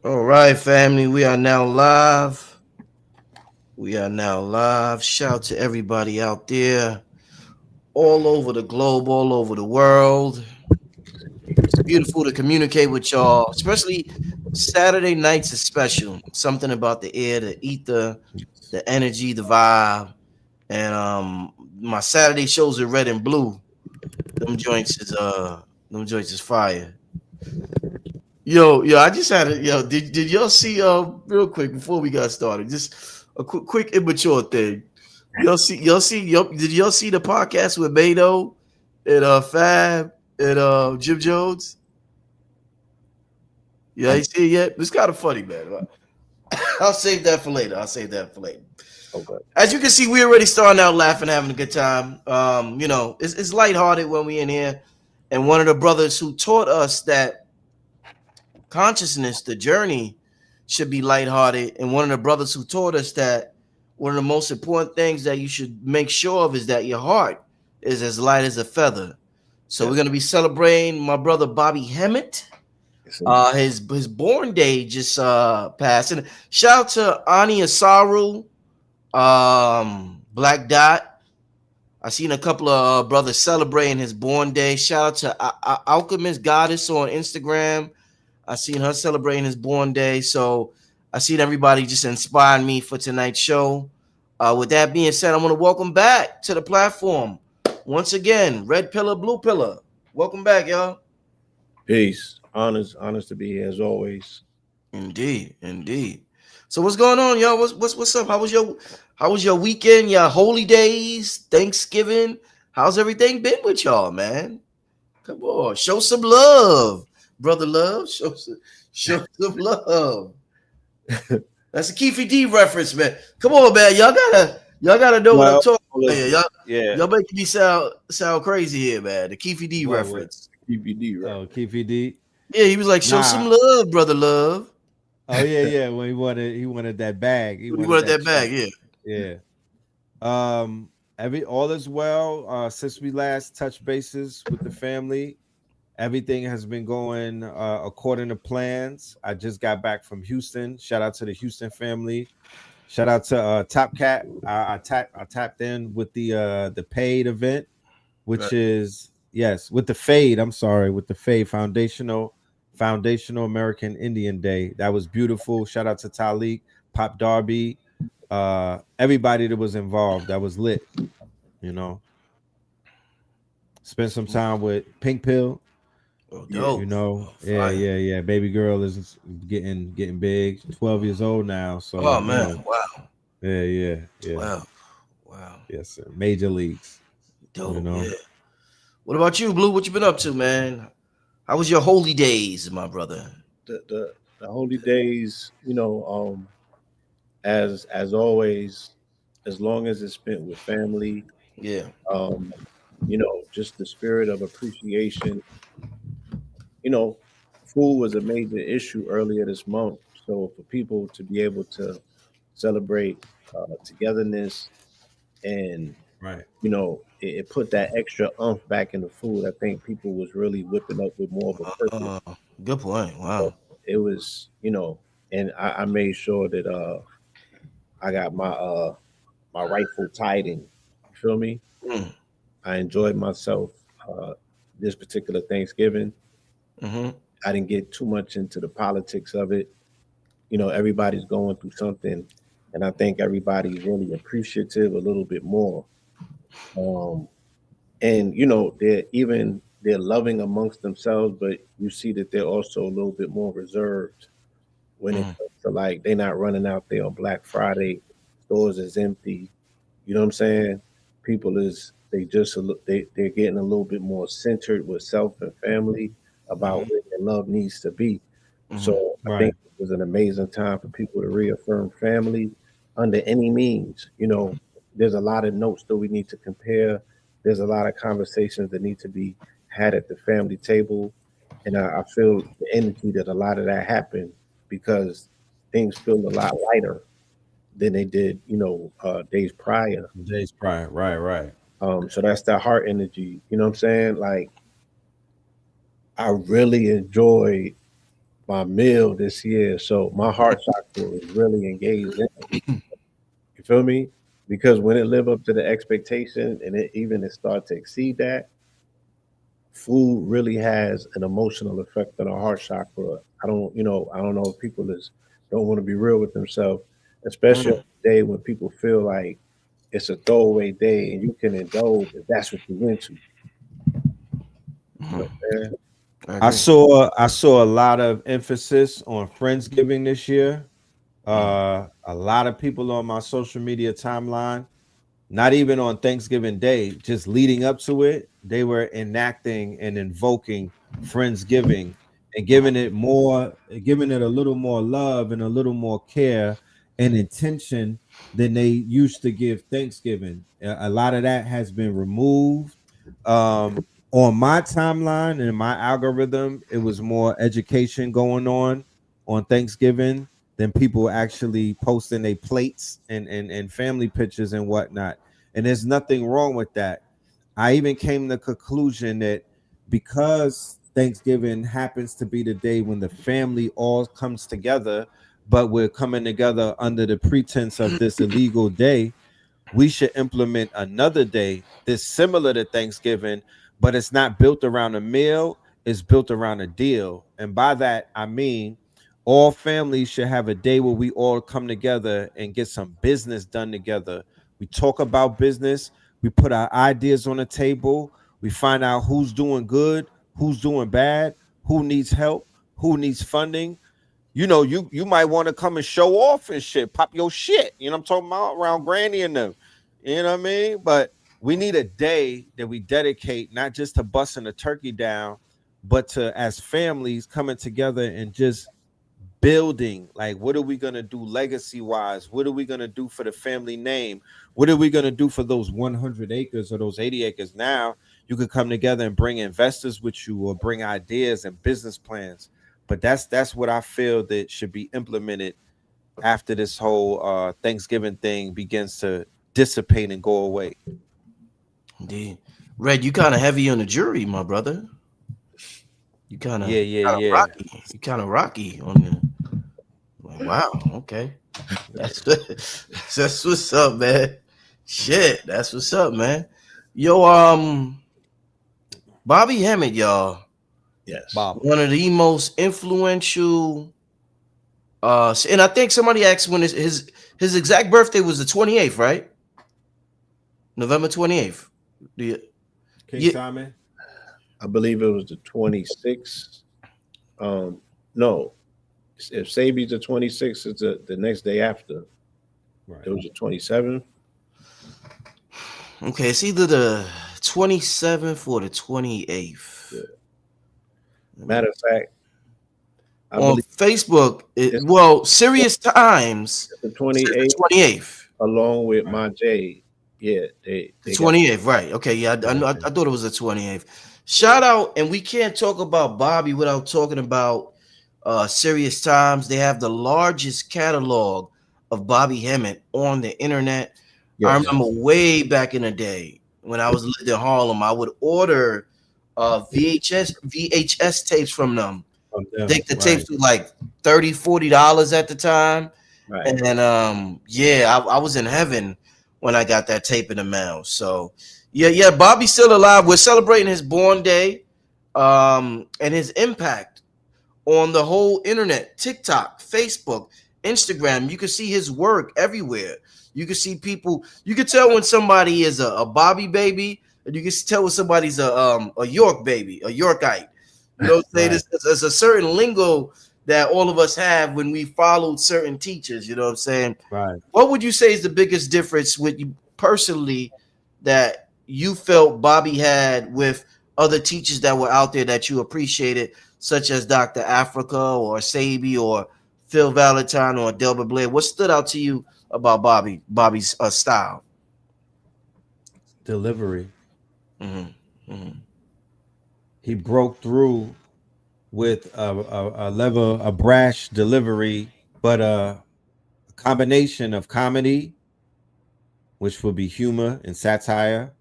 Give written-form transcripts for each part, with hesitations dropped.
All right, family. We are now live. We are now live. Shout out to everybody out there, all over the globe, all over the world. It's beautiful to communicate with y'all, especially Saturday nights is special. Something about the air, the ether, the energy, the vibe. And my Saturday shows are red and blue. Them joints is fire. Yo, I just had a did y'all see real quick before we got started, just a quick immature thing. Did y'all see the podcast with Beto and Fab and Jim Jones? Yeah, I you see it yet? It's kind of funny, man. I'll save that for later. okay. As you can see, we already starting out laughing, having a good time. It's lighthearted when we in here. And one of the brothers who taught us that consciousness, the journey, should be lighthearted. And one of the brothers who taught us that one of the most important things that you should make sure of is that your heart is as light as a feather. So we're Yes. gonna be celebrating my brother Bobby Hemmitt. Yes, indeed. His born day just passed. And shout out to Ani Asaru, Black Dot. I seen a couple of brothers celebrating his born day. Shout out to Alchemist Goddess on Instagram. I seen her celebrating his born day. So I seen everybody just inspiring me for tonight's show. With that being said, I want to welcome back to the platform once again, Red Pillar, Blue Pillar. Welcome back, y'all. Peace. Honest to be here as always. Indeed, indeed. So what's going on, y'all? What's up? How was your weekend? Your holy days, Thanksgiving? How's everything been with y'all, man? Come on, show some love, brother. Love, show some love. That's a Keefy D reference, man. Come on, man. Y'all gotta know what I'm Well, talking about here. listen. Yeah. Y'all making me sound crazy here, man. The Keefy D What? reference. PPD right. Oh, Keefe D. Yeah, he was like, show some Nah. love, brother. Love. Oh yeah. When he wanted that bag. He He wanted wanted that that check. back, yeah. Yeah. Every all is well. Since we last touched bases with the family, everything has been going according to plans. I just got back from Houston. Shout out to the Houston family. Shout out to Top Cat. I tapped in with the paid event, Right. which is yes, with the Fade. I'm sorry, with the Fade Foundational American Indian Day. That was beautiful. Shout out to Talik, Pop Darby, everybody that was involved. That was lit. You know, spent some time with Pink Pill. Oh, Yeah. You dope. know, Oh, yeah, fire. yeah, yeah. Baby girl is getting big. 12 years old now, Oh so you man. know, Wow. yeah. Wow. Wow. Yes, sir. Major leagues. You Dope. know. Yeah. What about you, Blue? What you been up to, man? How was your holy days, my brother? The holy days, as always, as long as it's spent with family, Yeah. um, just the spirit of appreciation. You know, food was a major issue earlier this month. So for people to be able to celebrate togetherness and Right. it put that extra umph back in the food. I think people was really whipping up with more of a purpose. Uh, Good point. So Wow. it was, and I made sure that I got my rightful tithing. You feel me? Mm. I enjoyed myself uh, this particular Thanksgiving. Mm-hmm. I didn't get too much into the politics of it. Everybody's going through something, and I think everybody's really appreciative a little bit more. Um, and they're loving amongst themselves, but you see that they're also a little bit more reserved when it Mm. comes to like they're not running out there on Black Friday, stores is empty. You know what I'm saying? People is they just they're getting a little bit more centered with self and family about Mm-hmm. where their love needs to be. Mm-hmm. So I think Right. it was an amazing time for people to reaffirm family under any means. There's a lot of notes that we need to compare. There's a lot of conversations that need to be had at the family table. And I feel the energy that a lot of that happened because things feel a lot lighter than they did, days prior. Days prior. Right. Right. So that's that heart energy. You know what I'm saying? Like I really enjoyed my meal this year. So my heart chakra is really engaged in it. You feel me? Because when it live up to the expectation and it start to exceed that, food really has an emotional effect on our heart chakra. I don't know if people is don't want to be real with themselves, especially on Mm, a day when people feel like it's a throwaway day and you can indulge if that's what you into. You know mhm. what I'm saying? I I agree. saw a lot of emphasis on Friendsgiving this year. Mm, A lot of people on my social media timeline, not even on Thanksgiving Day, just leading up to it, they were enacting and invoking Friendsgiving and giving it a little more love and a little more care and intention than they used to give Thanksgiving. A lot of that has been removed. On my timeline and my algorithm, it was more education going on Thanksgiving than people actually posting their plates and family pictures and whatnot. And there's nothing wrong with that. I even came to the conclusion that because Thanksgiving happens to be the day when the family all comes together, but we're coming together under the pretense of this illegal day, we should implement another day that's similar to Thanksgiving, but it's not built around a meal, it's built around a deal. And by that, I mean all families should have a day where we all come together and get some business done together. We talk about business, we put our ideas on the table, we find out who's doing good, who's doing bad, who needs help, who needs funding. You might want to come and show off and shit, pop your shit. You know what I'm talking about around Granny and them. You know what I mean? But we need a day that we dedicate not just to busting a turkey down, but to as families coming together and just building. Like, what are we gonna do legacy wise? What are we gonna do for the family name? What are we gonna do for those 100 acres or those 80 acres? Now you could come together and bring investors with you or bring ideas and business plans. But that's what I feel that should be implemented after this whole Thanksgiving thing begins to dissipate and go away. indeed. Red, you kind of heavy on the jury, my brother. You kind of Yeah, yeah, kind of yeah. rocky. You kind of rocky on the. Like, wow. Okay. That's that's what's up, man. Shit, that's what's up, man. Yo, Bobby Hemmitt, y'all, Yes. Bob. one of the most influential. And I think somebody asked when his exact birthday was the 28th, right? November 28th. The King yeah, Simon. I believe it was the 26th. No, if Sabi's the 26th, it's the next day after. It Right. was the 27th. okay, it's either the 27th or the 28th. Yeah. Matter of fact, I On believe Facebook, it's Serious Times the says the 28th 28th. along with Right. my J. Yeah, The they got 28th, right. Okay, yeah, I thought it was the 28th. Shout out, and we can't talk about Bobby without talking about Serious Times. They have the largest catalog of Bobby Hemmett on the internet. I yes. remember Yes. way back in the day when I was living in Harlem, I would order VHS tapes from them. From I them. think the Right. tapes were like $30, $40 at the time. Right. And yeah, I was in heaven when I got that tape in the mail. So yeah, Bobby's still alive. We're celebrating his born day, and his impact on the whole internet, TikTok, Facebook, Instagram. You can see his work everywhere. You can see people. You can tell when somebody is a Bobby baby, and you can tell when somebody's a York baby, a Yorkite. You know what I'm saying? Right. There's a certain lingo that all of us have when we followed certain teachers. You know what I'm saying? Right. What would you say is the biggest difference with you personally that you felt Bobby had with other teachers that were out there that you appreciated, such as Dr. Africa or Sabi or Phil Valentine or Delbert Blair? What stood out to you about Bobby's style? Delivery. Mm-hmm. Mm-hmm. He broke through with a level, a brash delivery, but a combination of comedy, which would be humor and satire,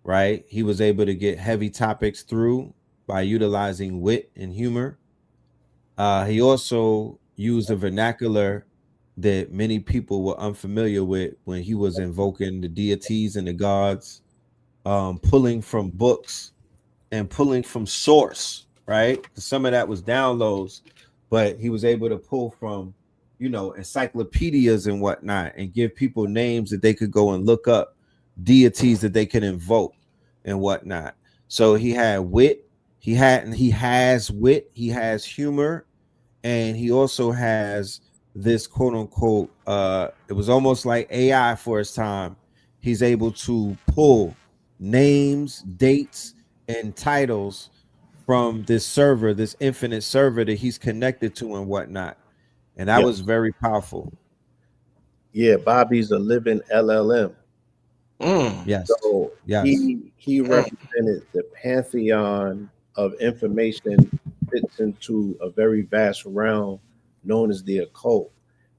right? He was able to get heavy topics through by utilizing wit and humor. He also used a vernacular that many people were unfamiliar with when he was invoking the deities and the gods, pulling from books and pulling from source, right? Some of that was downloads, but he was able to pull from, encyclopedias and whatnot, and give people names that they could go and look up, deities that they could invoke and whatnot. So he had wit, he has wit, he has humor, and he also has this quote unquote it was almost like AI for his time. He's able to pull names, dates, and titles from this server, this infinite server that he's connected to and whatnot. And that Yeah, was very powerful. yeah. Bobby's a living LLM. Mm, Yes. So Yes. he mm, represented the pantheon of information fits into a very vast realm known as the occult.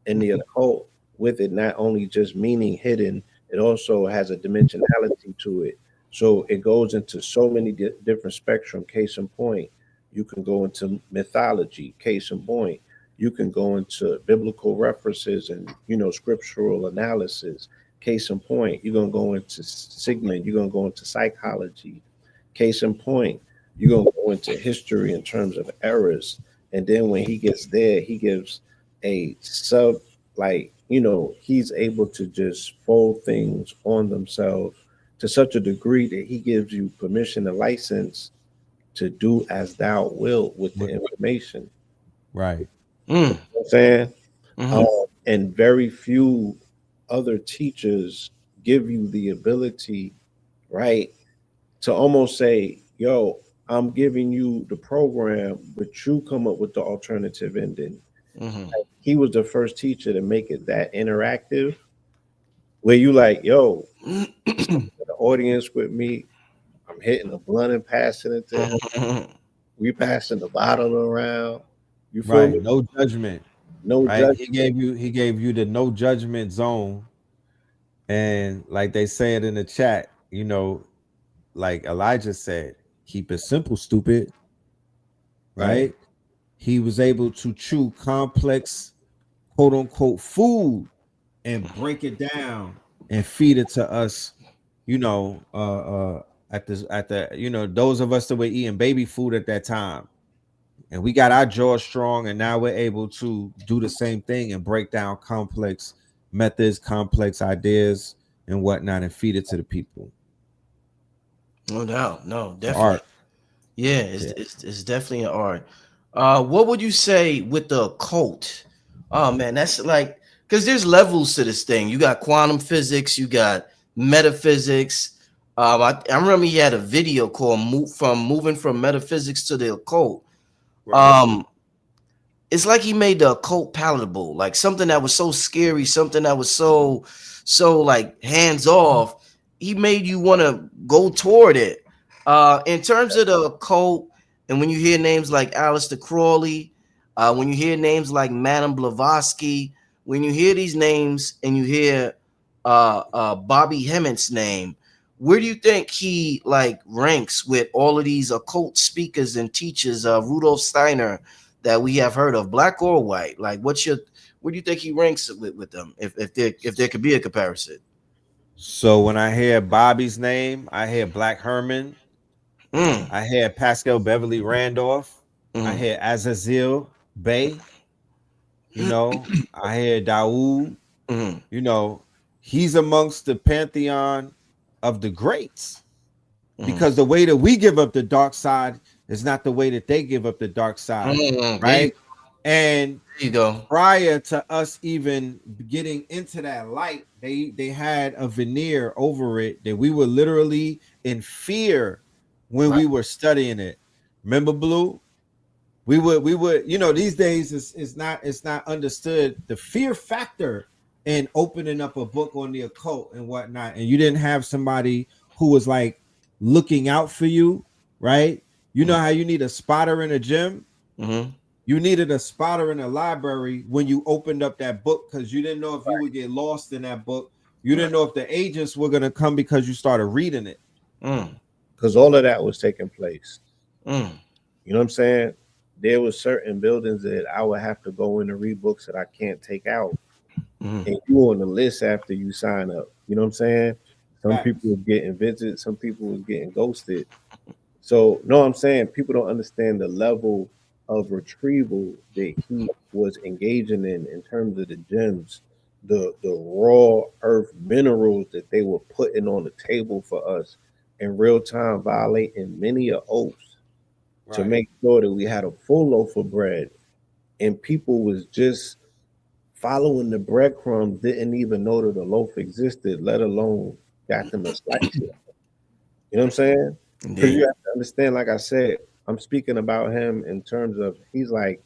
And the occult, with it not only just meaning hidden, it also has a dimensionality to it. So it goes into so many different spectrum. Case in point, you can go into mythology. Case in point, you can go into biblical references and scriptural analysis. Case in point, you're gonna go into Sigmund, you're gonna go into psychology. Case in point, you're gonna go into history in terms of errors. And then when he gets there, he gives a sub like, he's able to just fold things on themselves to such a degree that he gives you permission and license to do as thou wilt with the What- information. Right. mm, You know what I'm saying? mm, And very few other teachers give you the ability, right, to almost say, yo, I'm giving you the program, but you come up with the alternative ending. mm, He was the first teacher to make it that interactive, where you like, yo, he's coming to the audience with me. I'm hitting a blunt and passing it to him. mm. We passing the bottle around. You feel Right. me? No judgment. No Right. judgment. He gave you the no judgment zone. And like they said in the chat, like Elijah said, keep it simple, stupid, Right. right? He was able to chew complex, quote unquote, food and break it down and feed it to us, at the those of us that were eating baby food at that time. And we got our jaws strong, and now we're able to do the same thing and break down complex methods, complex ideas, and whatnot, and feed it to the people. No doubt. No, It's definitely. art. Yeah, Yeah. it's definitely an art. What would you say with the occult? Oh man, that's like because there's levels to this thing. You got quantum physics, you got metaphysics. I remember he had a video called Moving from Metaphysics to the Occult." Right. Um, it's like he made the occult palatable, like something that was so scary, something that was so like hands off. He made you want to go toward it. In terms of the occult, and when you hear names like Aleister Crowley, when you hear names like Madame Blavatsky, when you hear these names and you hear Bobby Hemmitt's name, where do you think he like ranks with all of these occult speakers and teachers? Rudolf Steiner, that we have heard of, black or white? Like, where do you think he ranks with them? If there could be a comparison. So when I hear Bobby's name, I hear Black Herman. Mm, I hear Pascal Beverly Randolph. I mm, hear Azazel Bay. I hear Daoud. mm, You know, he's amongst the pantheon of the greats, mm, because the way that we give up the dark side is not the way that they give up the dark side, mm. right? And There you go. prior to us even getting into that light, they had a veneer over it that we were literally in fear when Right. we were studying it. Remember, Blue? We would these days it's not understood the fear factor in opening up a book on the occult and whatnot, and you didn't have somebody who was like looking out for you, right? You know Mm, how you need a spotter in a gym. mm-hmm. You needed a spotter in a library when you opened up that book, because you didn't know if you would get lost in that book. You Right. didn't know if the agents were going to come because you started reading it. Mm, Because all of that was taking place. mm, You know what I'm saying? there were certain buildings that I would have to go in and read books that I can't take out. Mhm. And you on the list after you sign up. You know what I'm saying? Some Facts. people was getting visits, some people was getting ghosted. So no, I'm saying people don't understand the level of retrieval that he was engaging in terms of the gems, the raw earth minerals that they were putting on the table for us in real time, violating many a oaths to Right. make sure that we had a full loaf of bread, and people was just following the breadcrumbs, didn't even know that the loaf existed, let alone got them a slice. You know what I'm saying? Because you Indeed. have to understand, like I said, I'm speaking about him in terms of he's like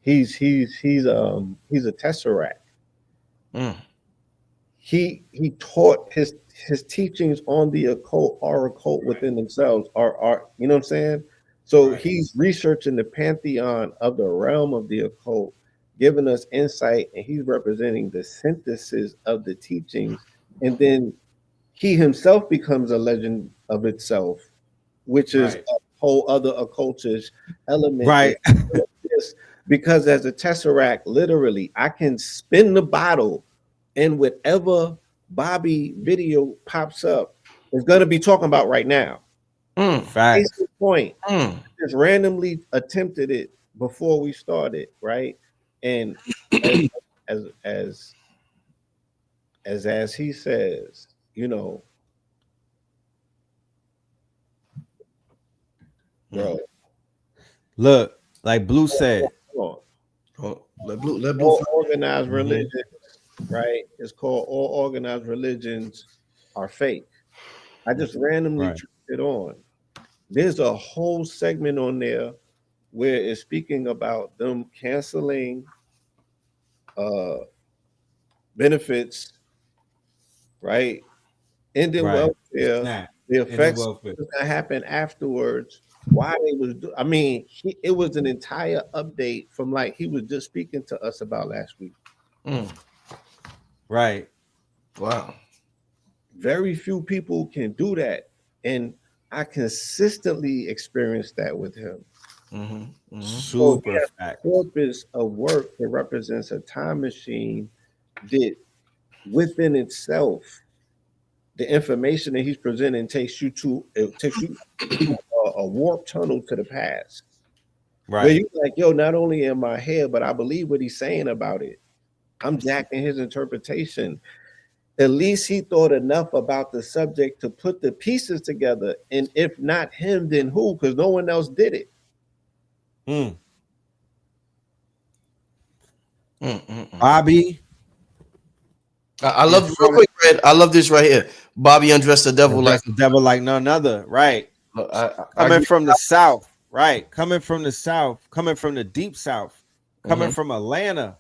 he's a tesseract. Mm. He taught his teachings on the occult are occult within themselves, are you know what I'm saying? So Right. he's researching the pantheon of the realm of the occult, giving us insight, and he's representing the synthesis of the teachings, and then he himself becomes a legend of itself, which is Right. a whole other occultish element that Right. exists. Because as a tesseract, literally, I can spin the bottle, and whatever Bobby video pops up is going to be talking about right now. Mm. Case Facts. in point, Mm. just randomly attempted it before we started, right? And as as as as he says, you know, Mm. bro, Look, like Blue hold said, on. Oh, let blue. All organized Mhm. religions, right? It's called all organized religions are fake. I just randomly right. tried it on. There's a whole segment on there where it's speaking about them canceling uh benefits, right? Ending Right. welfare, Snap. the And then effects welfare. that happen afterwards, why they was I mean, it was an entire update from like he was just speaking to us about last week. Mm. Right. Wow. Very few people can do that. And I consistently experienced that with him. Mm-hmm. Mm-hmm. So he Super has a facts. corpus of work that represents a time machine that within itself, the information that he's presenting takes you to it takes you through a warp tunnel to the past. Where Right. you're like, yo, not only in my head, but I believe what he's saying about it. I'm jacking his interpretation. At least he thought enough about the subject to put the pieces together. And if not him, then who? Because no one else did it. Mm. Mm, mm, mm. Bobby I in love real front of quick, Red. I love this right here. Bobby undressed the devil like address the devil like none other. Right. I Coming agree. from the South. Right. Coming from the South. Coming from the deep South. Coming Mm-hmm. from Atlanta.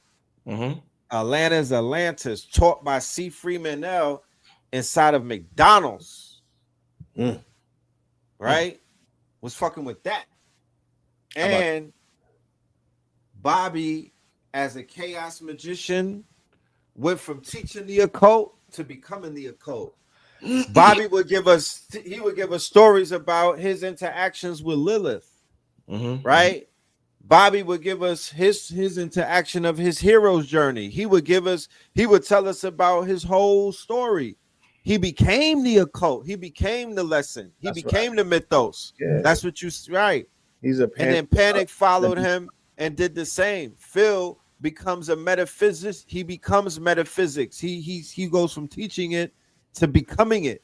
Mm-hmm. Atlanta's Atlantis, taught by C. Freeman L. inside of McDonald's. Mm. Mm. Right. Was fucking with that. How about And Bobby, as a chaos magician, went from teaching the occult to becoming the occult. Bobby would give us stories about his interactions with Lilith, mm-hmm. right? Bobby would give us his interaction of his hero's journey. He would tell us about his whole story. He became the occult. He became the lesson. He That's right. became the mythos. Yeah. That's what you right. He's a And pan. then Panic followed him and did the same. Phil becomes a metaphysicist. He becomes metaphysics. He goes from teaching it to becoming it,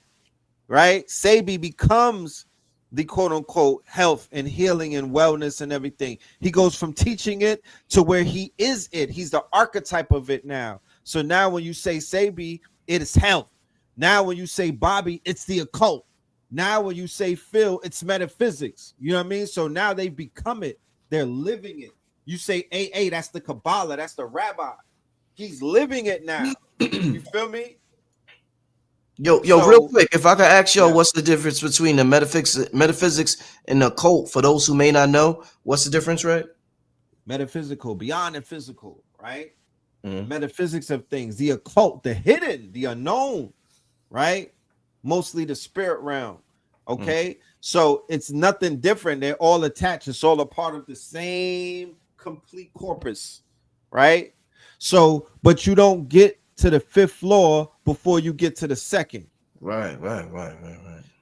right? Sabi becomes the quote unquote health and healing and wellness and everything. He goes from teaching it to where he is it. He's the archetype of it now. So now when you say Sabi, it is health. Now when you say Bobby, it's the occult. Now when you say Phil, it's metaphysics. You know what I mean? So now they've become it. They're living it. You say AA, that's the Kabbalah, that's the rabbi. He's living it now. You feel me? Yo, real So quick, if I could ask y'all, yeah, what's the difference between the metaphysics and the occult? For those who may not know, what's the difference, right? metaphysical, beyond the physical, right? Mm-hmm. Metaphysics of things, the occult, the hidden, the unknown, right? Mostly the spirit realm. Okay, so it's nothing different. They're all attached. It's all a part of the same complete corpus, right? So, but you don't get to the fifth floor before you get to the second. Right.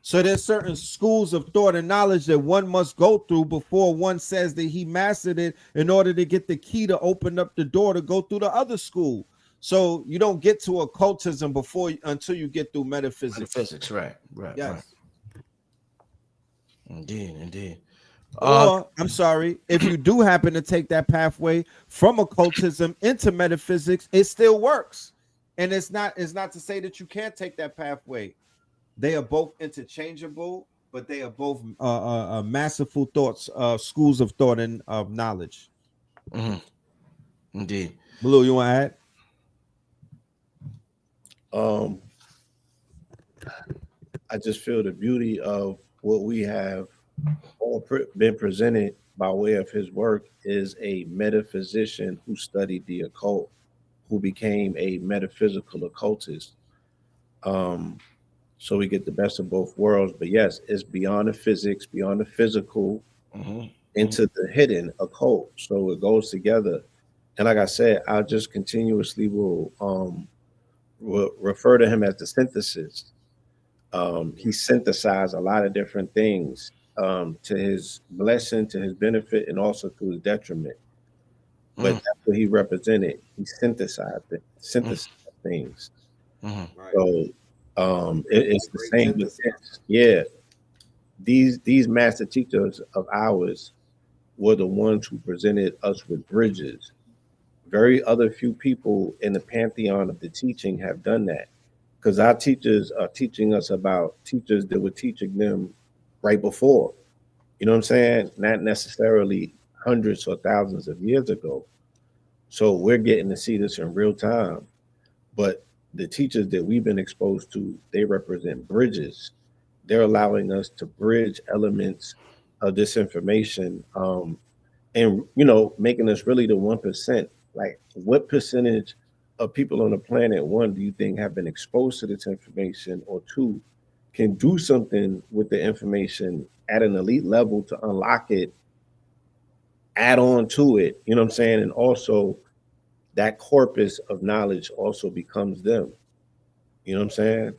So there's certain schools of thought and knowledge that one must go through before one says that he mastered it in order to get the key to open up the door to go through the other school. So you don't get to occultism until you get through metaphysics. Metaphysics, right. Yes. Indeed. Or I'm sorry, if you do happen to take that pathway from occultism into metaphysics, it still works. And it's not to say that you can't take that pathway. They are both interchangeable, but they are both masterful thoughts, schools of thought and of knowledge. Indeed. Blue, you want to Um, I just feel the beauty of what we have all been presented by way of his work is a metaphysician who studied the occult, who became a metaphysical occultist. Um, so we get the best of both worlds. But yes, it's beyond the physics, beyond the physical, into the hidden occult. So it goes together. And like I said, I just continuously will refer to him as the synthesis. He synthesized a lot of different things to his blessing, to his benefit, and also to his detriment. But that's what he represented. He synthesized things. So it's the same with this. Yeah. These master teachers of ours were the ones who presented us with bridges. Very other few people in the pantheon of the teaching have done that. Because our teachers are teaching us about teachers that were teaching them right before. You know what I'm saying? Not necessarily hundreds or thousands of years ago. So we're getting to see this in real time. But the teachers that we've been exposed to, they represent bridges. They're allowing us to bridge elements of this information, and making us really the 1%. Like, what percentage of people on the planet, one, do you think have been exposed to this information, or two, can do something with the information at an elite level to unlock it, add on to it, you know what I'm saying? And also that corpus of knowledge also becomes them. You know what I'm saying?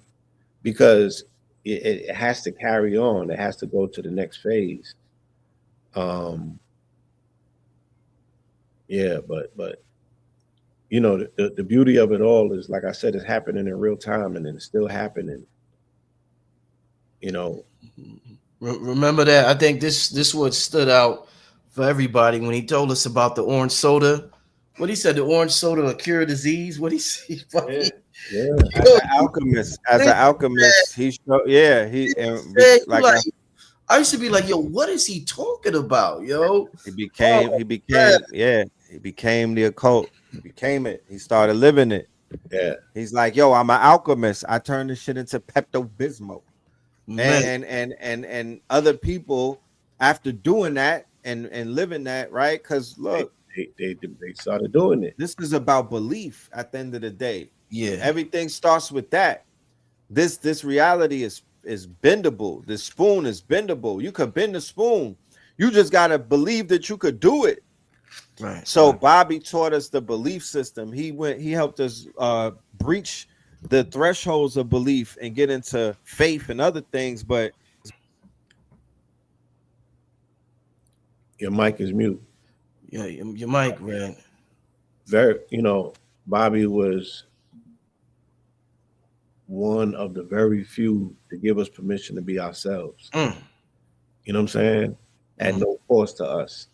Because it has to carry on. It has to go to the next phase. Yeah, but the beauty of it all is, like I said, it's happening in real time, and it's still happening. Remember that? I think this what stood out for everybody when he told us about the orange soda. What he said, the orange soda will cure disease. What he said? Yeah. As an alchemist, he showed. Yeah, he like I used to be like, yo, what is he talking about, yo? He became the occult. He became it. He started living it. Yeah. He's like, yo, I'm an alchemist. I turned this shit into Pepto Bismol. And other people, after doing that and living that, right? Because look, they started doing it. This is about belief at the end of the day. Yeah. Everything starts with that. This reality is bendable. This spoon is bendable. You could bend the spoon. You just gotta believe that you could do it. Right. So Bobby taught us the belief system. He helped us breach the thresholds of belief and get into faith and other things. But your mic is mute. Yeah, your mic, man. Bobby was one of the very few to give us permission to be ourselves. You know what I'm saying? At no cost to us.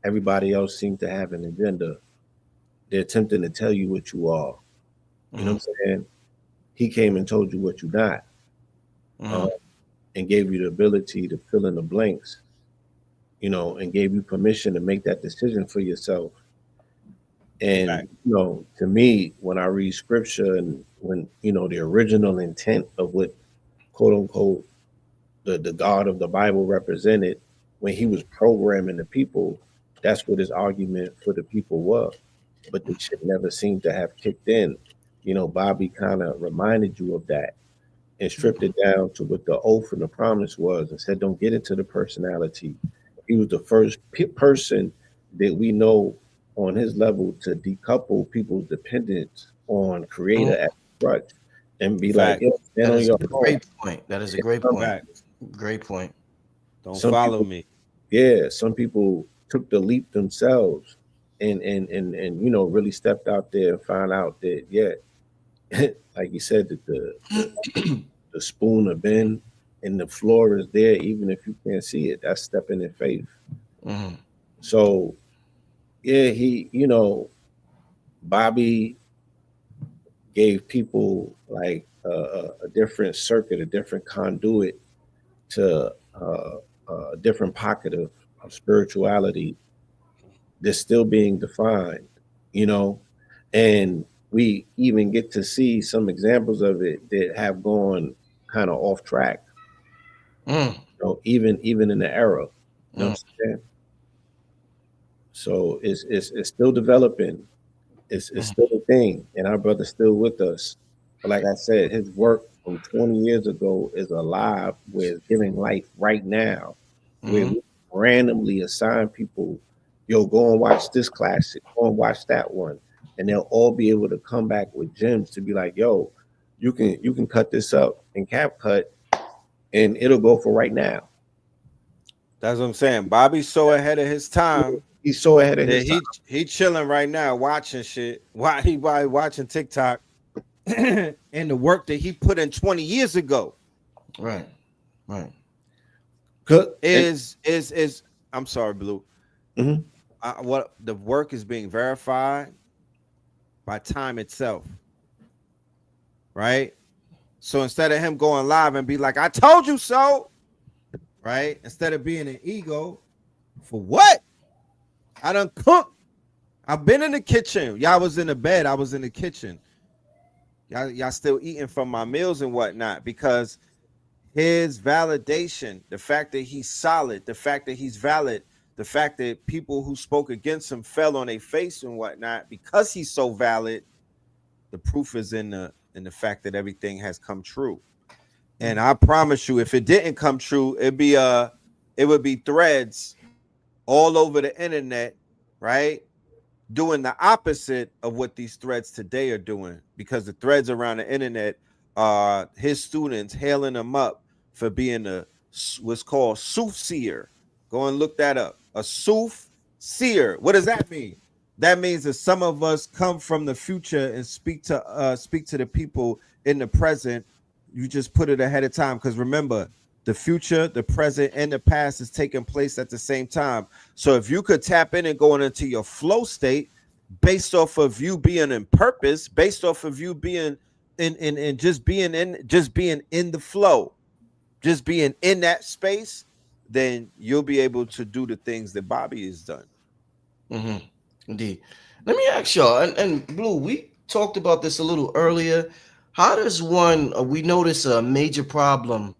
Everybody else seemed to have an agenda. They're attempting to tell you what you are. You know what I'm saying? He came and told you what you're not, and gave you the ability to fill in the blanks, and gave you permission to make that decision for yourself. And, to me, when I read scripture and when, the original intent of what, quote unquote, the God of the Bible represented, when he was programming the people, that's what his argument for the people was. But the shit never seemed to have kicked in. Bobby kind of reminded you of that. and stripped it down to what the oath and the promise was, and said, "Don't get into the personality." He was the first person that we know on his level to decouple people's dependence on Creator Mhm. as a crutch and be like, Fact. "Yo, stand That on is your a own." great point. That is a great Some, point. Fact. Great point. Don't some follow people, me. yeah, some people took the leap themselves and really stepped out there and found out that, yeah, like you said, that the spoon have been and the floor is there, even if you can't see it. That's stepping in faith. Mhm. So yeah, Bobby gave people like a different circuit, a different conduit to a different pocket of spirituality that's still being defined, you know, and we even get to see some examples of it that have gone kind of off track, Mm, even in the era. You know what mm, I'm saying? So it's still developing. It's mm, still a thing, and our brother's still with us. But like I said, his work from 20 years ago is alive, where it's giving life right now, where mhm. we randomly assign people, yo, go and watch this classic, go and watch that one, and they'll all be able to come back with gems to be like, yo, you can cut this up in CapCut, and it'll go for right now. That's what I'm saying. Bobby's so ahead of his time He's so ahead of that his time. he chilling right now watching shit. Why he watching TikTok and the work that he put in 20 years ago Right. Right. Good. And, is I'm sorry, Blue. mhm. What the work is being verified by time itself, right? So instead of him going live and be like, "I told you so," right? Instead of being an ego, for what? I done cooked. I've been in the kitchen. Y'all was in the bed. I was in the kitchen. Y'all still eating from my meals and whatnot because his validation, the fact that he's solid, the fact that he's valid, the fact that people who spoke against him fell on their face and whatnot, because he's so valid, the proof is in the fact that everything has come true. And I promise you, if it didn't come true, it would be threads all over the internet, right? Doing the opposite of what these threads today are doing, because the threads around the internet are his students hailing him up for being a what's called soothsayer. Go and look that up. A soothsayer. What does that mean? That means that some of us come from the future and speak to the people in the present. You just put it ahead of time, because remember, the future, the present, and the past is taking place at the same time. So if you could tap in and going into your flow state based off of you being in purpose, based off of you being in just being in the flow, just being in that space, then you'll be able to do the things that Bobby has done. Hmm. Indeed. Let me ask y'all, and Blue, we talked about this a little earlier. How does one, we notice a major problem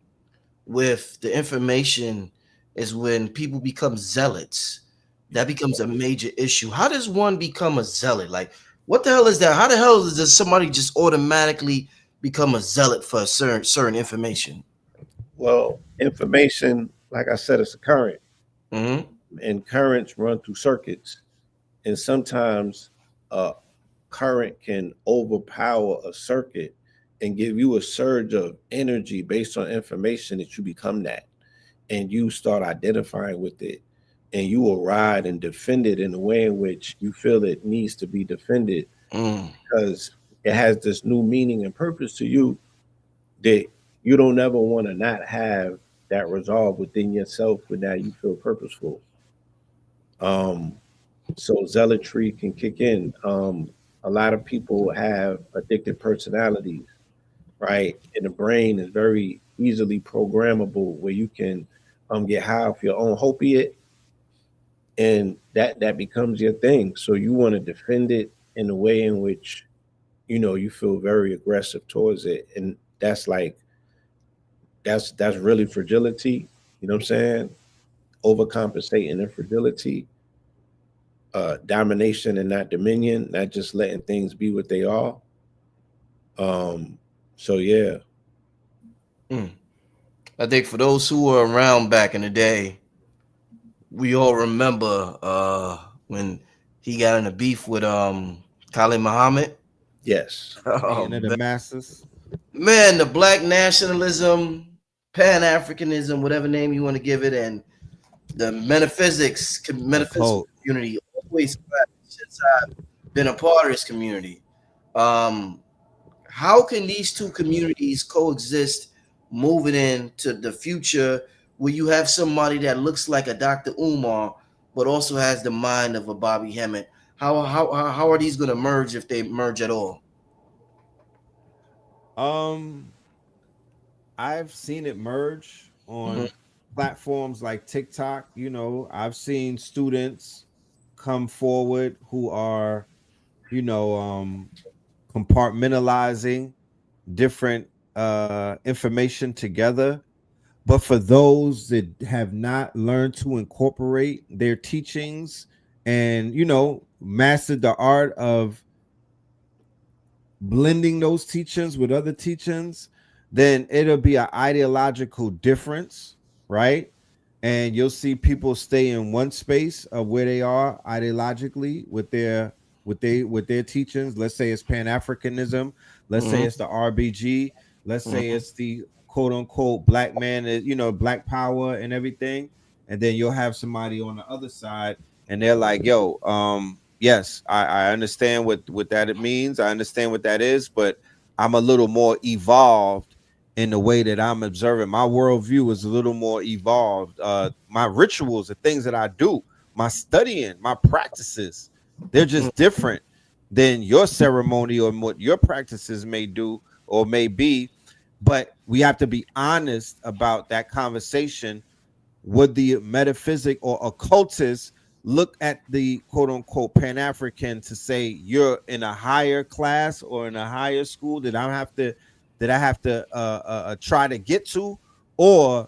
with the information is when people become zealots. That becomes a major issue. How does one become a zealot? Like, what the hell is that? How the hell does somebody just automatically become a zealot for a certain information? Well, information, like I said, it's a current, Hmm. and currents run through circuits. And sometimes a current can overpower a circuit and give you a surge of energy based on information that you become that. And you start identifying with it. And you will ride and defend it in a way in which you feel it needs to be defended Mm, because it has this new meaning and purpose to you that you don't ever want to not have that resolve within yourself, but now you feel purposeful. Um, so zealotry can kick in. A lot of people have addicted personalities, right? And the brain is very easily programmable where you can get high off your own opiate, and that becomes your thing. So you want to defend it in a way in which you feel very aggressive towards it, and that's like that's really fragility. You know what I'm saying? Overcompensating and fragility, domination and not dominion, not just letting things be what they are. Um, so yeah, Mm. I think for those who were around back in the day, we all remember when he got in a beef with Khalid Muhammad. Yes. Oh Saying of the man, masses, man, the black nationalism, Pan Africanism, whatever name you want to give it, and the the metaphysical cult. community always since I've been a part of this community. Um, how can these two communities coexist moving into the future where you have somebody that looks like a Dr. Umar but also has the mind of a Bobby Hemmitt? How are these going to merge if they merge at all? Um, I've seen it merge Hmm. on platforms like TikTok. I've seen students come forward who are, you know, compartmentalizing different information together. But for those that have not learned to incorporate their teachings and, mastered the art of blending those teachings with other teachings, then it'll be an ideological difference, right? And you'll see people stay in one space of where they are ideologically with their teachings. Let's say it's Pan Africanism. Let's say Hmm. it's the RBG. Let's say Hmm. it's the quote unquote black man, black power and everything. And then you'll have somebody on the other side and they're like, yo, yes, I understand what that it means. I understand what that is, but I'm a little more evolved in the way that I'm observing. My worldview is a little more evolved. My rituals, the things that I do, my studying, my practices, they're just different than your ceremony or what your practices may do or may be. But we have to be honest about that conversation. Would the metaphysic or occultist look at the quote unquote Pan African to say you're in a higher class or in a higher school that I have to try to get to, or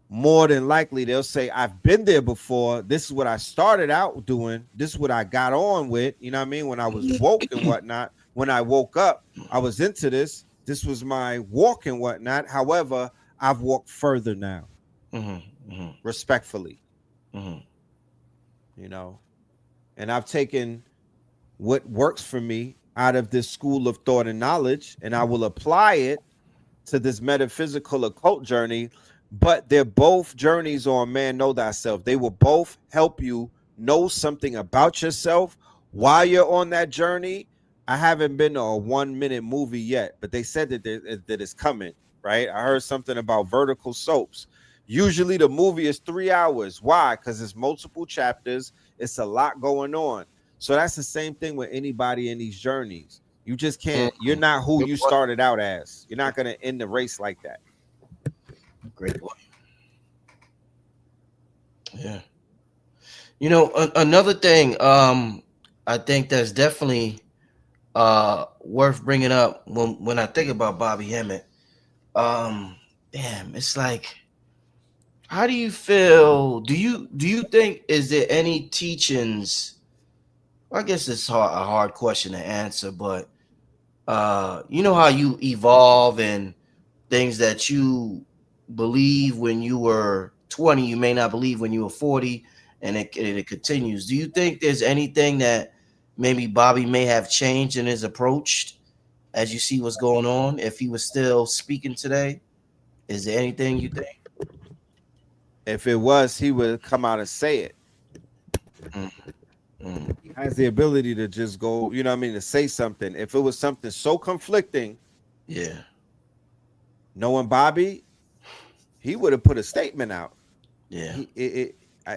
more than likely they'll say I've been there before. This is what I started out doing. This is what I got on with. You know what I mean? When I was woke and whatnot. When I woke up, I was into this. This was my walk and whatnot. However, I've walked further now, Hmm. Hmm. respectfully, Hmm. you know, and I've taken what works for me out of this school of thought and knowledge, and I will apply it to this metaphysical occult journey. But they're both journeys on man, know thyself. They will both help you know something about yourself while you're on that journey. I haven't been to a 1 minute movie yet, but they said that it's coming, right? I heard something about vertical soaps. Usually the movie is 3 hours. Why? Because it's multiple chapters, it's a lot going on. So that's the same thing with anybody in these journeys. You just can't, you're not who Good you point. started out as. You're not going to end the race like that. Great point. Yeah. Another thing, I think that's definitely worth bringing up when I think about Bobby Hemmett. Um, damn, it's like, how do you feel? Do you think is there any teachings? I guess it's a hard question to answer, but you know how you evolve and things that you believe when you were 20, you may not believe when you were 40, and it continues. Do you think there's anything that maybe Bobby may have changed in his approach as you see what's going on? If he was still speaking today, is there anything you think? If it was, he would come out and say it. Mm, mm, He has the ability to just go, you know what I mean, to say something. If it was something so conflicting, yeah, knowing Bobby, he would have put a statement out. yeah,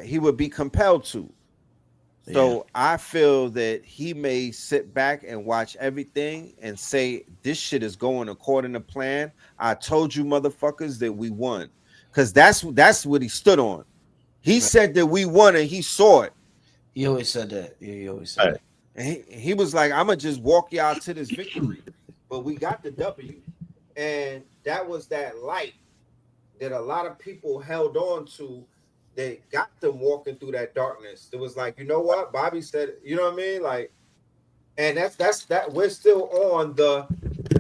He would be compelled to. yeah. So I feel that he may sit back and watch everything and say, this shit is going according to plan. I told you motherfuckers that we won. Because that's what he stood on. He Right. said that we won and he saw it. He always said that. Yeah, he always said Right. that. And he was like, I'm gonna just walk y'all to this victory. But we got the W. And that was that light that a lot of people held on to that got them walking through that darkness. It was like, you know what? Bobby said, you know what I mean? Like, and that's that we're still on the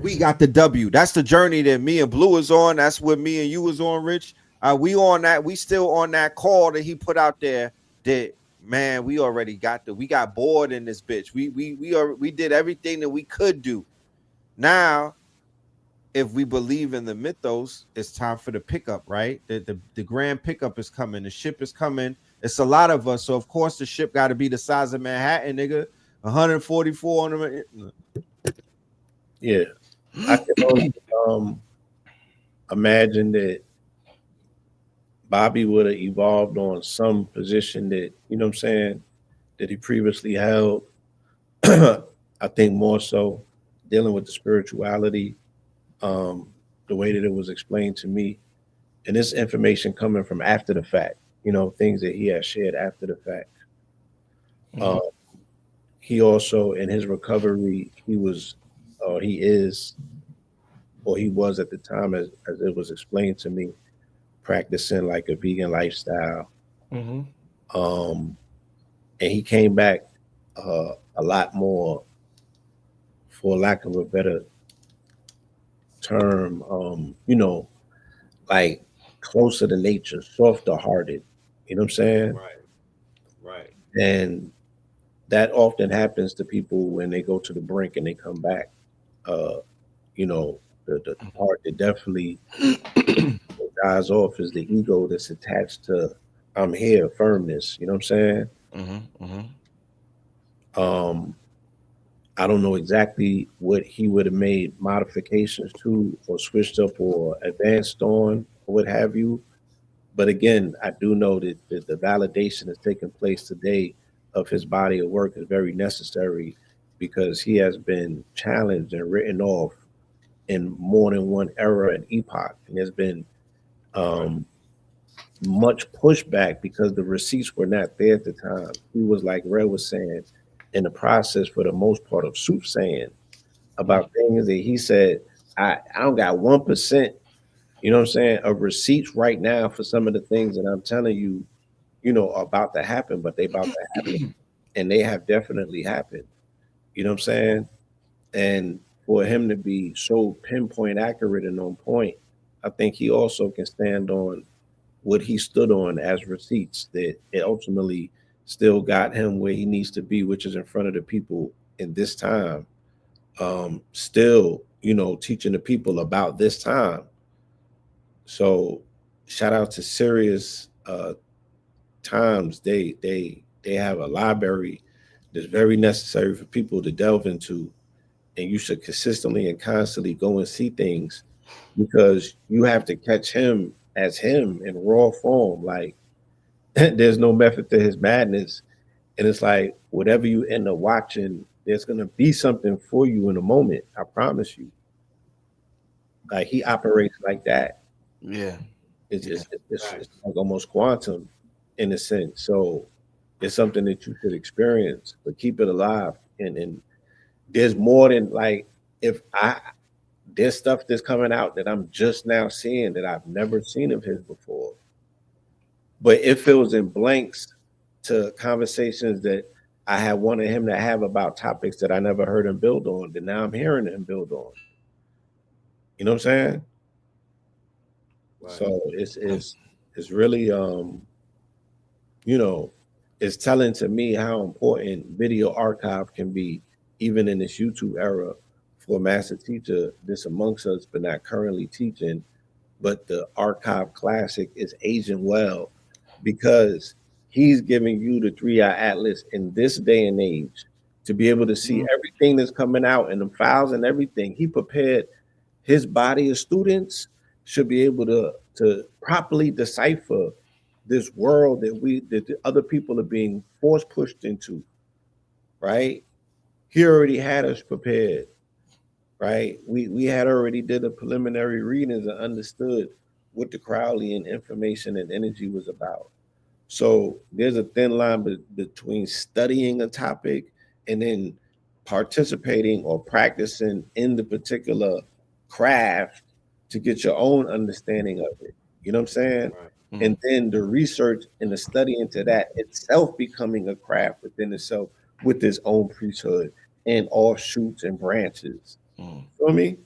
we got the W. That's the journey that me and Blue is on. That's what me and you was on, Rich. We on that. We still on that call that he put out there. That man, we already got we got bored in this bitch. We did everything that we could do. Now, if we believe in the mythos, it's time for the pickup, right? The grand pickup is coming. The ship is coming. It's a lot of us, so of course the ship got to be the size of Manhattan, nigga. 144 on them. Yeah, I can only imagine that Bobby would have evolved on some position that, you know what I'm saying, that he previously held. I think more so dealing with the spirituality, um, the way that it was explained to me, and this information coming from after the fact, you know, things that he has shared after the fact. Mhm. Um, he also, in his recovery, he was, or he is, or he was at the time, as it was explained to me, practicing like a vegan lifestyle. Mhm. Um, and he came back a lot more, for lack of a better term, you know, like closer to nature, softer hearted. You know what I'm saying? Right, right. And that often happens to people when they go to the brink and they come back. Uh, you know, the part that definitely dies off is the ego that's attached to I'm here, firmness. You know what I'm saying? Mhm. Mhm. Um, I don't know exactly what he would have made modifications to or switched up or advanced on or what have you. But again, I do know that the validation that's taking place today of his body of work is very necessary because he has been challenged and written off in more than one era and epoch. And there's been Right. um, much pushback because the receipts were not there at the time. He was, like Red was saying, in the process for the most part of soothsaying Mhm. about things that he said, I don't got 1%, you know what I'm saying, of receipts right now for some of the things that I'm telling you, you know, are about to happen, but they about to happen. And they have definitely happened. You know what I'm saying? And for him to be so pinpoint accurate and on point, I think he also can stand on what he stood on as receipts that it ultimately still got him where he needs to be, which is in front of the people in this time. Still, you know, teaching the people about this time. So shout out to Serious Times. They have a library that's very necessary for people to delve into, and you should consistently and constantly go and see things because you have to catch him as him in raw form. Like there's no method to his madness. And it's like whatever you end up watching, there's gonna be something for you in a moment. I promise you. Like he operates like that. Yeah. It's Yeah. it's, it's Facts. like almost quantum in a sense. So it's something that you should experience, but keep it alive. And there's more than like if I there's stuff that's coming out that I'm just now seeing that I've never seen of his before. But it fills in blanks to conversations that I had wanted him to have about topics that I never heard him build on, that now I'm hearing him build on. You know what I'm saying? Right. So it's really you know, it's telling to me how important video archive can be, even in this YouTube era, for a master teacher that's amongst us but not currently teaching. But the archive classic is aging well because he's giving you the 3-eye atlas in this day and age to be able to see Mhm. everything that's coming out and the files and everything. He prepared his body of students should be able to properly decipher this world that the other people are being force pushed into, right? He already had us prepared, right? We had already did a preliminary readings and understood what the Crowleyan information and energy was about. So there's a thin line between studying a topic and then participating or practicing in the particular craft to get your own understanding of it. You know what I'm saying? Right. And Mhm. then the research and the study into that itself becoming a craft within itself with its own priesthood and offshoots and branches. Mm. Feel me?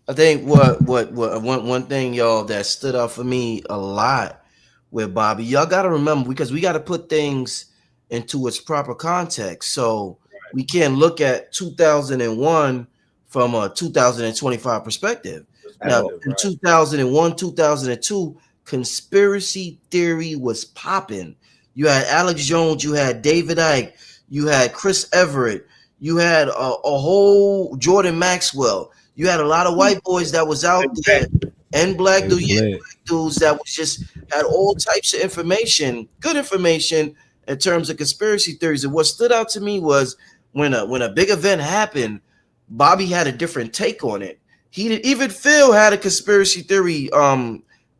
I think what one thing, y'all, that stood out for me a lot with Bobby, y'all got to remember, because we got to put things into its proper context. So we can't look at 2001 from a 2025 perspective. At Now, all. in Right. 2001, 2002, conspiracy theory was popping. You had Alex Jones, you had David Icke, you had Chris Everett, you had a whole Jordan Maxwell. You had a lot of white boys that was out there, and black They dudes, was yeah, lit. black dudes that was just had all types of information, good information in terms of conspiracy theories. And what stood out to me was when a big event happened, Bobby had a different take on it. Even Phil had a conspiracy theory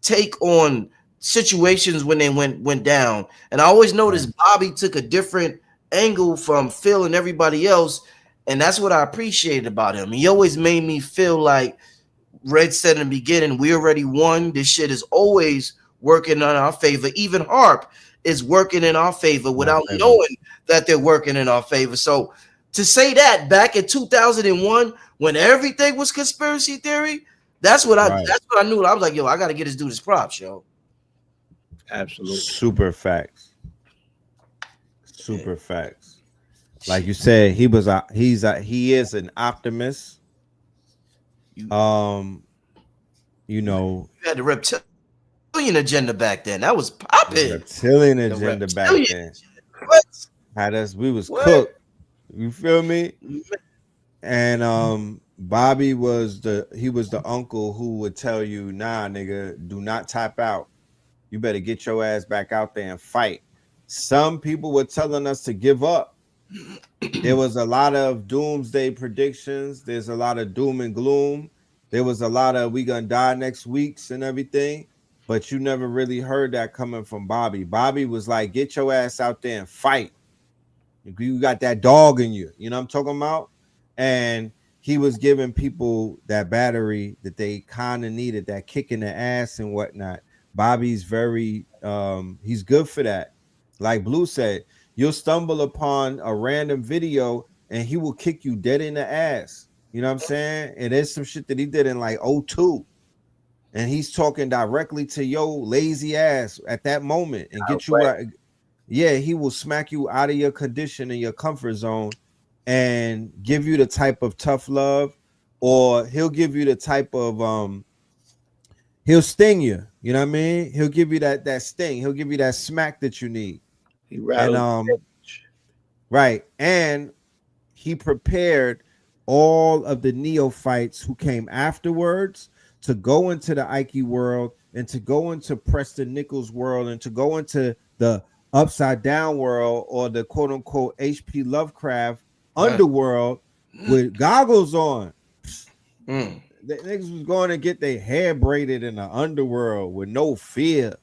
take on situations when they went down. And I always Right. noticed Bobby took a different angle from Phil and everybody else, and that's what I appreciated about him. He always made me feel like Red said in the beginning, we already won. This shit is always working in our favor. Even Harp is working in our favor In our without favor. knowing that they're working in our favor. So to say that back in 2001, when everything was conspiracy theory, Right. that's what I knew. I was like, yo, I gotta get this dude his props, yo. Absolutely. Super facts. Yeah. Super facts. Like you said, he is an optimist. You Um, you you know, had the reptilian agenda back then. That was the popping. reptilian The agenda back reptilian. then What? had us. We was What? cooked. You feel me? And Bobby was the uncle who would tell you, nah, nigga, do not tap out. You better get your ass back out there and fight. Some people were telling us to give up. There was a lot of doomsday predictions. There's a lot of doom and gloom. There was a lot of we gonna die next weeks and everything. But you never really heard that coming from Bobby. Bobby was like, get your ass out there and fight. You got that dog in you. You know what I'm talking about? And he was giving people that battery that they kind of needed, that kick in the ass and whatnot. Bobby's very he's good for that. Like Blue said, you'll stumble upon a random video and he will kick you dead in the ass. You know what I'm saying? And there's some shit that he did in like '02, and he's talking directly to your lazy ass at that moment and get you Outright. right. Yeah, he will smack you out of your condition and your comfort zone and give you the type of tough love, or he'll give you the type of he'll sting you. You know what I mean? He'll give you that sting. He'll give you that smack that you need. He And rattled. right. And he prepared all of the neophytes who came afterwards to go into the Ike world and to go into Preston Nichols world and to go into the upside down world, or the quote unquote HP Lovecraft underworld with goggles on. Mm. The niggas was going to get their hair braided in the underworld with no fear.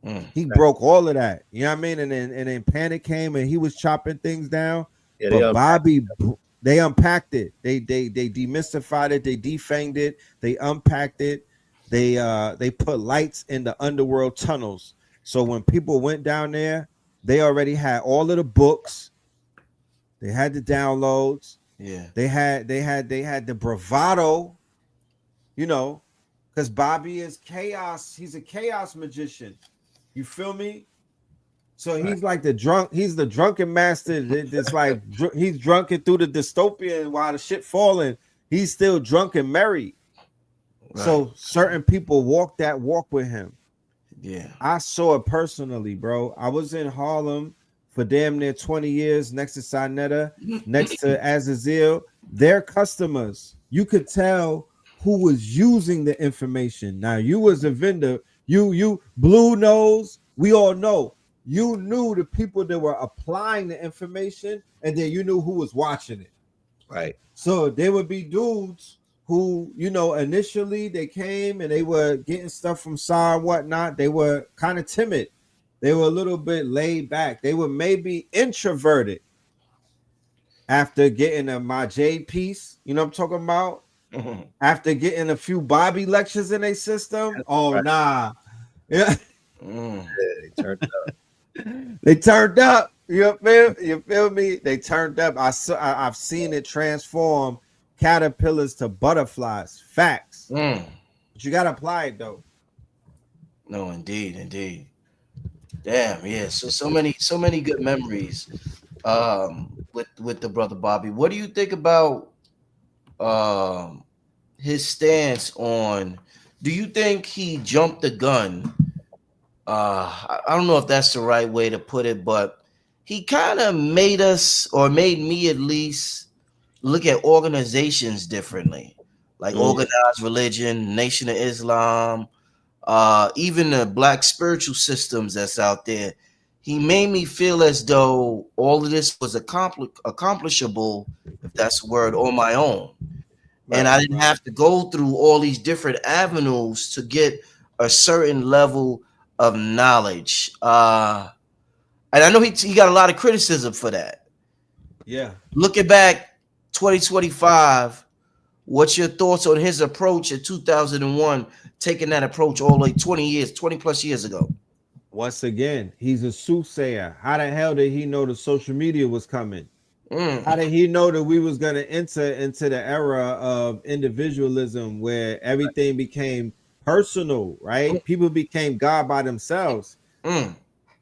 Mm. He broke all of that. You know what I mean? And then Panic came and he was chopping things down. Yeah, they But unpacked. They unpacked it. They demystified it. They defanged it. They unpacked it. They put lights in the underworld tunnels. So when people went down there, they already had all of the books. They had the downloads. Yeah. They had the bravado. You know, because Bobby is chaos. He's a chaos magician. You feel me? So Right. he's like the drunk. He's the drunken master. It's like he's drunken through the dystopia, and while the shit falling, he's still drunk and merry. Right. So certain people walk that walk with him. Yeah. I saw it personally, bro. I was in Harlem for damn near 20 years, next to Sinetta, next to Azazel. They're customers. You could tell who was using the information. Now, you as a vendor, you Blue Nose, we all know. You knew the people that were applying the information, and then you knew who was watching it. Right. So there would be dudes who, initially they came and they were getting stuff from SAR and whatnot. They were kind of timid. They were a little bit laid back. They were maybe introverted after getting a My J piece. You know what I'm talking about? Mhm. After getting a few Bobby lectures in their system. That's Oh, right. nah. Yeah. Mm. Yeah, they turned up. They turned up. You feel me? They turned up. I've seen it transform caterpillars to butterflies. Facts. Mm. But you gotta apply it though. No, indeed, indeed. Damn, yeah. So many good memories with the brother Bobby. What do you think about um his stance on, do you think he jumped the gun? I don't know if that's the right way to put it, but he kind of made us, or made me at least, look at organizations differently, like Mm, organized religion, Nation of Islam, even the black spiritual systems that's out there. He made me feel as though all of this was accomplishable, if that's a word, on my own, and Right, I didn't right. have to go through all these different avenues to get a certain level of knowledge. And I know he got a lot of criticism for that. Yeah. Looking back, 2025, what's your thoughts on his approach in 2001, taking that approach all the way 20 years, 20 plus years ago? Once again, he's a soothsayer. How the hell did he know the social media was coming? How Mm, did he know that we was going to enter into the era of individualism where everything became personal, mm, right? People became God by themselves. mm.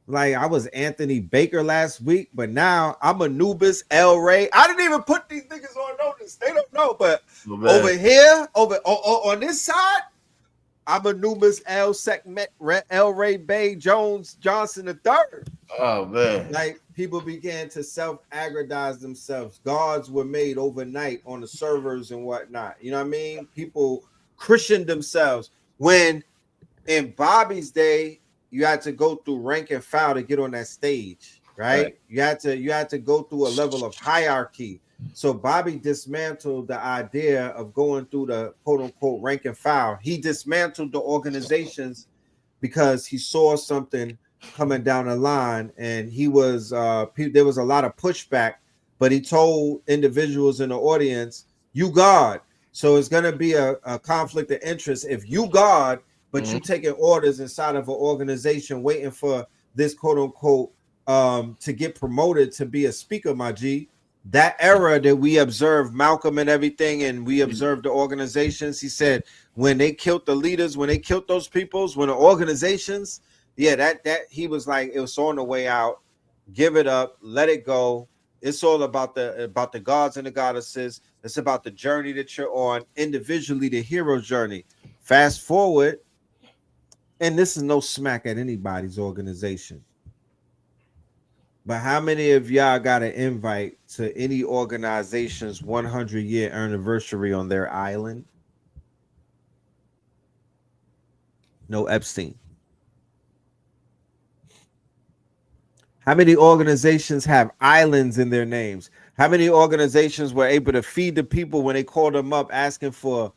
Like I was Anthony Baker last week, but now I'm Anubis El Rey. I didn't even put these niggas on notice. They don't know, but Oh, over man. here, on this side, I'm Anubis El Sekhmet El Ray Bay Jones Johnson III. Oh, man. Like people began to self-aggrandize themselves. Gods were made overnight on the servers and whatnot. You know what I mean? People christened themselves. When in Bobby's day, you had to go through rank and file to get on that stage, right. right? You had to go through a level of hierarchy. So Bobby dismantled the idea of going through the quote unquote rank and file. He dismantled the organizations because he saw something coming down the line, and he was there was a lot of pushback, but he told individuals in the audience, "You God." So it's going to be a conflict of interest if you God, but Mhm. you taking orders inside of an organization waiting for this quote unquote to get promoted to be a speaker, my G. That era that we observed Malcolm and everything, and we observed the organizations. He said when they killed the leaders, when they killed those peoples, when the organizations, yeah, that he was like, it was on the way out. Give it up, let it go. It's all about the gods and the goddesses. It's about the journey that you're on individually, the hero's journey. Fast forward, and this is no smack at anybody's organization. But how many of y'all got an invite to any organization's 100-year anniversary on their island? No Epstein. How many organizations have islands in their names? How many organizations were able to feed the people when they called them up asking for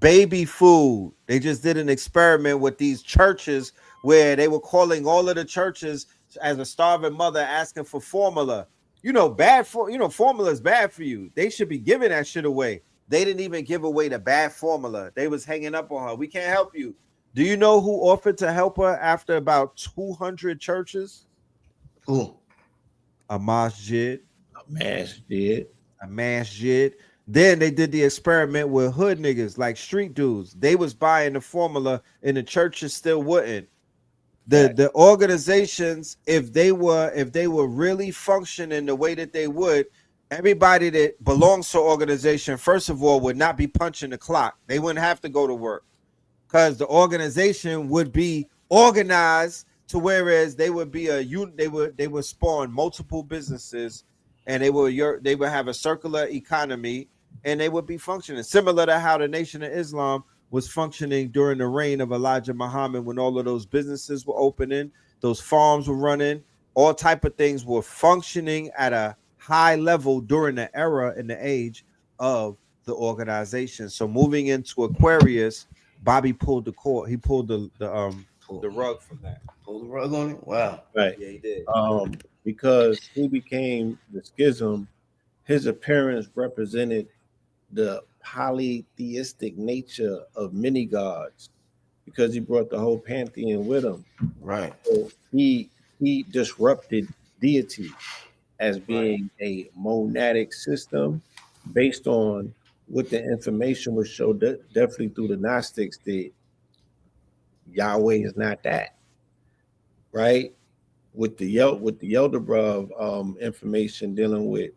baby food? They just did an experiment with these churches where they were calling all of the churches as a starving mother asking for formula. Formula is bad for you. They should be giving that shit away. They didn't even give away the bad formula. They was hanging up on her. We can't help you. Do you know who offered to help her after about 200 churches? Ooh. A masjid, Mass did. a masjid. Then they did the experiment with hood niggas, like street dudes. They was buying the formula, and the churches still wouldn't. The organizations, if they were really functioning the way that they would, everybody that belongs to an organization, first of all, would not be punching the clock. They wouldn't have to go to work because the organization would be organized to whereas they would be they would spawn multiple businesses, and they would have a circular economy, and they would be functioning similar to how the Nation of Islam was functioning during the reign of Elijah Muhammad, when all of those businesses were opening, those farms were running, all type of things were functioning at a high level during the era and the age of the organization. So moving into Aquarius, Bobby pulled the cord. He pulled Pull, the rug from that. pull the rug on it. Wow. Right. Yeah, he did. Because he became the schism, his appearance represented the polytheistic nature of many gods because he brought the whole pantheon with him. Right. So he disrupted deity as Right. being a monadic system based on what the information would show, definitely through the Gnostics, that Yahweh is not that, right? With the Elder Bruv information dealing with,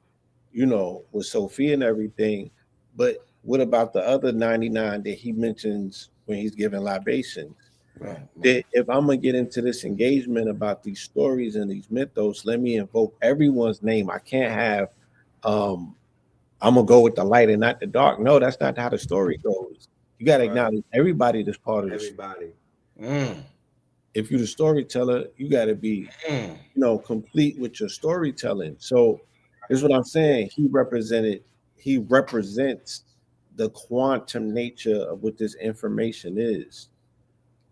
with Sophia and everything. But what about the other 99 that he mentions when he's giving libations? Right. That if I'm gonna get into this engagement about these stories and these mythos, let me invoke everyone's name. I can't have um I'm gonna go with the light and not the dark. No, that's not how the story goes. You gotta Right. acknowledge everybody that's part of this. Everybody. Mm, If you're the storyteller, you gotta be, mm. complete with your storytelling. So here's what I'm saying. He represents the quantum nature of what this information is.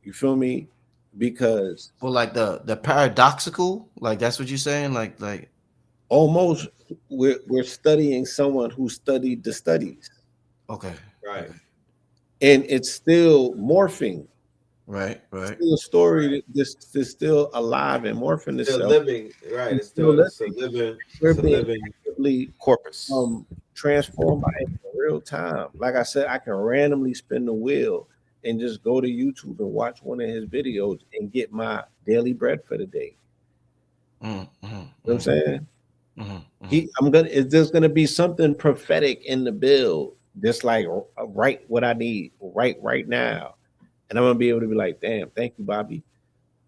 You feel me? Because Well, like the paradoxical, like that's what you're saying, like almost we're studying someone who studied the studies, okay, Right. and it's still morphing. It's right. still a story Right. that's still alive and morphing Still itself. living. Right. It's still It's a living. living. We're It's a being living actively corpus. transformed by it in real time. Like I said, I can randomly spin the wheel and just go to YouTube and watch one of his videos and get my daily bread for the day. Mm, You know what I'm saying? mm. Is there's gonna be something prophetic in the bill, just like right what I need right now, and I'm gonna be able to be like, damn, thank you, Bobby.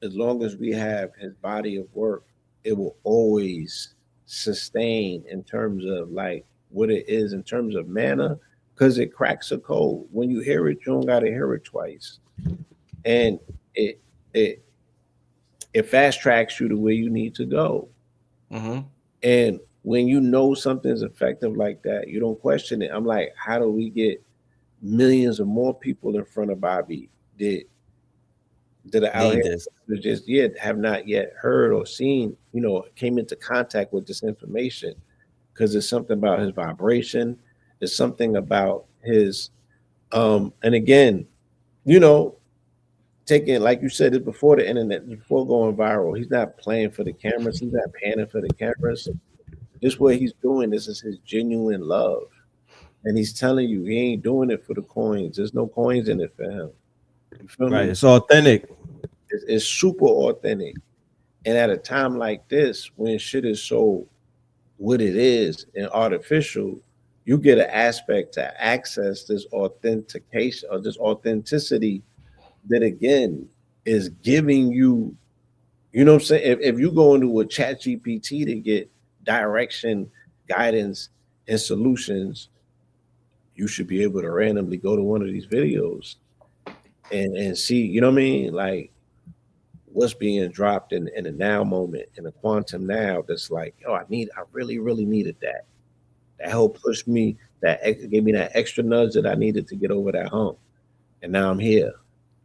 As long as we have his body of work, it will always sustain in terms of like what it is in terms of manna, because it cracks a code. When you hear it, you don't gotta hear it twice, and it it it fast tracks you to where you need to go. Mm-hmm. And when you know something's effective like that, you don't question it. I'm like, how do we get millions of more people in front of Bobby that are out Need here this. that just yet have not yet heard or seen, came into contact with this information? Because it's something about his vibration, it's something about his and again, you know, taking, like you said it before the internet, before going viral, he's not playing for the cameras, he's not panning for the cameras. This what he's doing. This is his genuine love, and he's telling you he ain't doing it for the coins. There's no coins in it for him. You feel Right. me? It's authentic. It's super authentic. And at a time like this, when shit is so what it is and artificial, you get an aspect to access this authentication or this authenticity that again is giving you, you know what I'm saying? If you go into a chat GPT to get direction, guidance, and solutions, you should be able to randomly go to one of these videos and see, you know what I mean? Like what's being dropped in the now moment, in the quantum now, that's like, oh, I really, really needed that. That helped push me, gave me that extra nudge that I needed to get over that hump. And now I'm here.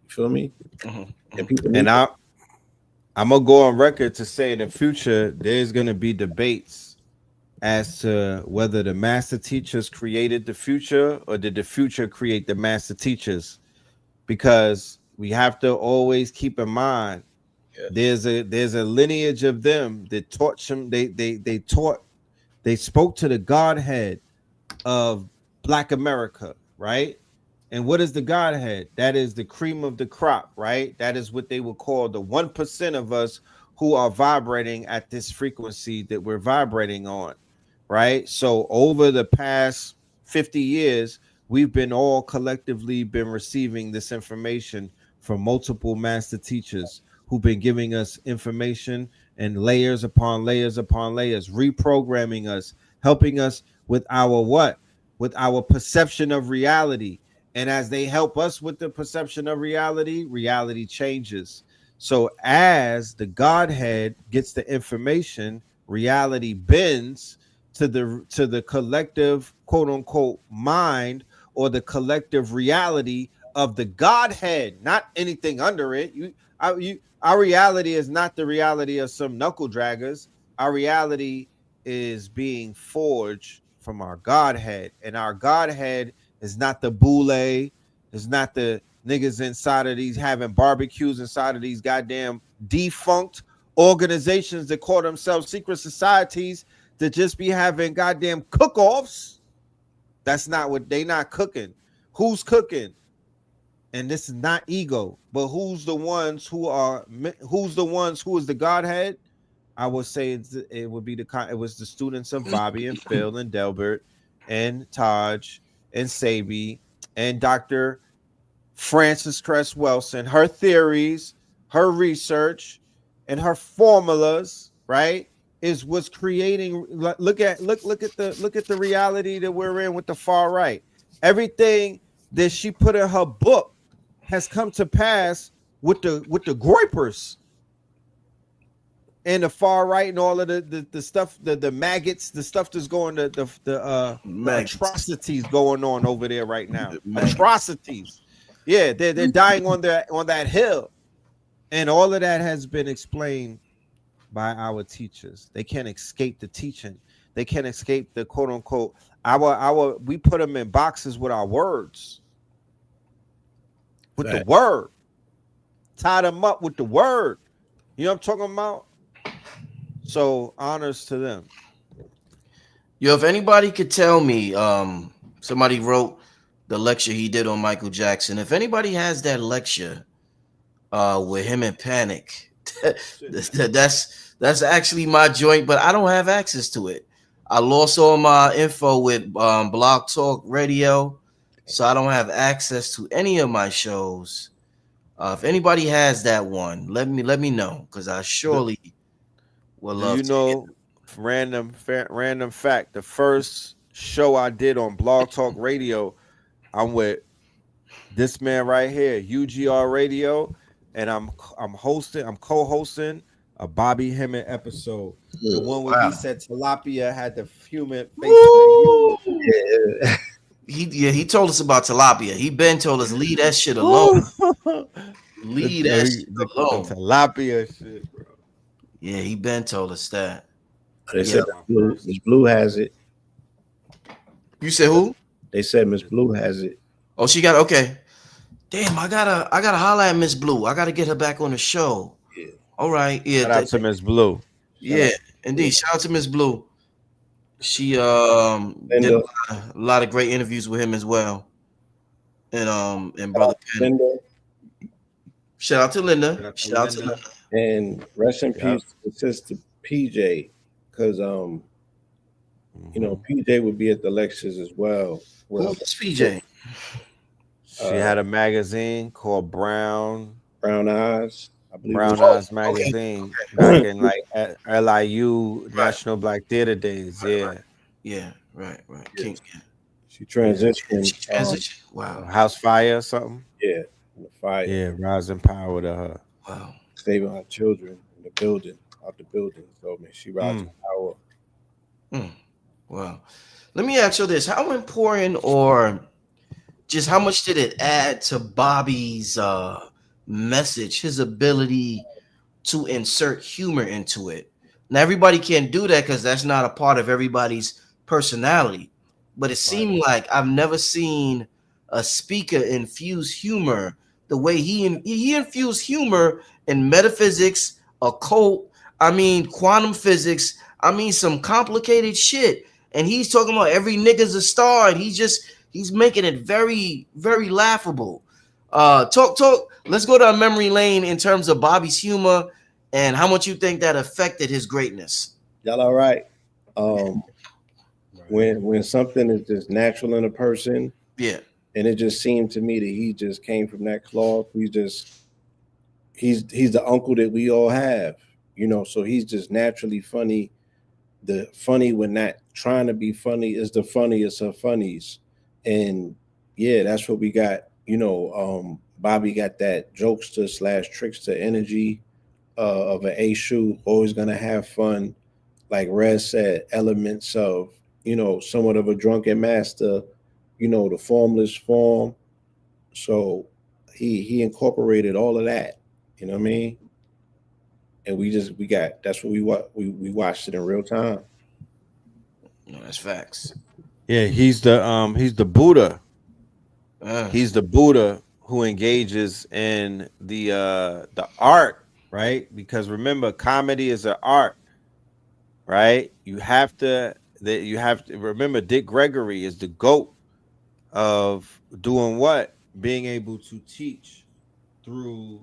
You feel me? Mm-hmm. And people need And I'm gonna go on record to say in the future there's gonna be debates as to whether the master teachers created the future or did the future create the master teachers, because we have to always keep in mind there's a lineage of them that taught them, they spoke to the Godhead of Black America, right? And what is the Godhead? That is the cream of the crop, right? That is what they would call the 1% of us who are vibrating at this frequency that we're vibrating on, right? So over the past 50 years, we've been all collectively been receiving this information from multiple master teachers who've been giving us information and layers upon layers upon layers, reprogramming us, helping us with our what? With our perception of reality. And as they help us with the perception of reality, reality changes. So as the Godhead gets the information, reality bends to the collective quote unquote mind or the collective reality of the Godhead, not anything under it. Our reality is not the reality of some knuckle draggers. Our reality is being forged from our Godhead, and our Godhead is not the boule, is not the niggas inside of these having barbecues inside of these goddamn defunct organizations that call themselves secret societies that just be having goddamn cook-offs. That's not what they not cooking. Who's cooking? And this is not ego, but who's the ones who are who's the ones who is the Godhead? I would say it would be it was the students of Bobby and Phil and Delbert and Taj and Sabi and Dr. Frances Cress Wilson, her theories, her research, and her formulas, right, is what's creating. Look at the reality that we're in with the far right. Everything that she put in her book has come to pass with the groypers and the far right and all of the stuff, the maggots, the stuff that's going, the atrocities going on over there right now. Atrocities. Yeah, they're dying on that hill. And all of that has been explained by our teachers. They can't escape the teaching. They can't escape the quote unquote our we put them in boxes with our words. With the word. Tie them up with the word. You know what I'm talking about? So honors to them. Yo, if anybody could tell me, somebody wrote the lecture he did on Michael Jackson. If anybody has that lecture, with him and Panic, that's actually my joint, but I don't have access to it. I lost all my info with Blog Talk Radio, so I don't have access to any of my shows. If anybody has that one, let me know, because I surely will love. You know, random fact: the first show I did on Blog Talk Radio, I'm with this man right here, UGR Radio, and I'm co-hosting a Bobby Hemmitt episode, the one where he said tilapia had the human face. He told us about tilapia. He been told us leave that shit alone. Leave that shit alone. Tilapia shit, bro. Yeah, he been told us that. They said Miss Blue has it. You said who? They said Miss Blue has it. Oh, she got okay. Damn, I gotta holler at Miss Blue. I gotta get her back on the show. Yeah. All right. Yeah. Shout out to Miss Blue. Yeah, indeed. Shout out to Miss Blue. She did a lot of great interviews with him as well. And brother Linda. Shout out to Linda. Shout out to Linda. And rest in peace to Sister PJ, because you know, PJ would be at the lectures as well. Who's PJ? She had a magazine called Brown Eyes. I believe Brown Eyes magazine back in like at LIU National Black Theater days. Yeah. Yeah. Right. Yeah. She transitioned. Wow. House Fire or something. Yeah. The fire. Yeah. Rising power to her. Wow. Saving our children in the building, out the building. So man, she rising power. Wow. Let me ask you this: how important, or just how much did it add to Bobby's message, his ability to insert humor into it? Now, everybody can't do that because that's not a part of everybody's personality. But it seemed like I've never seen a speaker infuse humor the way he infused humor in metaphysics, occult, quantum physics. Some complicated shit. And he's talking about every nigga's a star, and he's making it very, very laughable. Talk. Let's go down memory lane in terms of Bobby's humor and how much you think that affected his greatness. Y'all all right? When something is just natural in a person, yeah, and it just seemed to me that he just came from that cloth. He's the uncle that we all have, you know. So he's just naturally funny. The funny when not trying to be funny is the funniest of funnies. And yeah, that's what we got. You know, Bobby got that jokester / trickster energy of an A shoe, always gonna have fun. Like Rez said, elements of, you know, somewhat of a drunken master, you know, the formless form. So he incorporated all of that, you know what I mean? And that's what we watched it in real time. No, that's facts. Yeah, he's the Buddha. He's the Buddha who engages in the art, right? Because remember, comedy is an art, right? You have to That you have to remember, Dick Gregory is the GOAT of doing what? Being able to teach through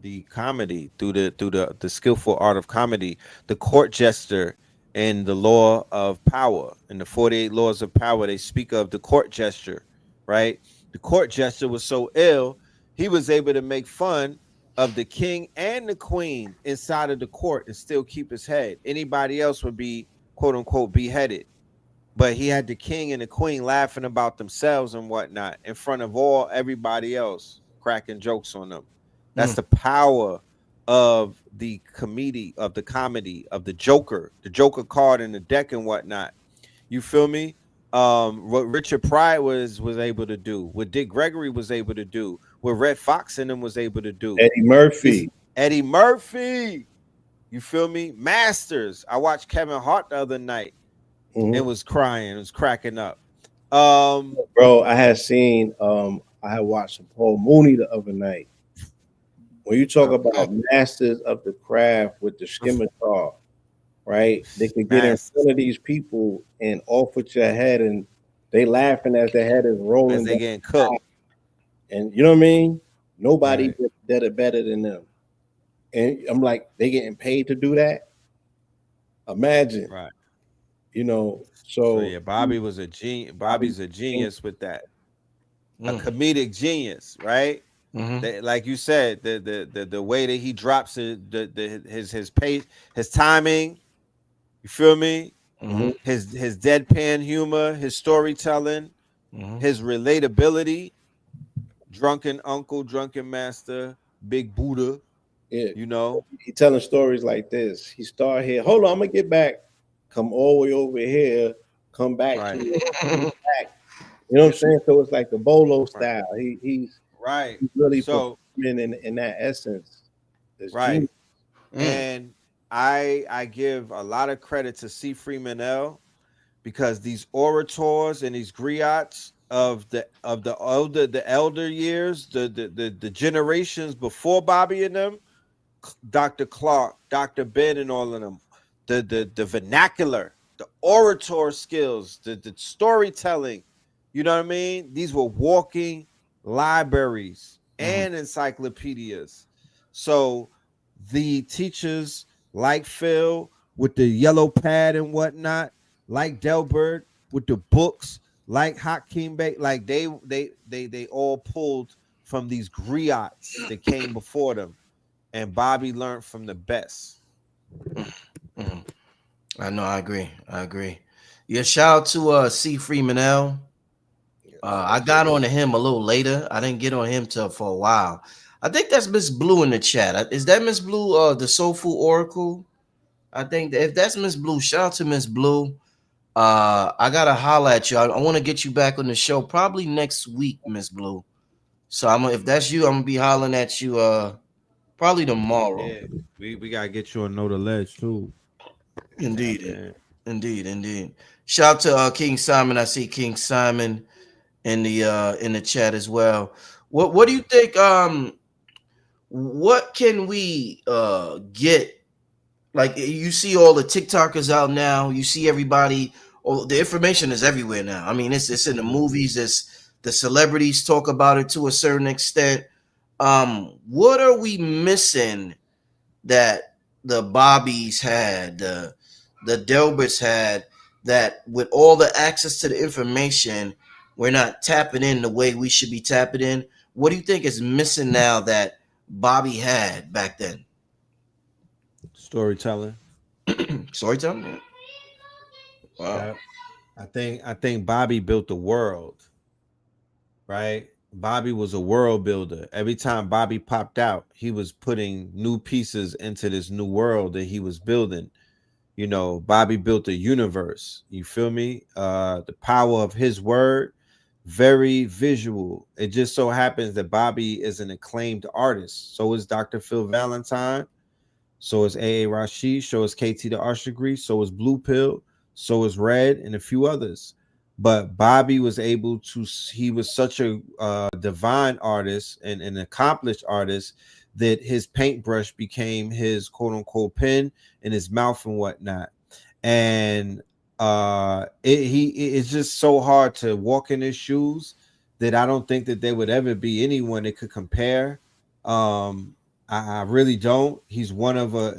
the comedy, through the skillful art of comedy, the court jester and the law of power. In the 48 laws of power, they speak of the court jester, right? The court jester was so ill, he was able to make fun of the king and the queen inside of the court and still keep his head. Anybody else would be quote unquote beheaded, but he had the king and the queen laughing about themselves and whatnot in front of all everybody else, cracking jokes on them. That's Mm. the power of the comedy of the Joker card in the deck and whatnot. You feel me? What Richard Pryor was able to do, what Dick Gregory was able to do, what Red Fox and them was able to do. Eddie Murphy. Eddie Murphy. You feel me? Masters. I watched Kevin Hart the other night. Mhm. It was crying. It was cracking up. Bro, I had seen I had watched Paul Mooney the other night. When you talk about masters of the craft with the scimitar, right? They could get in front of these people and off with your head, and they laughing as their head is rolling. As they getting cooked. And you know what I mean? Nobody Right. did it better than them. And I'm like, they getting paid to do that? Imagine. Right. You know, So yeah, Bobby was a genius. Bobby's a genius with that. A comedic genius, right? Mm-hmm. Like you said, the way that he drops his pace, his timing. You feel me? Mm-hmm. His deadpan humor, his storytelling, Mm-hmm. his relatability. Drunken uncle, drunken master, big Buddha. Yeah. You know, He telling stories like this. He start here. Hold on, I'm gonna get back. Come all the way over here. Come back. right, Back. You know what I'm saying? So it's like the Bolo style. He's right. really So performing in that essence. It's right, genius. and I give a lot of credit to C. Freeman L. because these orators and these griots of the elder years, the generations before Bobby and them, Dr. Clark, Dr. Ben, and all of them, the vernacular, the orator skills, the storytelling. You know what I mean? These were walking libraries and encyclopedias. So the teachers like Phil with the yellow pad and whatnot, like Delbert with the books, like Hakeem Bey, like they all pulled from these griots that came before them, and Bobby learned from the best. Mm-hmm. I know. I agree. I agree. Yeah. Shout out to C. Freeman L. I got on to him a little later. I didn't get on him till for a while. I think that's Miss Blue in the chat. Is that Miss Blue? The Soul Food Oracle. I think that if that's Miss Blue, shout out to Miss Blue. I gotta holla at you. I want to get you back on the show probably next week, Miss Blue. So if that's you, I'm gonna be hollering at you probably tomorrow. Yeah, we gotta get you a note of ledge too. Indeed, indeed. Shout out to King Simon. I see King Simon in the chat as well. What do you think? What can we get? Like you see all the TikTokers out now. You see everybody. Oh, the information is everywhere now. I mean, it's in the movies. It's the celebrities talk about it to a certain extent. What are we missing that the Bobbies had, the Delberts had, that with all the access to the information, we're not tapping in the way we should be tapping in? What do you think is missing now that Bobby had back then? Storytelling. Storytelling. Yeah. Wow. Yeah. I think Bobby built the world, right? Bobby was a world builder. Every time Bobby popped out, he was putting new pieces into this new world that he was building. You know, Bobby built a universe. You feel me? The power of his word, very visual. It just so happens that Bobby is an acclaimed artist. So is Dr. Phil Valentine. So is A.A. Rashid. So is KT the Arch Degree. So is Blue Pill. So is Red and a few others. But Bobby was able to, he was such a divine artist and an accomplished artist that his paintbrush became his quote unquote pen in his mouth and whatnot. And it's just so hard to walk in his shoes that I don't think that there would ever be anyone that could compare. um I really don't. He's one of a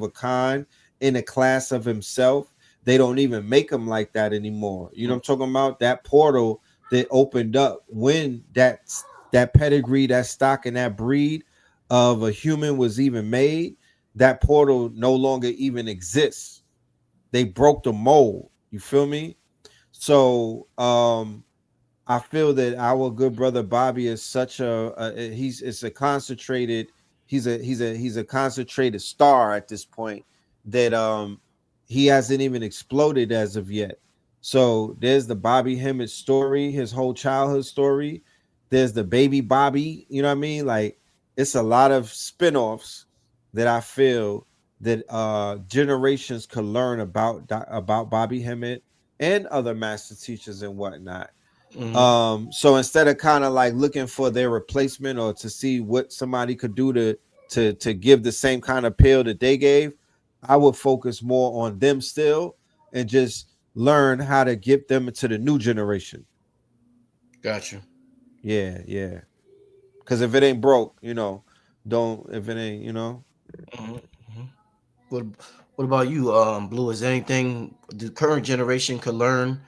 kind in a class of himself. They don't even make him like that anymore. You know what I'm talking about? That portal that opened up when that pedigree, that stock, and that breed of a human was even made, that portal no longer even exists. They broke the mold. You feel me? So I feel that our good brother Bobby is such he's it's a concentrated he's a concentrated star at this point that he hasn't even exploded as of yet. So there's the Bobby Hemmitt story, his whole childhood story. There's the baby Bobby, you know what I mean? Like it's a lot of spin-offs that I feel that generations could learn about Bobby Hemmitt and other master teachers and whatnot. Mm-hmm. So instead of kind of like looking for their replacement or to see what somebody could do to give the same kind of pill that they gave, I would focus more on them still and just learn how to get them into the new generation. Gotcha. Yeah, yeah. Because if it ain't broke, don't. If it ain't, Mm-hmm. Mm-hmm. What What about you, Blue? Is there anything the current generation could learn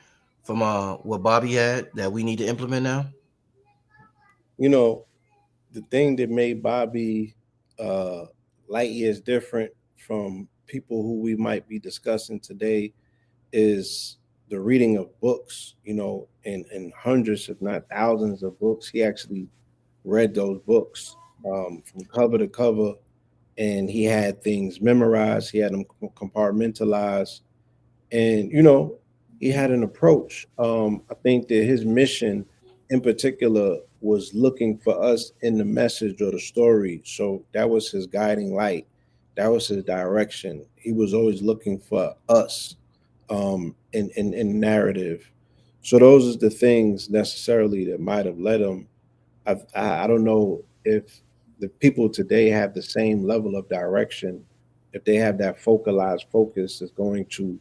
from what Bobby had that we need to implement now? You know, the thing that made Bobby uh, light years different from people who we might be discussing today is the reading of books, and hundreds, if not thousands of books. He actually read those books from cover to cover, and he had things memorized, he had them compartmentalized, and he had an approach. I think that his mission in particular was looking for us in the message or the story. So that was his guiding light, that was his direction. He was always looking for us in narrative. So those are the things necessarily that might have led him. I don't know if the people today have the same level of direction, if they have that focalized focus that's going to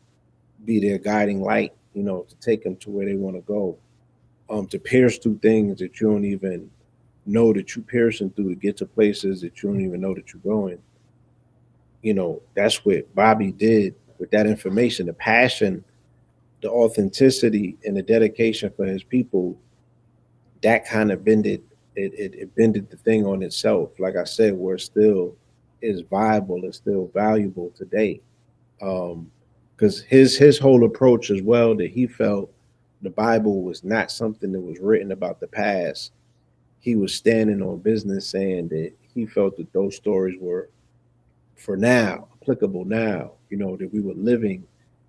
be their guiding light, to take them to where they want to go, to pierce through things that you don't even know that you're piercing through, to get to places that you don't even know that you're going. That's what Bobby did with that information, the passion, the authenticity, and the dedication for his people. That kind of it bended the thing on itself. Like I said, where it still is viable, it's still valuable today. Because his whole approach as well, that he felt the Bible was not something that was written about the past. He was standing on business saying that he felt that those stories were for now, applicable now, that we were living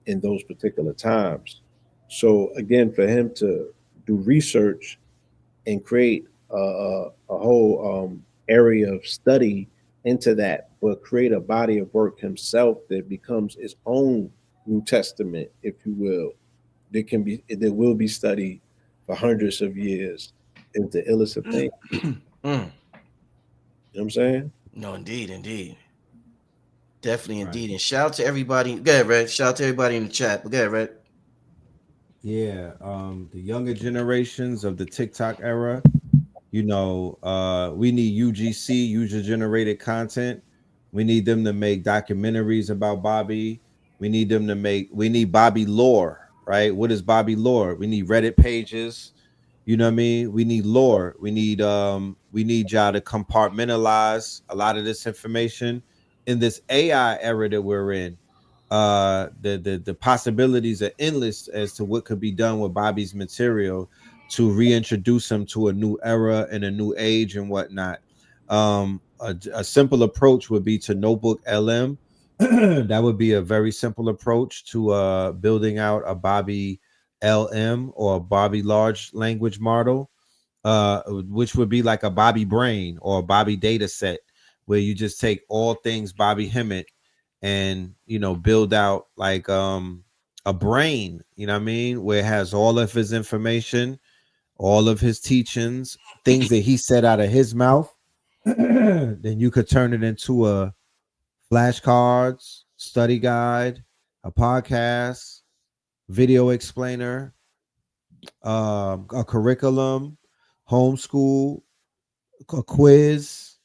in those particular times. So again, for him to do research and create a whole area of study into that, but create a body of work himself that becomes its own New Testament, if you will, that will be studied for hundreds of years, is the illest of things. Mm. You know what I'm saying? No, indeed, indeed. Definitely, right. indeed. And shout out to everybody. Go ahead, Red. Shout out to everybody in the chat. But go ahead, Red. Yeah. The younger generations of the TikTok era, we need UGC, user generated content. We need them to make documentaries about Bobby. We need Bobby lore, right? What is Bobby lore? We need Reddit pages. You know what I mean? We need lore. We need y'all to compartmentalize a lot of this information in this AI era that we're in. The possibilities are endless as to what could be done with Bobby's material to reintroduce him to a new era and a new age and whatnot. A simple approach would be to Notebook LM. That would be a very simple approach to building out a Bobby LM or a Bobby large language model, which would be like a Bobby brain or a Bobby data set, where you just take all things Bobby Hemmitt and build out like a brain, you know what I mean, where it has all of his information, all of his teachings, things that he said out of his mouth. Then you could turn it into a flashcards, study guide, a podcast, video explainer, a curriculum, homeschool, a quiz.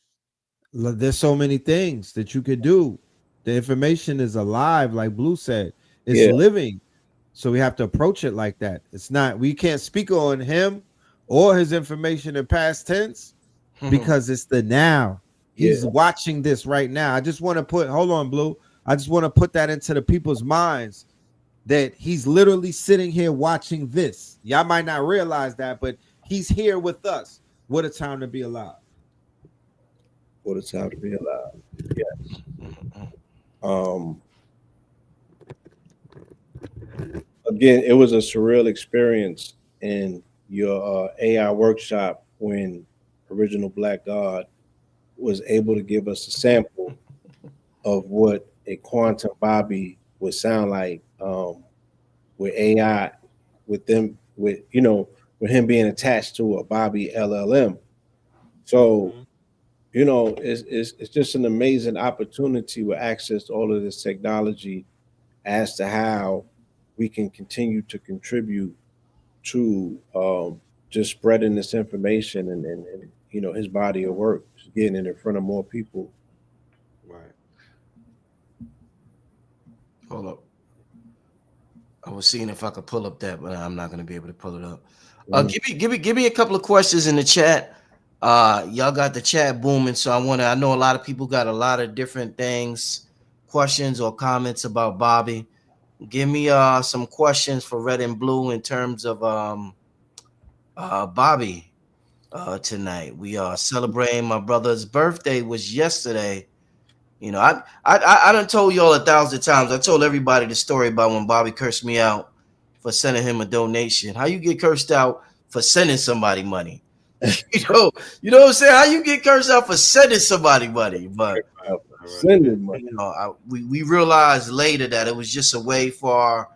There's so many things that you could do. The information is alive, like Blue said. It's Yeah, living. So we have to approach it like that. It's not, we can't speak on him or his information in past tense because it's the now. yeah, He's watching this right now. I just want to put, hold on, Blue. I just want to put that into the people's minds that he's literally sitting here watching this. Y'all might not realize that, but he's here with us. What a time to be alive. what a time to be alive. Yes. Um, Again, it was a surreal experience in your AI workshop when Original Black God was able to give us a sample of what a quantum Bobby would sound like with AI, with them, with with him being attached to a Bobby LLM. So it's just an amazing opportunity with access to all of this technology as to how we can continue to contribute to just spreading this information and his body of work, just getting it in front of more people. Right. Hold up. I was seeing if I could pull up that, but I'm not going to be able to pull it up. Give me a couple of questions in the chat. Y'all got the chat booming, so I know a lot of people got a lot of different things, questions or comments about Bobby. Give me some questions for Red and Blue in terms of Bobby tonight. We are celebrating my brother's birthday was yesterday. You know, I done told y'all 1,000 times. I told everybody the story about when Bobby cursed me out for sending him a donation. How you get cursed out for sending somebody money? You know what I'm saying? How you get cursed out for sending somebody money? But Sending money. we realized later that it was just a way for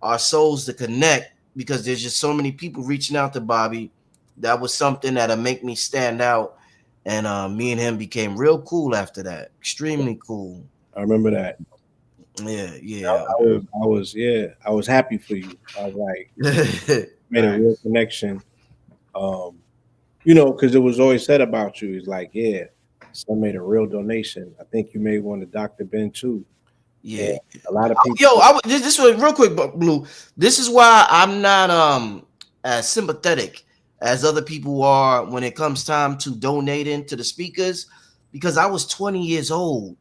our souls to connect because there's just so many people reaching out to Bobby. That was something that'll make me stand out. And me and him became real cool after that. Extremely cool. I remember that. Yeah. I was happy for you. I was like, made a real connection. Um, because it was always said about you. It's like, yeah, son made a real donation. I think you made one to Dr. Ben too. Yeah. And a lot of people. Yo, this was real quick, Blue. This is why I'm not as sympathetic as other people are when it comes time to donating to the speakers, because I was 20 years old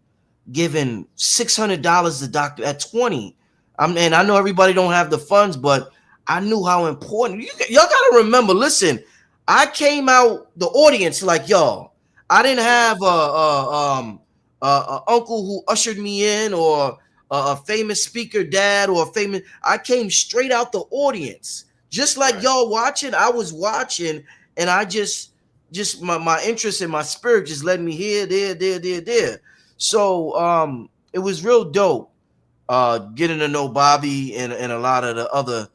giving $600 to Doctor at 20. And I know everybody don't have the funds, but I knew how important. Y'all gotta remember. Listen, I came out the audience like y'all. I didn't have a uncle who ushered me in or a famous speaker dad or a famous. I came straight out the audience, just like y'all watching. I was watching, and I just my interest in my spirit just led me here, there. So it was real dope getting to know Bobby and a lot of the other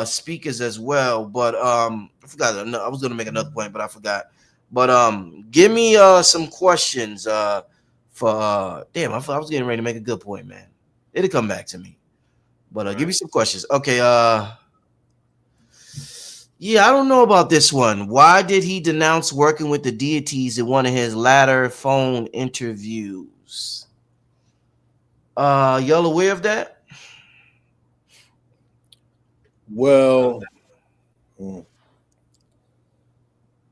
speakers as well. But I forgot. I was gonna make another point, but I forgot. But give me some questions for damn. I was getting ready to make a good point, man. It'll come back to me. But give me some questions. Okay. Yeah, I don't know about this one. Why did he denounce working with the deities in one of his latter phone interviews? Y'all aware of that? Well,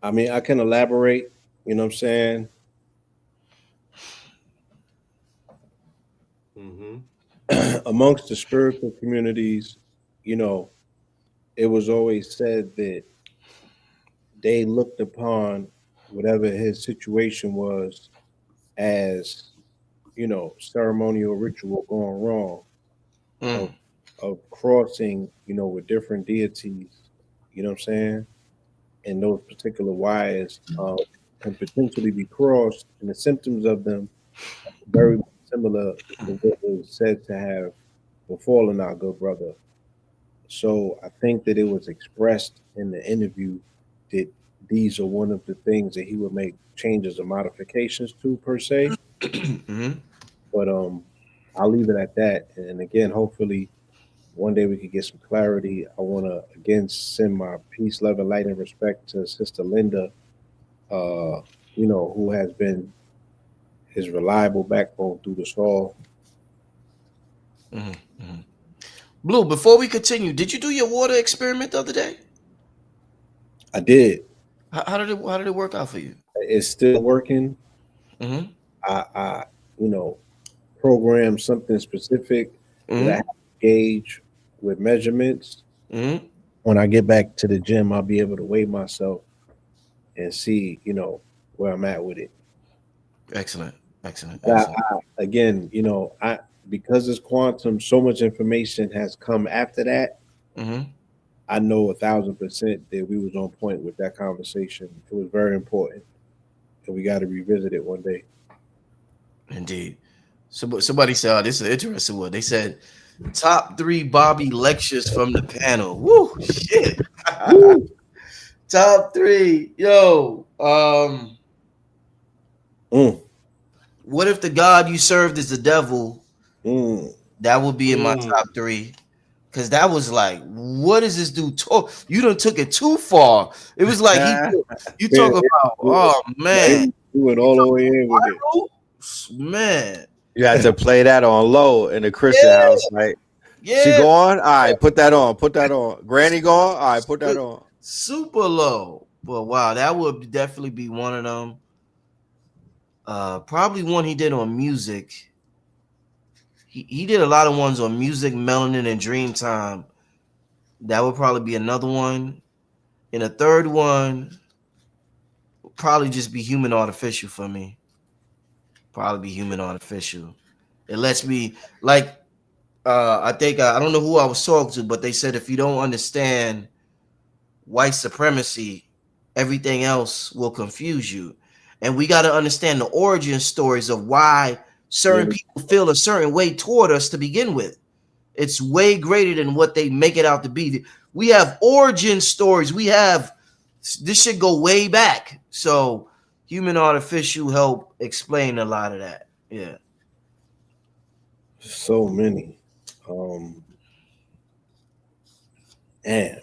I mean, I can elaborate. You know what I'm saying? Amongst the spiritual communities, you know, it was always said that they looked upon whatever his situation was as, ceremonial ritual going wrong of Mm. crossing, with different deities, you know what I'm saying? And those particular wires can potentially be crossed, and the symptoms of them are very similar to what was said to have befallen our good brother. So I think that it was expressed in the interview that these are one of the things that he would make changes or modifications to per se. Mm-hmm. But I'll leave it at that. And again, hopefully One day we could get some clarity. I want to again send my peace, love, and light and respect to Sister Linda, who has been his reliable backbone through this all. Mhm, mhm. Blue, before we continue, did you do your water experiment the other day? I did. How did it work out for you? It's still working. Mm-hmm. I you know, program something specific that I have Mm-hmm. to gauge with measurements. Mm-hmm. When I get back to the gym, I'll be able to weigh myself and see, where I'm at with it. Excellent. Excellent. I, Excellent. again, I because it's quantum, so much information has come after that. Mm-hmm. I know 1,000% that we was on point with that conversation. It was very important, and we got to revisit it one day. Indeed. Somebody said, "Oh, this is an interesting one." They said, "Top three Bobby lectures from the panel." Woo, shit. Woo! Top three, yo. Mm, What if the God you served is the devil? mm. That would be in my Mm. top three. Cause that was like, what is this dude talk? You done took it too far. It was like you Yeah, talk about, yeah, oh man, he went you all the talk way in with it. about man, You had to play that on low in the Christian yeah, house, right? She yeah, going? All right, put that on. Put that on. Granny going? All right, put that on. super low. But wow, that would definitely be one of them. Probably one he did on music. He did a lot of ones on music, melanin, and Dreamtime. That would probably be another one. And a third one would probably just be human artificial for me. Probably be human artificial. It lets me like I think I don't know who I was talking to, but they said if you don't understand white supremacy, everything else will confuse you. And we got to understand the origin stories of why certain Yeah, people feel a certain way toward us to begin with. It's way greater than what they make it out to be. We have origin stories. We have this should go way back. So human artificial help explain a lot of that. Yeah, so many. Um, man,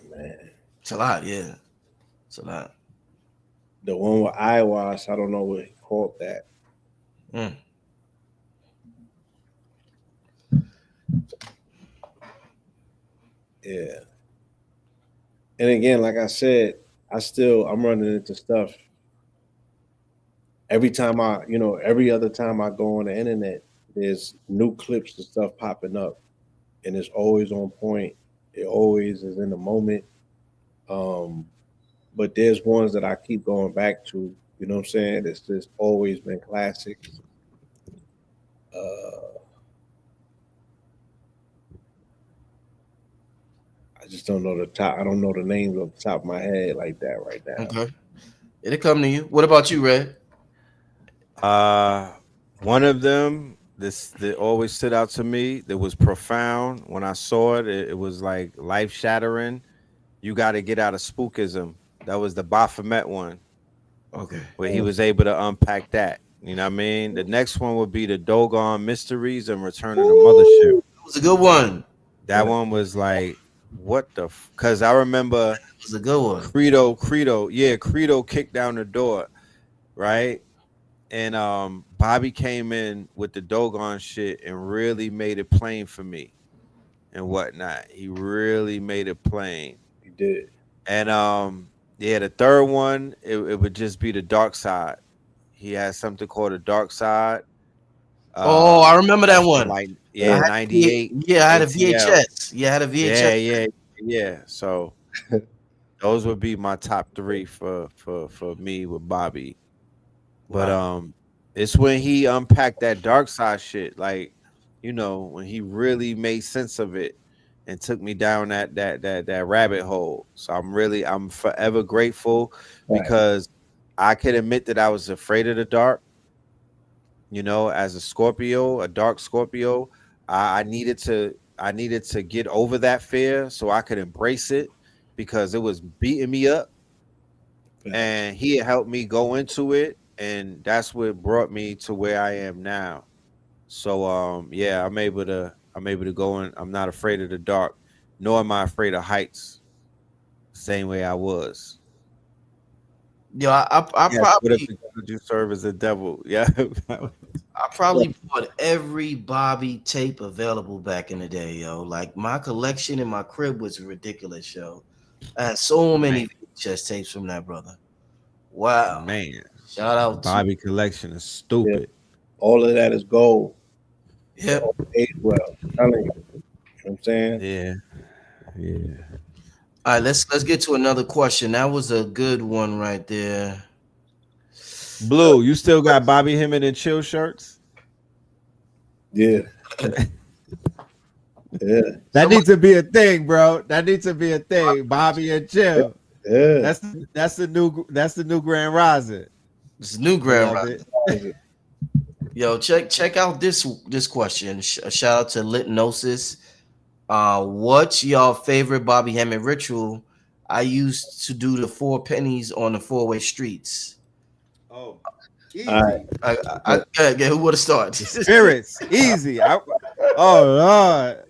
it's a lot. Yeah, it's a lot. the one with eyewash, I don't know what he called that. Mm. Yeah, and again, like I said, I'm running into stuff every time every other time I go on the internet. There's new clips and stuff popping up, and it's always on point. It always is in the moment. Um, but there's ones that I keep going back to. You know what I'm saying? It's just always been classics. Uh, I just don't know the top. I don't know the names off the top of my head like that right now. Okay, it'll come to you. What about you, Red? Uh, One of them, this that always stood out to me. That was profound when I saw it. It was like life shattering. You got to get out of spookism. That was the Baphomet one, Okay, where he Mm, was able to unpack that. You know what I mean? The next one would be the Dogon Mysteries and Return of the Mothership. woo! that was a good one. That one was like, what the? Because I remember That was a good one. Credo kicked down the door, right? And Bobby came in with the Dogon shit and really made it plain for me and whatnot. He really made it plain. He did. And yeah, the third one, it would just be the dark side. He has something called a dark side. Oh, I remember that That's from one. like I yeah, had '98 yeah, I had a ATL. VHS. Yeah, I had a VHS. Yeah. So those would be my top three for me with Bobby. But Wow. it's when he unpacked that dark side shit, like, when he really made sense of it and took me down that rabbit hole. So I'm forever grateful Right. because I can admit that I was afraid of the dark, as a Scorpio, a dark Scorpio. I needed to get over that fear so I could embrace it because it was beating me up, Facts. and he had helped me go into it, and that's what brought me to where I am now. So yeah, I'm able to go in. I'm not afraid of the dark. nor am I afraid of heights. Same way I was. Yo, I Yes, what if probably the God you serve is a devil? Yeah. I probably bought every Bobby tape available back in the day, yo. Like my collection in my crib was ridiculous, yo. I had so Man, many VHS tapes from that brother. Wow. man. Shout out to Bobby collection is Yeah, stupid. all of that is gold. It yep. all age well. I'm telling you. You know what I'm saying? Yeah. Yeah. All right, let's get to another question. That was a good one right there. Blue, you still got Bobby Hemmitt and chill shirts? Yeah, yeah, That Someone needs to be a thing, bro. That needs to be a thing. Bobby and chill. yeah. That's the new Grand Rising. this is new I Grand love Rock. it. Yo, check out this question. Shout out to Litnosis. What's your favorite Bobby Hemmett ritual? I used to do the four pennies on the four-way streets. Oh, All right. easy. Who would have started? Spirits, easy. Oh Lord,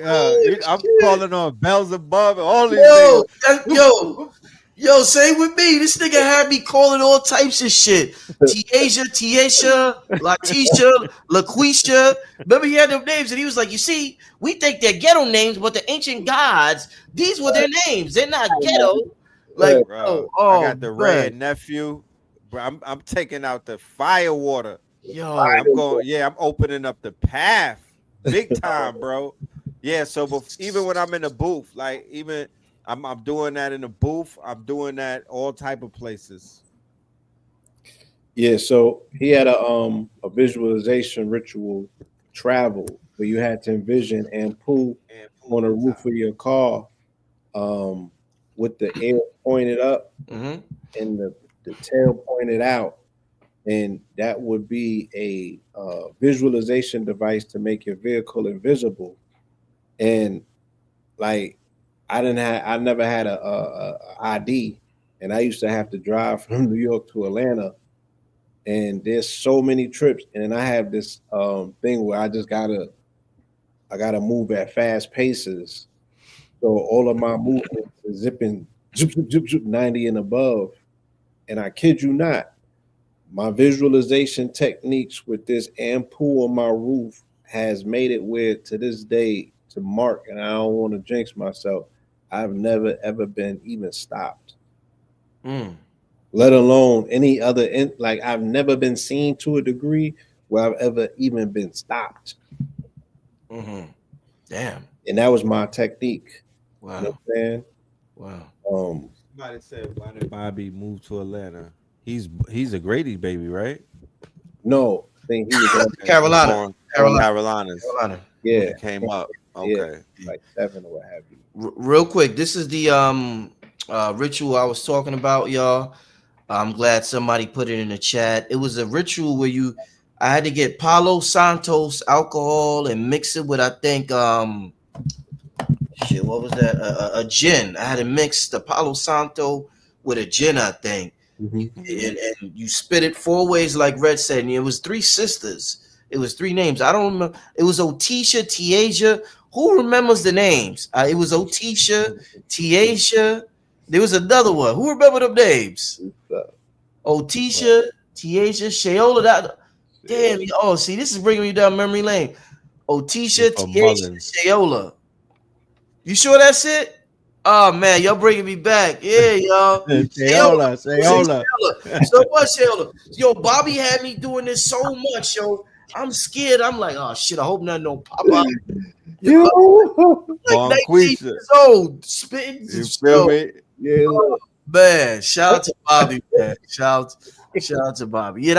Oh, I'm shit. calling on bells above and all these Yo, niggas. yo, same with me. This nigga had me calling all types of shit. Tiesha, Latisha, LaQuisha. Remember, he had them names, and he was like, "You see, we think they're ghetto names, but the ancient gods, these were their names. They're not ghetto." Like, Bro, I oh got the man, red nephew. Bro, I'm taking out the fire water. yo, I'm opening up the path big time, bro. Yeah, so even when I'm in the booth, like even I'm doing that in the booth. I'm doing that all type of places. Yeah, so he had a visualization ritual travel where you had to envision and pull And on pull the on roof top. of your car um with the air pointed up hmm and the tail pointed out. And that would be a visualization device to make your vehicle invisible. And like I never had a ID, and I used to have to drive from New York to Atlanta, and there's so many trips, and then I have this thing where I gotta move at fast paces, so all of my movement is zipping 90 and above, and I kid you not, my visualization techniques with this ampoule on my roof has made it where to this day to mark, and I don't want to jinx myself. I've never ever been even stopped, mm, let alone any other. Like I've never been seen to a degree where I've ever even been stopped, hmm damn, and that was my technique. You know wow, what I'm saying? wow. Somebody said, "Why did Bobby move to Atlanta?" He's a Grady baby, right? No, I think he was on. Okay, he was Carolina, born Carolina, Carolinas Carolina. Yeah, and came up. yeah, Okay. like 7 or what have you. Real quick, this is the ritual I was talking about, y'all. I'm glad somebody put it in the chat. It was a ritual where I had to get Palo Santos alcohol and mix it with, I think, shit, what was that? A gin. I had to mix the Palo Santo with a gin, I think. Mhm. And you spit it four ways, like Red said. And it was three sisters. It was three names. I don't remember. It was Otisha, Tiasia. Who remembers the names? It was Otisha, Tiasia. There was another one. Who remember them names? Otisha, Tiasia, Shayola. That damn. Oh, see, this is bringing me down memory lane. It's Otisha, for Tiasia, Mullins. Shayola. You sure that's it? Oh man, y'all bringing me back. Yeah, y'all. Shayola. Who's in Shayola. Shayola? So what, Shayola? Yo, Bobby had me doing this so much, yo. I'm scared. I'm like, oh shit. I hope nothing don't pop up. Yo, I'm Yo, like 19 Bonquisha. years old, spitting. You feel Yo, me? yeah, look. man, shout out to Bobby, man. Shout out to Bobby. Yeah,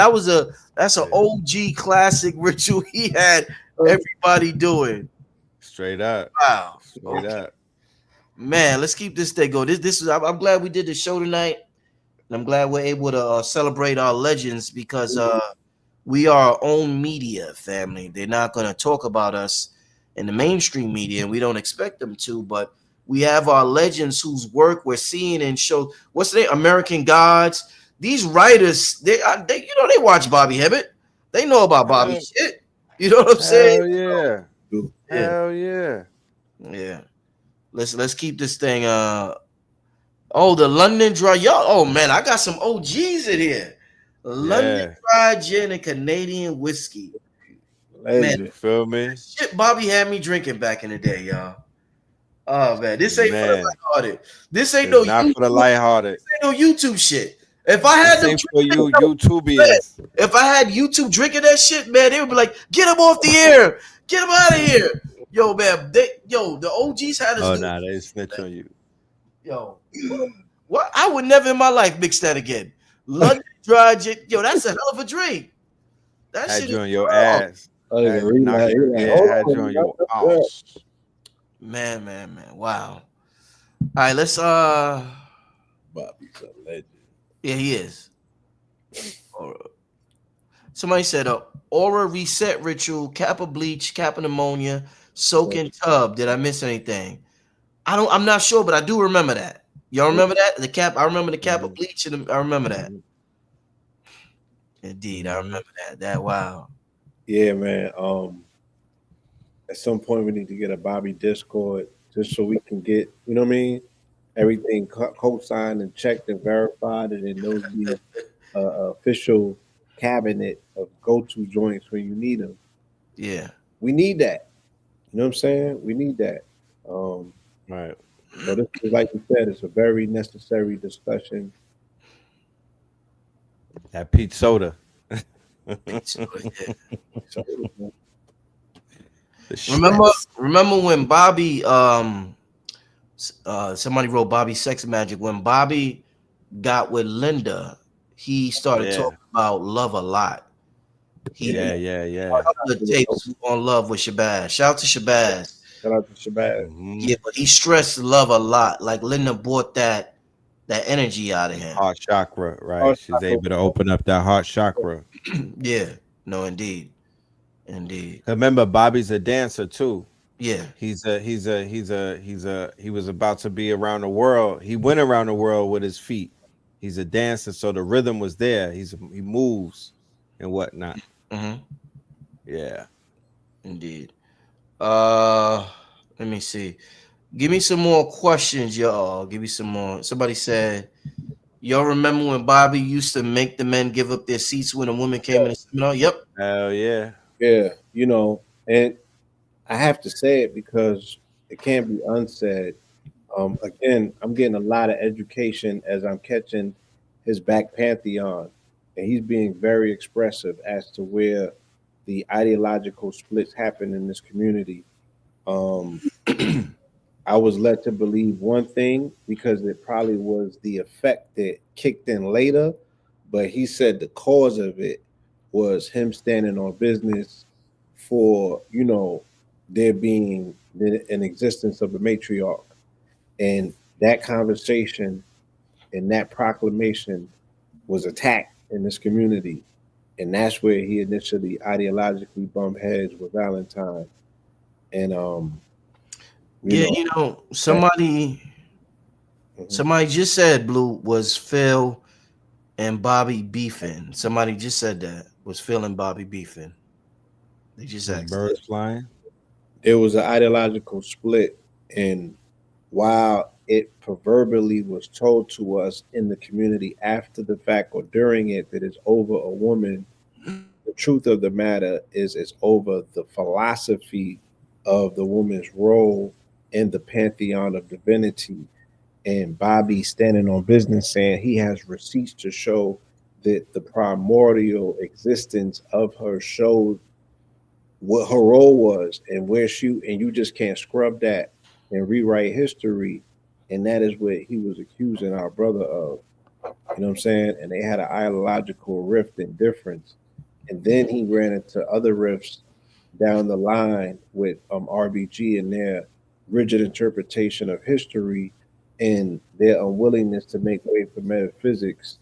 that's an Yeah. OG classic ritual he had everybody doing. Straight up. Wow. Straight Okay. up. Man, let's keep this thing going. This is I'm glad we did the show tonight. And I'm glad we're able to celebrate our legends because we are our own media family. They're not going to talk about us in the mainstream media, and we don't expect them to. But we have our legends whose work we're seeing and show. What's the name? American Gods. These writers, they they watch Bobby Hemmitt. They know about Bobby Hell, shit. You know what I'm saying? hell yeah. Yeah, Hell yeah. yeah. let's keep this thing. Oh, the London Dry. Y'all, oh man, I got some OGs in here. London Yeah. Dry Gin and Canadian whiskey. Man, You Legend. feel me? shit Bobby had me drinking back in the day, y'all. Oh man, this ain't for the Man, lighthearted. This ain't it's no not for the YouTube. lighthearted. This ain't no YouTube shit. If I had This them ain't for you man, YouTubians. if I had YouTube drinking that shit, man, they would be like, get him off the air, get him out of here. Yo, man, the OGs had us Oh, doing nah, they this shit, snitch man. on you. Yo, what? I would never in my life mix that again. London Dry Gin, yo, that's a hell of a drink. That Had shit you is on your strong. ass. Oh, nigga, Had you read knocked like, he your, like, yeah, hold had you on, on that's your good. ass. Man. Wow. All right, let's Bobby's a legend. yeah, he is. Aura. Somebody said a aura reset ritual, Kappa bleach, Kappa pneumonia, soak in tub. Did I miss anything? I'm not sure, but I do remember that. Y'all remember that? I remember the Kappa Mhm, bleach and I remember that. Mhm. Indeed, I mhm. remember that. That wow. Yeah, man. At some point we need to get a Bobby Discord just so we can get, you know what I mean, everything co-signed and checked and verified, and then those be official cabinet of go-to joints when you need them. Yeah. We need that. You know what I'm saying? We need that. Um, Right. so this is like you said, it's a very necessary discussion. That peach soda. Pizza, yeah. So, The Remember, Schweppes. remember when Bobby somebody wrote Bobby Sex Magic when Bobby got with Linda, he started Yeah. talking about love a lot. He yeah, Yeah, did yeah, a yeah. couple of tapes on love with Shabazz. Shout out to Shabazz. shout out to Shabazz. Hmm. Yeah, but he stressed love a lot. Like Linda brought that energy out of him. Heart chakra, Oh, right? She's able to open up that heart chakra. Yeah, no, indeed. Remember, Bobby's a dancer too. Yeah, He was about to be around the world. He went around the world with his feet. He's a dancer, so the rhythm was there. He moves and whatnot. hmm Yeah. indeed. Uh, let me see. Give me some more questions, y'all. Give me some more. Somebody said, y'all remember when Bobby used to make the men give up their seats when a woman came in the seminar? Yep. Hell yeah. yeah, and I have to say it because it can't be unsaid. Again, I'm getting a lot of education as I'm catching his back pantheon, and he's being very expressive as to where the ideological splits happen in this community. Um, I was led to believe one thing because it probably was the effect that kicked in later, but he said the cause of it was him standing on business for, there being an existence of a matriarch. And that conversation and that proclamation was attacked in this community. And that's where he initially ideologically bumped heads with Valentine. And you Yeah, know, that somebody mhm. somebody just said Blue was Phil and Bobby beefing. Somebody just said that was Phil and Bobby beefing. They just Was asked that. birds flying? There was an ideological split, and while it proverbially was told to us in the community after the fact or during it that it's over a woman, the truth of the matter is it's over the philosophy of the woman's role in the pantheon of divinity. And Bobby standing on business saying he has receipts to show that the primordial existence of her showed what her role was and where she, and you just can't scrub that and rewrite history. And that is what he was accusing our brother of. You know what I'm saying? And they had an ideological rift and difference. And then he ran into other rifts down the line with RBG and their rigid interpretation of history and their unwillingness to make way for metaphysics.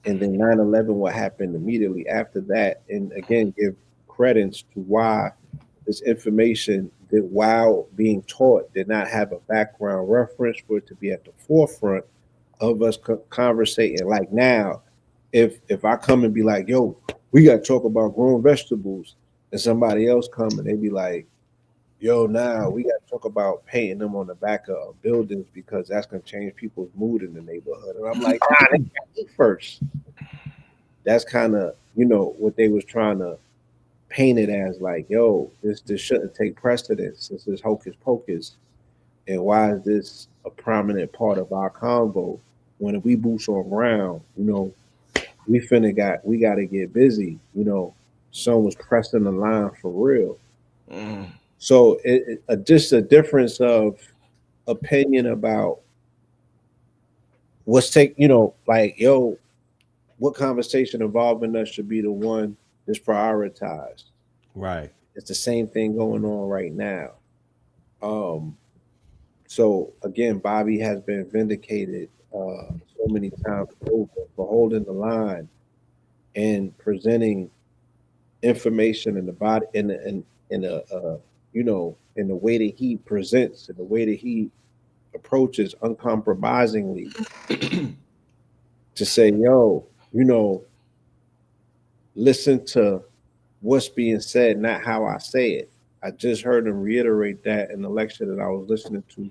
And then 9/11, what happened immediately after that, and again, give credence to why this information that while being taught did not have a background reference for it to be at the forefront of us conversating. Like now, if I come and be like, "Yo, we got to talk about growing vegetables," and somebody else come and they be like, "Yo, now we got to talk about painting them on the back of buildings because that's gonna change people's mood in the neighborhood. And I'm like, nah, they gotta eat first. That's kind of what they was trying to paint it as, like, yo, this shouldn't take precedence. This is hocus pocus. And why is this a prominent part of our convo when we boots on ground? We got to get busy. Someone was pressing the line for real. Mm. So just a difference of opinion about what's like, yo, what conversation involving us should be the one that's prioritized. Right. It's the same thing going on right now. Um, so again, Bobby has been vindicated so many times over for holding the line and presenting information in the body in a in the way that he presents and the way that he approaches uncompromisingly to say, yo, listen to what's being said, not how I say it. I just heard him reiterate that in the lecture that I was listening to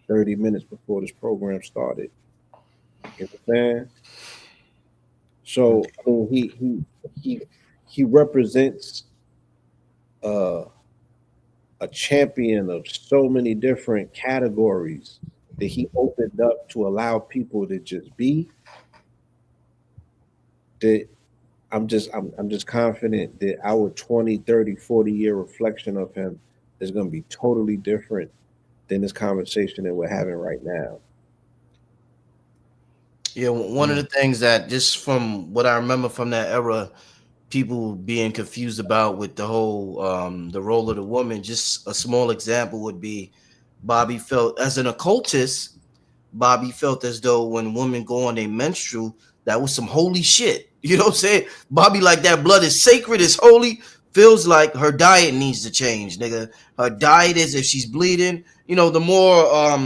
30 minutes before this program started. You know what I'm saying? So I mean, he represents uh, a champion of so many different categories that he opened up to allow people to just be. That I'm just confident that our 20, 30, 40 year reflection of him is going to be totally different than this conversation that we're having right now. Yeah, one of the things that just from what I remember from that era, people being confused about with the whole the role of the woman. Just a small example would be Bobby felt as an occultist. Bobby felt as though when women go on a menstrual, that was some holy shit. You know what I'm saying? Bobby, like, that blood is sacred, it's holy. Feels like her diet needs to change, nigga. Her diet is, if she's bleeding, the more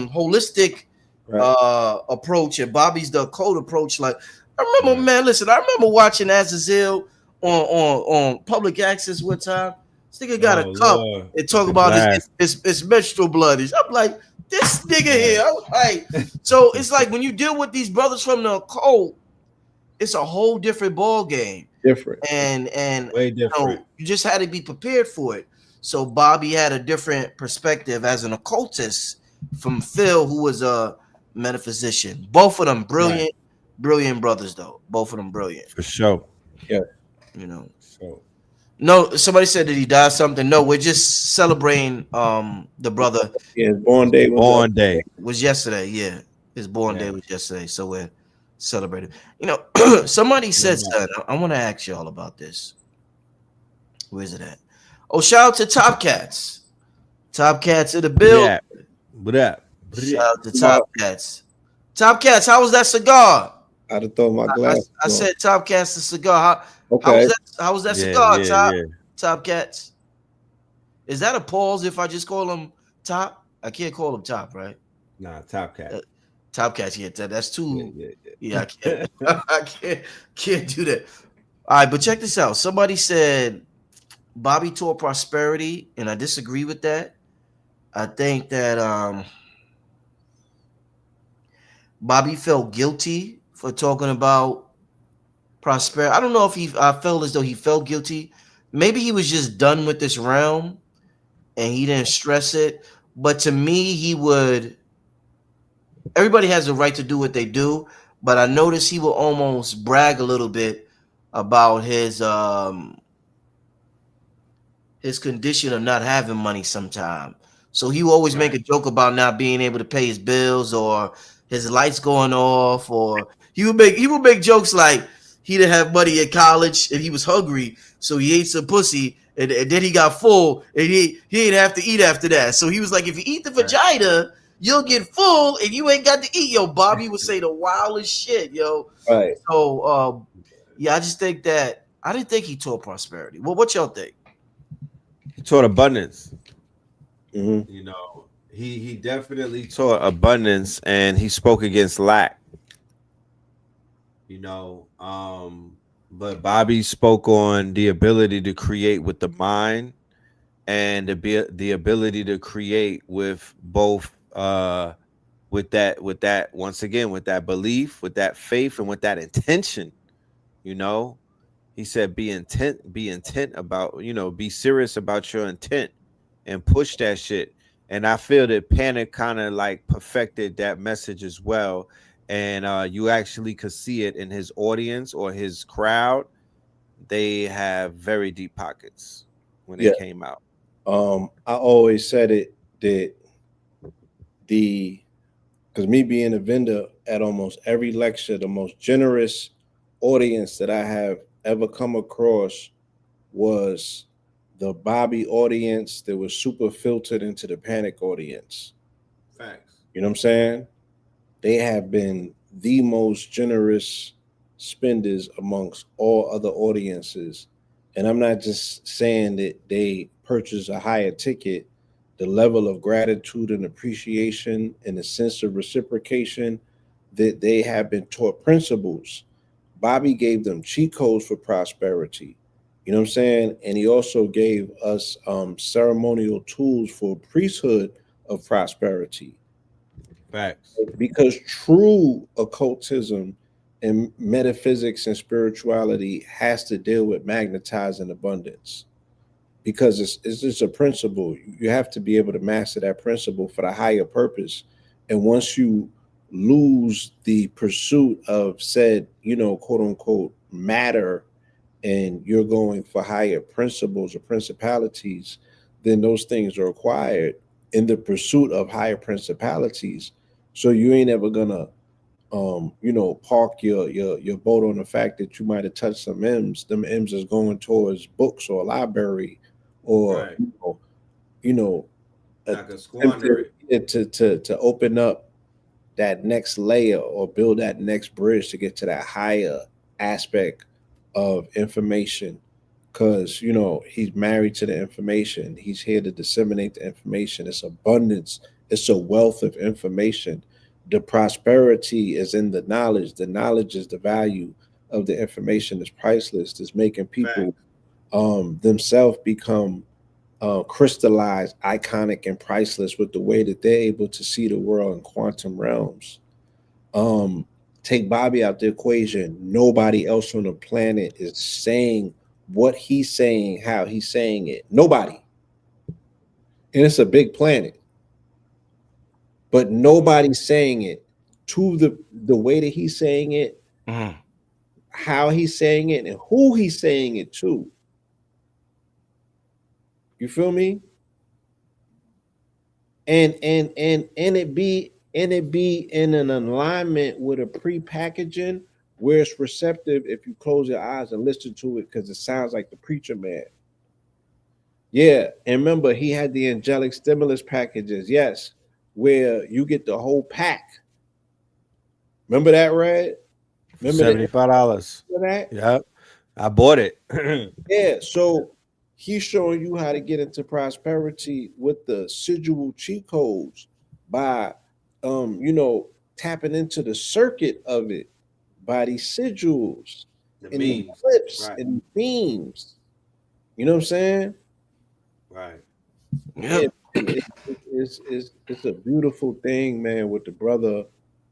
holistic Right. approach, and Bobby's the occult approach. Like, I remember, man, listen, I remember watching Azazel on public access one time. This nigga got a Oh cup Lord. and With talk the about glass. his menstrual blood. I'm like, this nigga here. Right. I'm like, so it's like when you deal with these brothers from the occult, it's a whole different ball game. Different. And Way different. you just had to be prepared for it. So Bobby had a different perspective as an occultist from Phil, who was a metaphysician. Both of them brilliant, Right. brilliant brothers, though. Both of them brilliant. For sure. Yeah. You know. So No, somebody said that he died something. No, we're just celebrating the brother. Yeah, his born day was born day. Was yesterday, yeah. His born day Yeah. was yesterday, so we're celebrating. Somebody said Yeah. something. I want to ask y'all about this. Where's it at? Oh, shout out to Top Cats. Top Cats in the bill. Yeah. What up? Shout out to Top Cats. Top Cats, how was that cigar? I'd have thrown my glass. I said Top Cats the cigar. Okay. How was that Yeah, cigar, yeah, Top? yeah. Top Cats. Is that a pause if I just call him Top? I can't call him Top, right? Nah, Top Cat. Top Cats, yeah, that's too. Yeah. I can't. I can't do that. All right, but check this out. Somebody said Bobby taught prosperity, and I disagree with that. I think that Bobby felt guilty for talking about prosperity. I don't know if I felt as though he felt guilty. Maybe he was just done with this realm and he didn't stress it. But to me, he would. Everybody has a right to do what they do, but I noticed he will almost brag a little bit about his condition of not having money sometime. So he will always make a joke about not being able to pay his bills or his lights going off, or he would make jokes like he didn't have money at college and he was hungry, so he ate some pussy and then he got full and he didn't have to eat after that. So he was like, if you eat the vagina, you'll get full and you ain't got to eat. Yo, Bobby would say the wildest shit, yo. Right. So yeah, I just think that I didn't think he taught prosperity. Well, what y'all think? He taught abundance. Mm-hmm. He definitely taught abundance, and he spoke against lack. But Bobby spoke on the ability to create with the mind and the ability to create with both with that once again, with that belief, with that faith, and with that intention. You know, he said be intent about, be serious about your intent and push that shit. And I feel that Panic kind of like perfected that message as well. And you actually could see it in his audience or his crowd. They have very deep pockets when they Yeah. came out. I always said it that the because me being a vendor at almost every lecture, the most generous audience that I have ever come across was the Bobby audience that was super filtered into the Panic audience. Facts. You know what I'm saying? They have been the most generous spenders amongst all other audiences. And I'm not just saying that they purchase a higher ticket, the level of gratitude and appreciation and the sense of reciprocation that they have been taught principles. Bobby gave them cheat codes for prosperity. You know what I'm saying? And he also gave us ceremonial tools for priesthood of prosperity, Facts. because true occultism and metaphysics and spirituality has to deal with magnetizing abundance, because it's just a principle. You have to be able to master that principle for the higher purpose. And once you lose the pursuit of said, quote unquote matter, and you're going for higher principles or principalities, then those things are acquired in the pursuit of higher principalities. So you ain't ever gonna park your boat on the fact that you might have touched some M's. Them M's is going towards books or a library, or Right. you know, Not gonna squander it. attempting to open up that next layer or build that next bridge to get to that higher aspect of information. Because he's married to the information, he's here to disseminate the information. It's abundance, it's a wealth of information. The prosperity is in the knowledge is the value of the information. Is priceless. It's making people Facts. themselves become crystallized, iconic, and priceless with the way that they're able to see the world in quantum realms. Um, Take Bobby out the equation. Nobody else on the planet is saying what he's saying, how he's saying it. Nobody. And it's a big planet, but nobody's saying it to the way that he's saying it, Mhm. how he's saying it, and who he's saying it to. You feel me? And it be in an alignment with a pre-packaging where it's receptive if you close your eyes and listen to it, because it sounds like the preacher man. Yeah, and remember he had the angelic stimulus packages, yes, where you get the whole pack. Remember that, Red? For Remember that? $75. Remember that? Yep. I bought it. Yeah, so he's showing you how to get into prosperity with the sigil cheat codes by tapping into the circuit of it by these sigils The and the memes. clips Right. and themes. You know what I'm saying? Right. And Yep. it's a beautiful thing, man, what the brother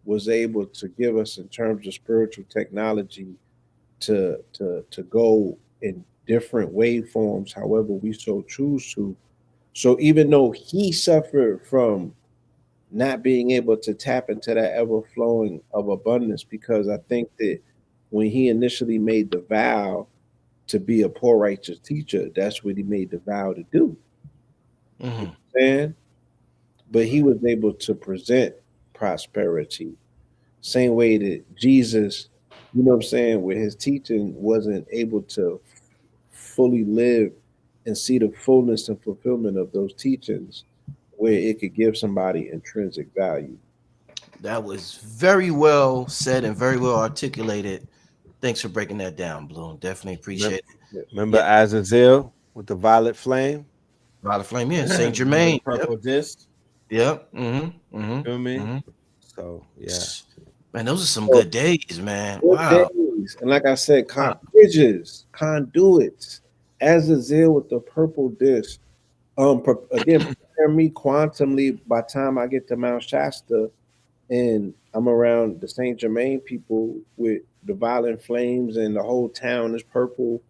was able to give us in terms of spiritual technology to go in different waveforms, however we so choose to. So even though he suffered from not being able to tap into that ever flowing of abundance, because I think that when he initially made the vow to be a poor righteous teacher, that's what he made the vow to do. You know Mhm. what I'm saying? But he Right. was able to present prosperity. Same way that Jesus, what I'm saying, with his teaching wasn't able to fully live and see the fullness and fulfillment of those teachings where it could give somebody intrinsic value. That was very well said and very well articulated. Thanks for breaking that down, Bloom. Definitely Remem- appreciate it. Remember Yeah, Azazel with the violet flame? Violet Flame. Yeah, Saint Remember the Germain. Yep. purple disc? Yep. Mm-hmm. Feel Mm-hmm. me? Mm-hmm. So yeah. Man, those are some So good days, man. good Wow. days. And like I said, Wow. bridges, conduits, Azazel with the purple disc. Again, prepare me quantumly by the time I get to Mount Shasta and I'm around the Saint Germain people with the violent flames and the whole town is purple.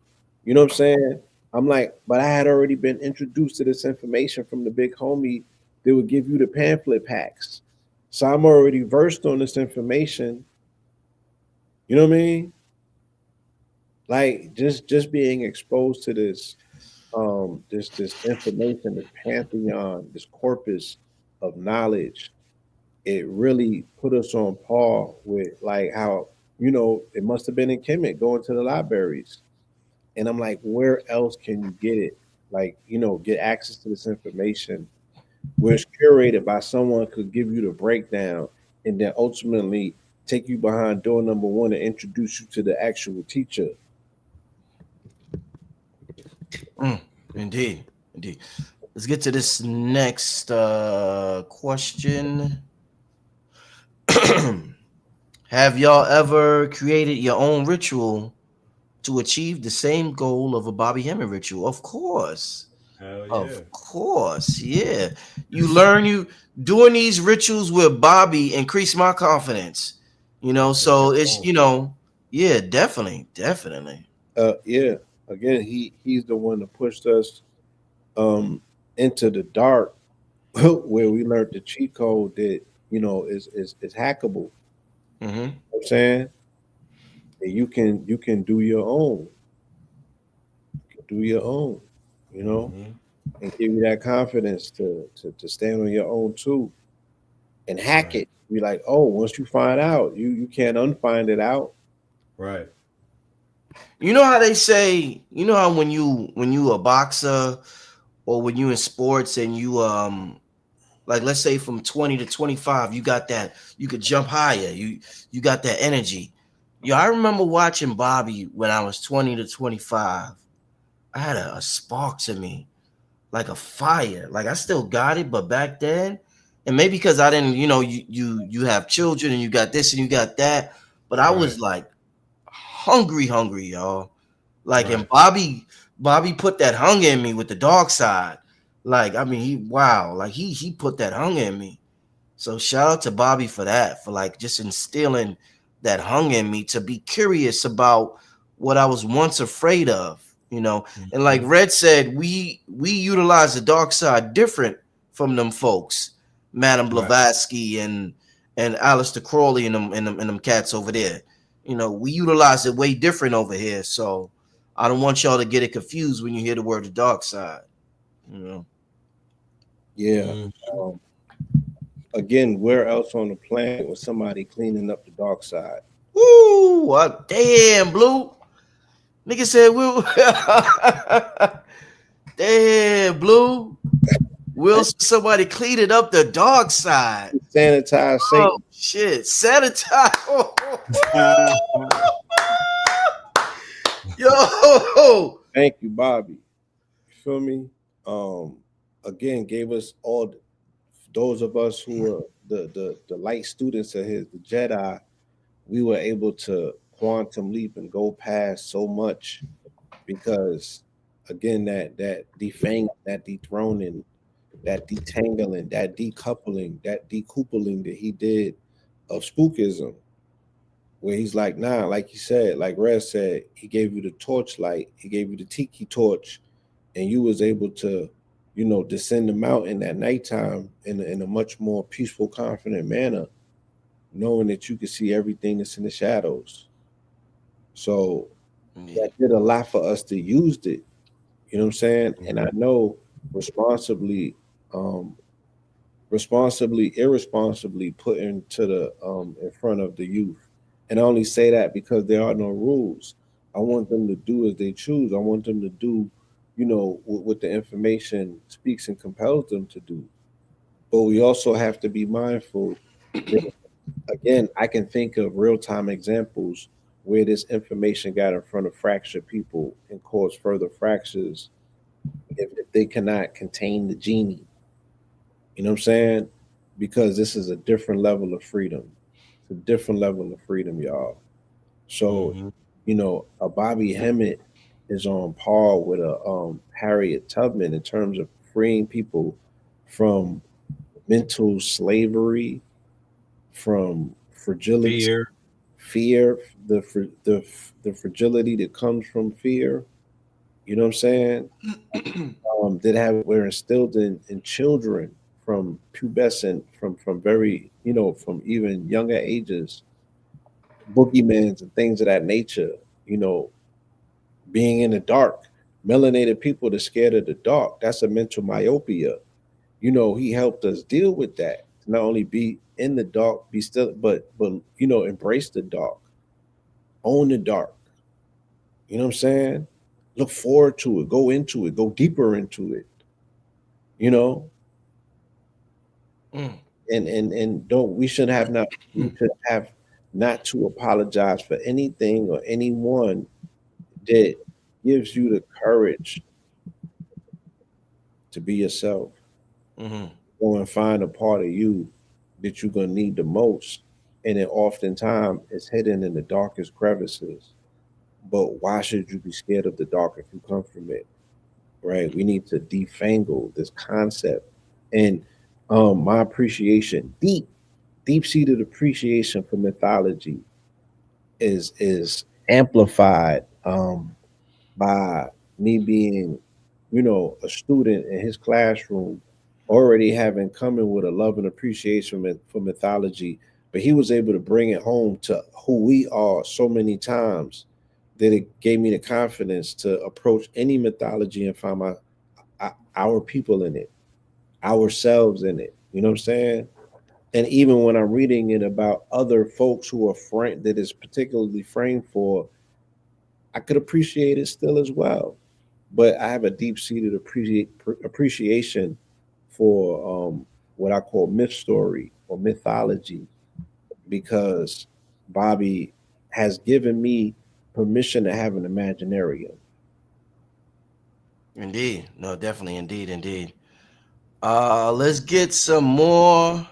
You know what I'm saying? I'm like, but I had already been introduced to this information from the big homie that would give you the pamphlet packs. So I'm already versed on this information. You know what I mean? Like just being exposed to this information, this pantheon, this corpus of knowledge, it really put us on par with like how, it must have been in Kemet going to the libraries. And I'm like, where else can you get it? Like, get access to this information where it's curated by someone could give you the breakdown and then ultimately take you behind door number one and introduce you to the actual teacher. Mm, indeed, indeed. Let's get to this next question. Have y'all ever created your own ritual to achieve the same goal of a Bobby Hemmett ritual? Of course. Hell yeah. Of course. Yeah. You doing these rituals with Bobby increase my confidence. So it's, yeah, definitely, definitely. Yeah. Again, he's the one that pushed us um into the dark where we learned the cheat code that is hackable. Hmm. You know what I'm saying, and you can do your own, do your own, you know, Hmm. and give you that confidence to stand on your own too and hack Right. it. Be like, oh, once you find out, you can't unfind it out. Right. You know how they say, how when you a boxer or when you in sports and you like let's say from 20 to 25, you got that, you could jump higher. You got that energy. Yo, I remember watching Bobby when I was 20 to 25. I had a spark to me, like a fire. Like I still got it, but back then, and maybe because I didn't, you have children and you got this and you got that, but I Right. was like hungry, hungry, y'all. Like, and Right. Bobby put that hunger in me with the dark side. Like, I mean, like he put that hunger in me. So shout out to Bobby for that, for like just instilling that hunger in me to be curious about what I was once afraid of, you know. And like Hmm. Red said, we utilize the dark side different from them folks, Madame Right. Blavatsky and Aleister Crowley and them cats over there. We utilize it way different over here. So I don't want y'all to get it confused when you hear the word the dark side. You know. Yeah. Hmm. Um, Again, where else on the planet was somebody cleaning up the dark side? Woo! Damn, Blue. Nigga said we'll damn Blue. Will somebody clean it up the dark side? Sanitize Oh Satan. shit. Sanitize. Yo. Thank you, Bobby. You feel me? Um, Again, gave us all those of us who were the light students of his, the Jedi. We were able to quantum leap and go past so much because, again, that defanging, that dethroning, that detangling, that decoupling, that decoupling that he did of spookism, where he's like, nah, like you said, like Red said, he gave you the torchlight, he gave you the tiki torch, and you was able to, descend the mountain at nighttime in a much more peaceful, confident manner, knowing that you could see everything that's in the shadows. So Yeah. that did a lot for us to use it. You know what I'm saying? And I know responsibly, um, irresponsibly put into the in front of the youth. And I only say that because there are no rules. I want them to do as they choose. I want them to do, what the information speaks and compels them to do. But we also have to be mindful that, again, I can think of real time examples where this information got in front of fractured people and caused further fractures if they cannot contain the genie. You know what I'm saying? Because this is a different level of freedom. It's a different level of freedom, y'all. So, Hmm. a Bobby Hemmett is on par with a Harriet Tubman in terms of freeing people from mental slavery, from fragility, Fear. fear, the fragility that comes from fear. You know what I'm saying? That have were instilled in children from pubescent, from very, from even younger ages, boogeymans and things of that nature. You know, being in the dark, melanated people that scared of the dark. That's a mental myopia. He helped us deal with that. To not only be in the dark, be still, but embrace the dark, own the dark. You know what I'm saying? Look forward to it, go into it, go deeper into it. You know, Mm. and don't we should have not we should have not to apologize for anything or anyone that gives you the courage to be yourself. Mm-hmm. Go and find a part of you that you're gonna need the most. And then oftentimes it's hidden in the darkest crevices. But why should you be scared of the dark if you come from it? Right? We need to defangle this concept. And my appreciation, deep seated appreciation for mythology is amplified by me being, a student in his classroom, already having come in with a love and appreciation for mythology, but he was able to bring it home to who we are so many times that it gave me the confidence to approach any mythology and find our people in it, ourselves in it. You know what I'm saying? And even when I'm reading it about other folks who are framed that is particularly framed for, I could appreciate it still as well. But I have a deep seated appreciation for what I call myth story or mythology because Bobby has given me permission to have an imaginarium. Indeed. No, definitely. Indeed. Indeed. Let's get some more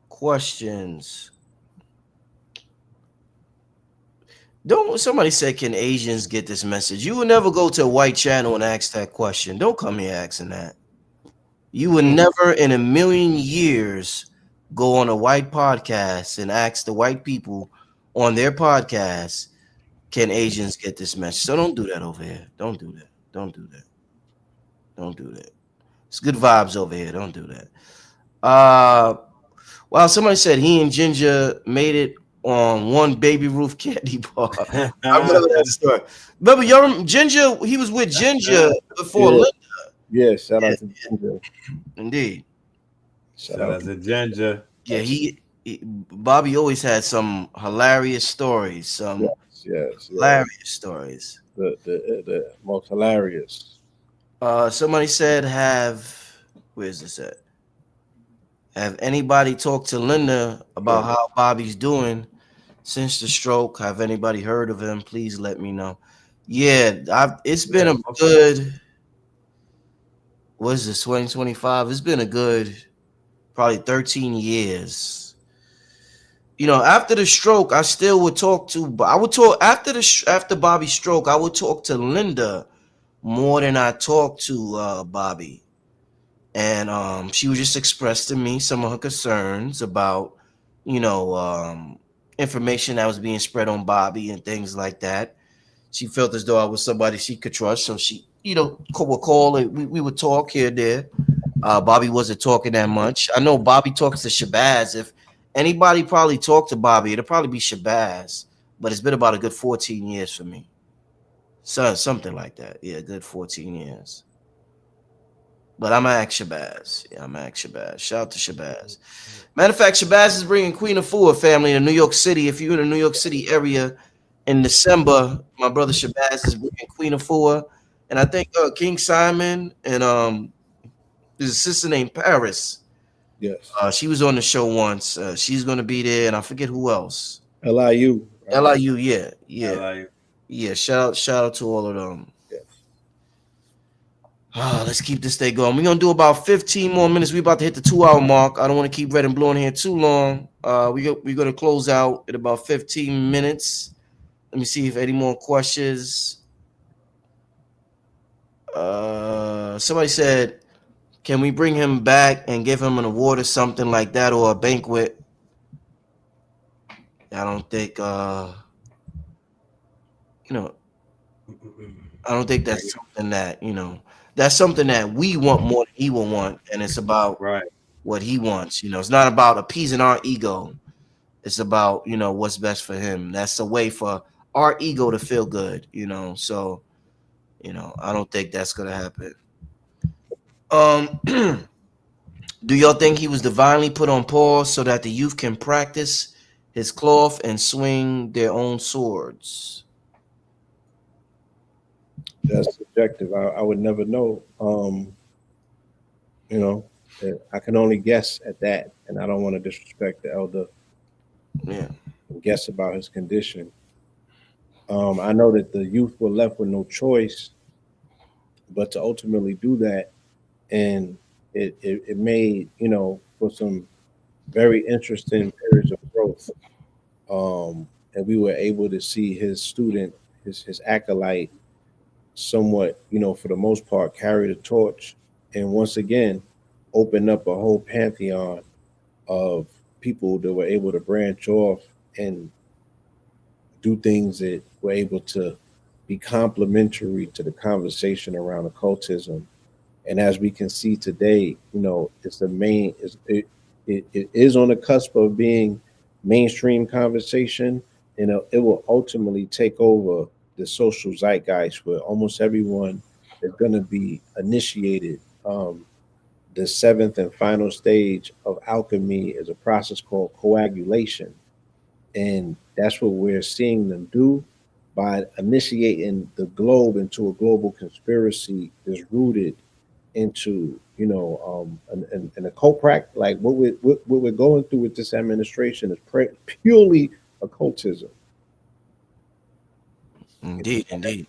questions. Don't somebody said, can Asians get this message? You will never go to a white channel and ask that question. Don't come here asking that. You would never in a million years go on a white podcast and ask the white people on their podcast, can Asians get this message? So don't do that over here. Don't do that. Don't do that. Don't do that. It's good vibes over here. Don't do that. Wow, somebody said he and Ginger made it on one Baby Ruth candy bar. I remember that story. Remember, Ginger, he was with Ginger before Yeah, Linda. yeah. Shout Yeah, out to Ginger. indeed. Shout Shout out out to to Ginger. Yeah, Bobby always had some hilarious stories. Some yes. hilarious stories. The most hilarious. Somebody said, where's this at? Have anybody talked to Linda Yeah. about how Bobby's doing since the stroke? Have anybody heard of him? Please let me know. Yeah, it's been Yeah, a good, what is this, 2025? It's been a good, probably 13 years. After the stroke, I still would talk to, but I would talk after Bobby's stroke, I would talk to Linda more than I talked to Bobby. And she would just express to me some of her concerns about, you know, um, information that was being spread on Bobby and things like that. She felt as though I was somebody she could trust, so she, would call it. We would talk here and there. Bobby wasn't talking that much. I know Bobby talks to Shabazz. If anybody probably talked to Bobby, it'll probably be Shabazz. But it's been about a good 14 years for me. So something like that. Yeah, a good 14 years. But I'm gonna ask Shabazz. Yeah, I'm gonna ask Shabazz. Shout out to Shabazz. Matter of fact, Shabazz is bringing Queen Afua family to New York City. If you're in the New York City area in December, my brother Shabazz is bringing Queen Afua, and I think King Simon and his sister named Paris. Yes. She was on the show once. She's gonna be there, and I forget who else. LIU, right? LIU, yeah, I yeah, like yeah. Shout out to all of them. Yes. Let's keep this day going. We're gonna do about 15 more minutes. We're about to hit the 2 hour mark. I don't want to keep red and blue in here too long. We're gonna close out in about 15 minutes. Let me see if any more questions. Somebody said, can we bring him back and give him an award or something like that, or a banquet? I don't think you know, I don't think that's something that, that's something that we want more than he will want, and it's about Right. what he wants. It's not about appeasing our ego. It's about, what's best for him. That's a way for our ego to feel good, So, I don't think that's gonna happen. Um do y'all think he was divinely put on pause so that the youth can practice his cloth and swing their own swords? That's subjective. I would never know. You know, I can only guess at that, and I don't want to disrespect the elder Yeah. and guess about his condition. I know that the youth were left with no choice but to ultimately do that, and it made for some very interesting periods of growth. And we were able to see his student, his acolyte, somewhat, for the most part, carry the torch, and once again, open up a whole pantheon of people that were able to branch off and do things that were able to be complementary to the conversation around occultism. And as we can see today, it's the main, it is on the cusp of being mainstream conversation, and it will ultimately take over the social zeitgeist where almost everyone is going to be initiated. The seventh and final stage of alchemy is a process called coagulation. And that's what we're seeing them do by initiating the globe into a global conspiracy is rooted into an occult practice. Like what we're going through with this administration is purely occultism. Indeed, indeed.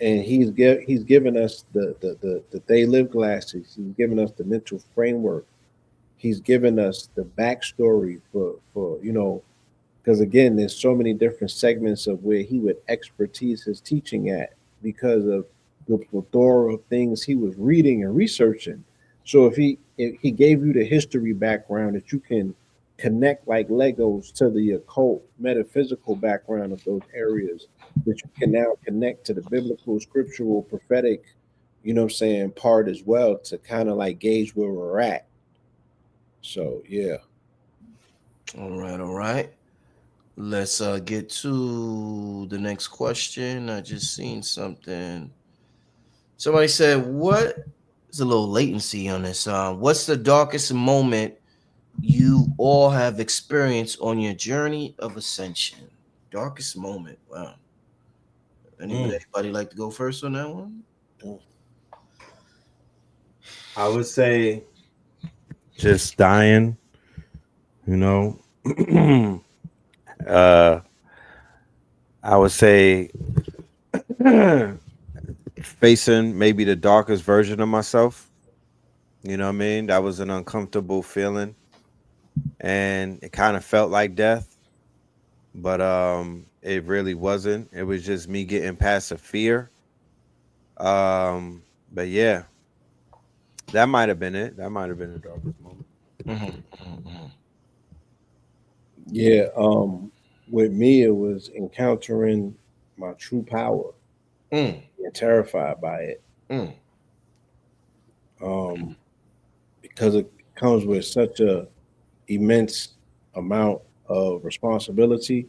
And he's given us the they live glasses. He's given us the mental framework. He's given us the backstory for because again, there's so many different segments of where he would expertise his teaching at because of the plethora of things he was reading and researching. So if he gave you the history background that you can connect like Legos to the occult metaphysical background of those areas, that you can now connect to the biblical, scriptural, prophetic, part as well to kind of like gauge where we're at. So yeah. All right, all right. Let's get to the next question. I just seen something. Somebody said, "What?" There's a little latency on this. What's the darkest moment you all have experienced on your journey of ascension? Darkest moment. Wow. Mm. Anybody like to go first on that one? I would say just dying, you know. uh I would say facing maybe the darkest version of myself. You know what I mean? That was an uncomfortable feeling and it kind of felt like death, but it really wasn't. It was just me getting past a fear. But yeah, that might have been it. That might have been the darkest moment. Mm-hmm. Yeah, with me, it was encountering my true power Mm, and terrified by it, mm, um, because it comes with such a immense amount of responsibility.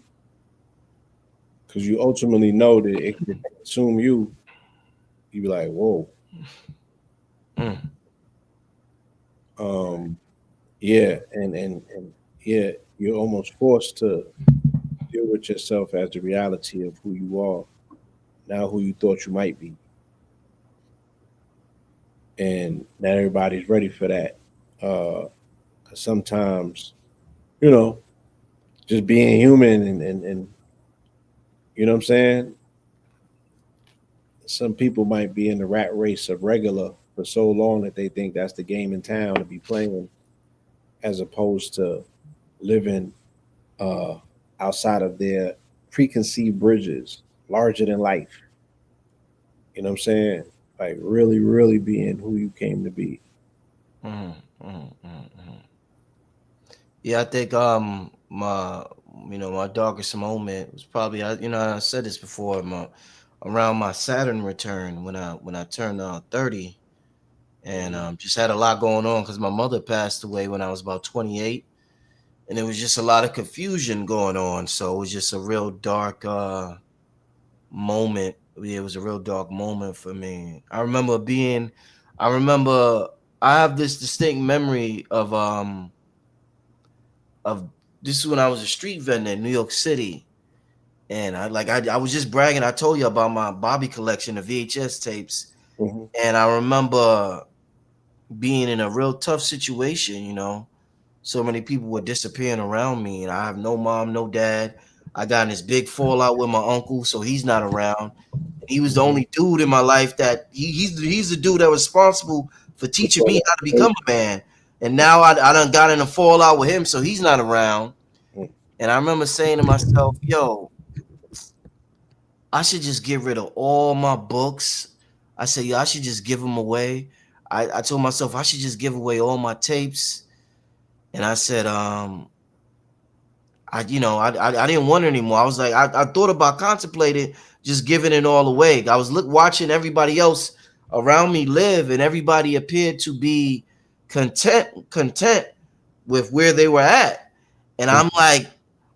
Because you ultimately know that it can consume you. You be like, whoa, mm. um, yeah, and yeah, you're almost forced to deal with yourself as the reality of who you are, now who you thought you might be, and not everybody's ready for that. Uh, 'Cause sometimes, you know, just being human and you know what I'm saying? Some people might be in the rat race of regular for so long that they think that's the game in town to be playing, as opposed to living uh, outside of their preconceived bridges, larger than life. You know what I'm saying? like really, really being who you came to be. Mm, Yeah, I think my my darkest moment was probably I said this before around my Saturn return when I turned 30 and Mhm. just had a lot going on because my mother passed away when I was about 28 and there was just a lot of confusion going on, so it was just a real dark moment. Yeah, it was a real dark moment for me. I remember I have this distinct memory of this is when I was a street vendor in New York City. And I was just bragging. I told you about my Bobby collection of VHS tapes. Mhm. And I remember being in a real tough situation. So many people were disappearing around me, and I have no mom, no dad. I got in this big fallout with my uncle, so he's not around. He was the Mhm. only dude in my life that he's the dude that was responsible for teaching Before me that how to become station. a man. And now I done got in a fallout with him, so he's not around. Mhm. And I remember saying to myself, yo, I should just get rid of all my books. I said, yo, I should just give them away. I told myself I should just give away all my tapes. And I said, I didn't want it anymore. I was like, I thought about contemplating just giving it all away. I was watching everybody else around me live, and everybody appeared to be content with where they were at. And I'm like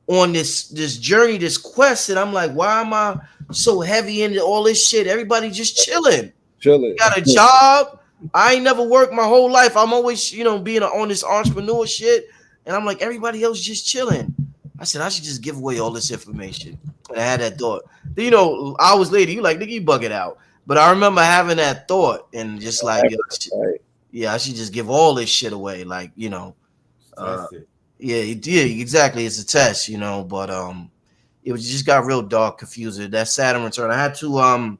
on this journey, this quest, and I'm like, why am I so heavy into all this shit? Everybody just chilling. Chilling. Got a job. I ain't never worked my whole life. I'm always, being on this entrepreneur shit. And I'm like, everybody else just chilling. I said, I should just give away all this information. And I had that thought. Then, hours later, you like, nigga, you bug it out. But I remember having that thought and just like, yo, Right. yeah, I should just give all this shit away. Like, uh, Test it. yeah, exactly. It's a test. But it was just got real dark, confusing. That Saturn return. I had to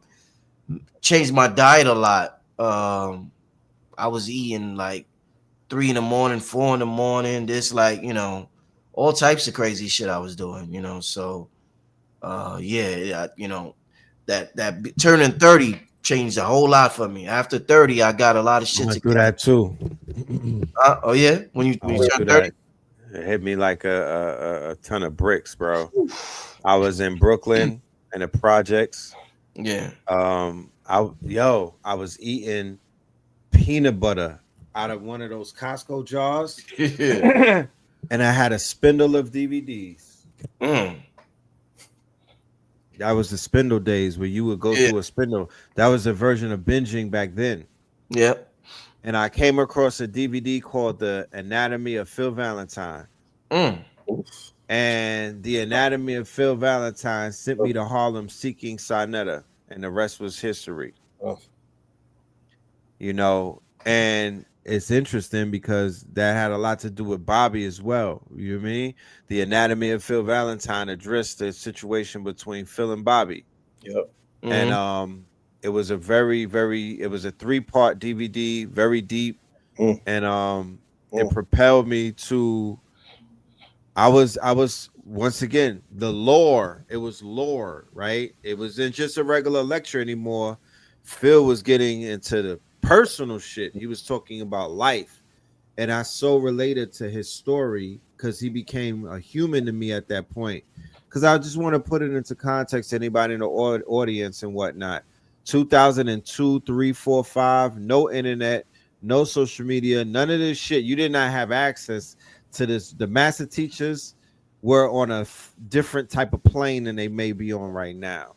change my diet a lot. I was eating like 3 in the morning, 4 in the morning. This all types of crazy shit I was doing. So yeah, turning 30 changed a whole lot for me. After 30, I got a lot of I shit went through together. that too. Oh yeah, when you I when you went turn through 30. that. It hit me like a ton of bricks, bro. I was in Brooklyn in the projects. Yeah. I was eating peanut butter out of one of those Costco jars, Yeah. and I had a spindle of DVDs. Mm. That was the spindle days where you would go Yeah. through a spindle. That was a version of binging back then. Yep. And I came across a DVD called The Anatomy of Phil Valentine. Mm. Oof. And The Anatomy of Phil Valentine sent me to Harlem seeking Sonetta, and the rest was history. Oh, And it's interesting because that had a lot to do with Bobby as well. You know what I mean? The Anatomy of Phil Valentine addressed the situation between Phil and Bobby. yep. And Mm. it was a it was a 3-part DVD, very deep. Mm, And it mm, propelled me to I was once again the lore. It was lore, right? It wasn't just a regular lecture anymore. Phil was getting into the personal shit. He was talking about life, and I so related to his story because he became a human to me at that point. Because I just want to put it into context to anybody in the audience and whatnot. 2002, 3, 4, 5, no internet, no social media, none of this shit. You did not have access to this. The master teachers were on a different type of plane than they may be on right now.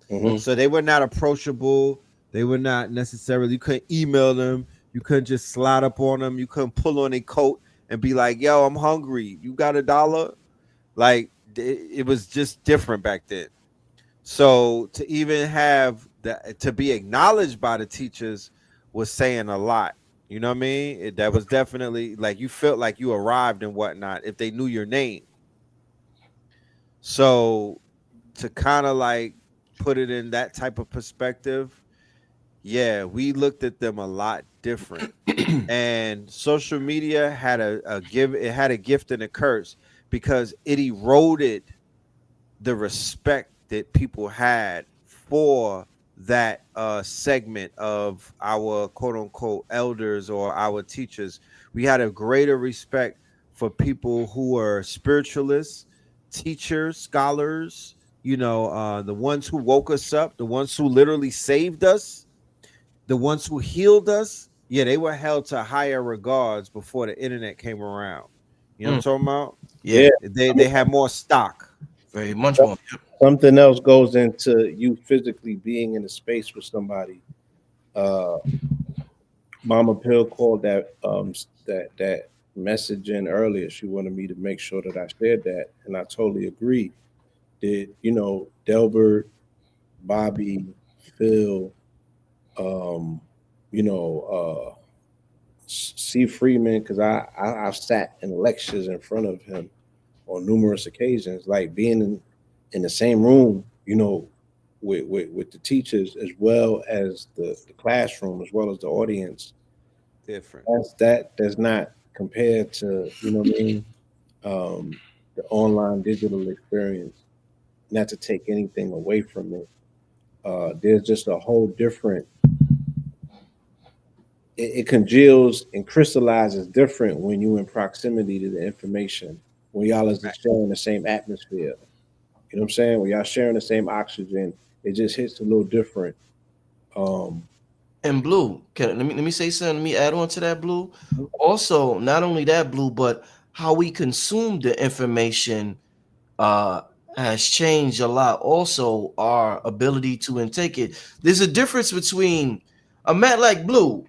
mhm. So they were not approachable. They were not necessarily, you couldn't email them. You couldn't just slide up on them. You couldn't pull on a coat and be like, yo, I'm hungry. You got $1? Like it was just different back then. So to even have that to be acknowledged by the teachers was saying a lot. You know what I mean? That was definitely like you felt like you arrived and whatnot if they knew your name. So to kind of like put it in that type of perspective, yeah, we looked at them a lot different. And social media had it had a gift and a curse because it eroded the respect that people had for that segment of our quote unquote elders or our teachers. We had a greater respect for people who are spiritualists, teachers, scholars, the ones who woke us up, the ones who literally saved us, the ones who healed us. Yeah, they were held to higher regards before the internet came around. You know Mm, what I'm talking about? yeah, Yeah, They had more stock. very much more. Yep. something else goes into you physically being in a space with somebody. Uh, Mama Pill called that message in earlier. She wanted me to make sure that I shared that, and I totally agree. Did Delbert, Bobby, Phil, um, you know, C. Freeman, because I've sat in lectures in front of him on numerous occasions, like being in the same room, with the teachers as well as the classroom as well as the audience. Different. That does not compare to, what I mean, the online digital experience. Not to take anything away from it, there's just a whole different. It congeals and crystallizes different when you in proximity to the information. When y'all is Right. sharing the same atmosphere, you know what I'm saying? When y'all sharing the same oxygen, it just hits a little different. Um, And Blue, let me say something. Let me add on to that, Blue. Also, not only that, Blue, but how we consume the information uh has changed a lot. Also, our ability to intake it. There's a difference between a man like Blue.